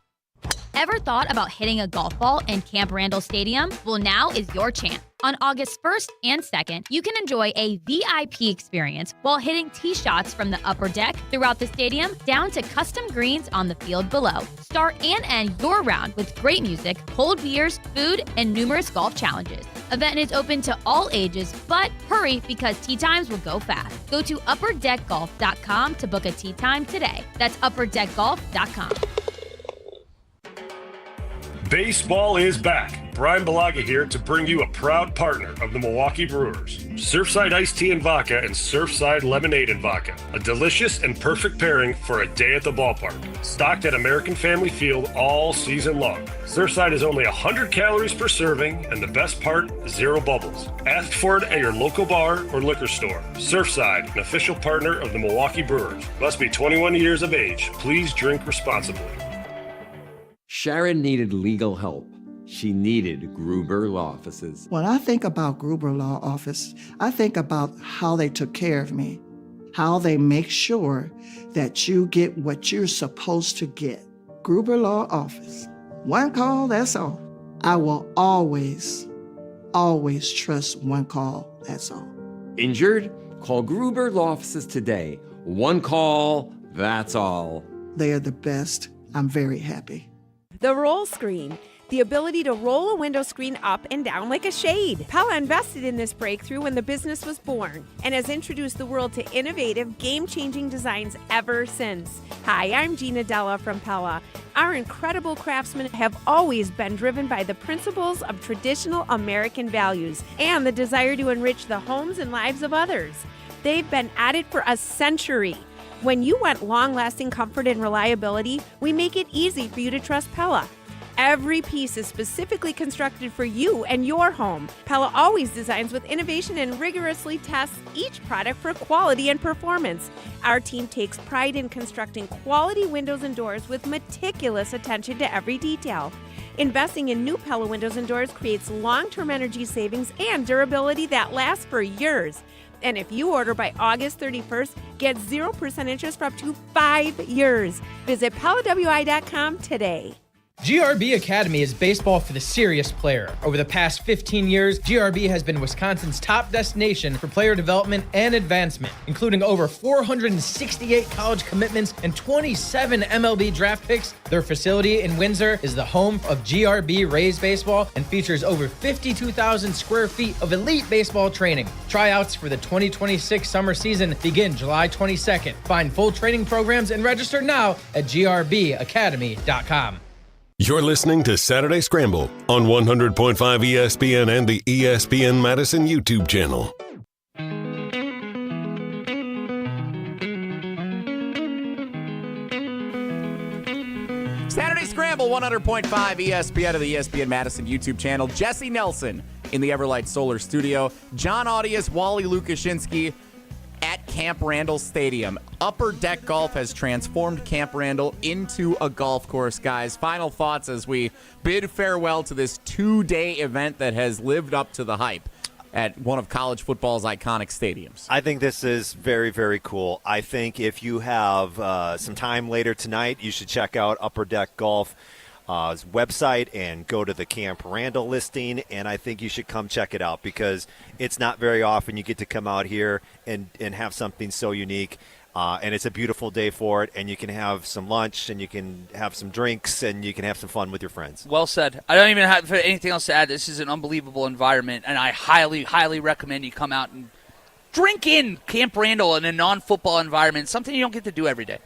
G: Ever thought about hitting a golf ball in Camp Randall Stadium? Well, now is your chance. On August 1st and 2nd, you can enjoy a VIP experience while hitting tee shots from the upper deck throughout the stadium down to custom greens on the field below. Start and end your round with great music, cold beers, food, and numerous golf challenges. Event is open to all ages, but hurry because tee times will go fast. Go to upperdeckgolf.com to book a tee time today. That's upperdeckgolf.com.
D: Baseball is back. Brian Balaga here to bring you a proud partner of the Milwaukee Brewers. Surfside Iced Tea and Vodka and Surfside Lemonade and Vodka. A delicious and perfect pairing for a day at the ballpark. Stocked at American Family Field all season long. Surfside is only 100 calories per serving, and the best part, zero bubbles. Ask for it at your local bar or liquor store. Surfside, an official partner of the Milwaukee Brewers. Must be 21 years of age. Please drink responsibly.
W: Sharon needed legal help. She needed Gruber Law Offices.
Q: When I think about Gruber Law Office, I think about how they took care of me, how they make sure that you get what you're supposed to get. Gruber Law Office. One call, that's all. I will always, always trust one call, that's all.
W: Injured? Call Gruber Law Offices today. One call, that's all.
Q: They are the best. I'm very happy.
R: The roll screen, the ability to roll a window screen up and down like a shade. Pella invested in this breakthrough when the business was born and has introduced the world to innovative, game-changing designs ever since. Hi, I'm Gina Della from Pella. Our incredible craftsmen have always been driven by the principles of traditional American values and the desire to enrich the homes and lives of others. They've been at it for a century. When you want long-lasting comfort and reliability, we make it easy for you to trust Pella. Every piece is specifically constructed for you and your home. Pella always designs with innovation and rigorously tests each product for quality and performance. Our team takes pride in constructing quality windows and doors with meticulous attention to every detail. Investing in new Pella windows and doors creates long-term energy savings and durability that lasts for years. And if you order by August 31st, get 0% interest for up to 5 years. Visit PellaWI.com today.
M: GRB Academy is baseball for the serious player. Over the past 15 years, GRB has been Wisconsin's top destination for player development and advancement, including over 468 college commitments and 27 MLB draft picks. Their facility in Windsor is the home of GRB Rays baseball and features over 52,000 square feet of elite baseball training. Tryouts for the 2026 summer season begin July 22nd. Find full training programs and register now at grbacademy.com.
A: You're listening to Saturday Scramble on 100.5 ESPN and the ESPN Madison YouTube channel.
C: Saturday Scramble, 100.5 ESPN and the ESPN Madison YouTube channel. Jesse Nelson in the Everlight Solar Studio. Jon Arias, Wally Lukachinsky at Camp Randall Stadium. Upper Deck Golf has transformed Camp Randall into a golf course, guys. Final thoughts as we bid farewell to this two-day event that has lived up to the hype at one of college football's iconic stadiums.
E: I think this is very, very cool. I think if you have some time later tonight, you should check out Upper Deck Golf website and go to the Camp Randall listing, and I think you should come check it out because it's not very often you get to come out here and have something so unique. And it's a beautiful day for it, and you can have some lunch, and you can have some drinks, and you can have some fun with your friends.
F: Well said. I don't even have anything else to add. This is an unbelievable environment, and I highly, highly recommend you come out and drink in Camp Randall in a non-football environment, something you don't get to do every day.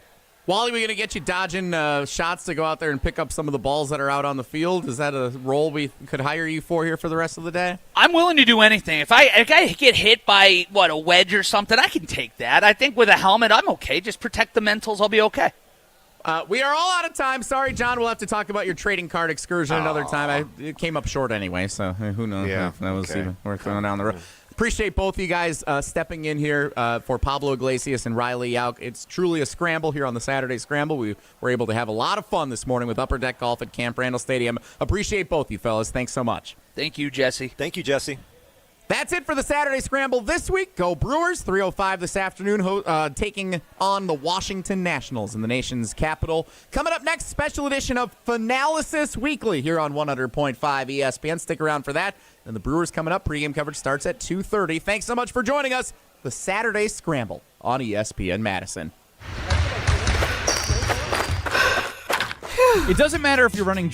C: Wally, we're going to get you dodging shots to go out there and pick up some of the balls that are out on the field. Is that a role we could hire you for here for the rest of the day?
F: I'm willing to do anything. If I get hit by, a wedge or something, I can take that. I think with a helmet, I'm okay. Just protect the mentals. I'll be okay.
C: We are all out of time. Sorry, John. We'll have to talk about your trading card excursion another time. It came up short anyway, so who knows if that was even worth going down the road. Appreciate both of you guys stepping in here for Pablo Iglesias and Riley Yauk. It's truly a scramble here on the Saturday Scramble. We were able to have a lot of fun this morning with Upper Deck Golf at Camp Randall Stadium. Appreciate both you fellas. Thanks so much.
F: Thank you, Jesse.
E: Thank you, Jesse.
C: That's it for the Saturday Scramble this week. Go Brewers, 3:05 this afternoon, taking on the Washington Nationals in the nation's capital. Coming up next, special edition of Finalysis Weekly here on 100.5 ESPN. Stick around for that. And the Brewers coming up. Pregame coverage starts at 2:30. Thanks so much for joining us. The Saturday Scramble on ESPN Madison.
P: It doesn't matter if you're running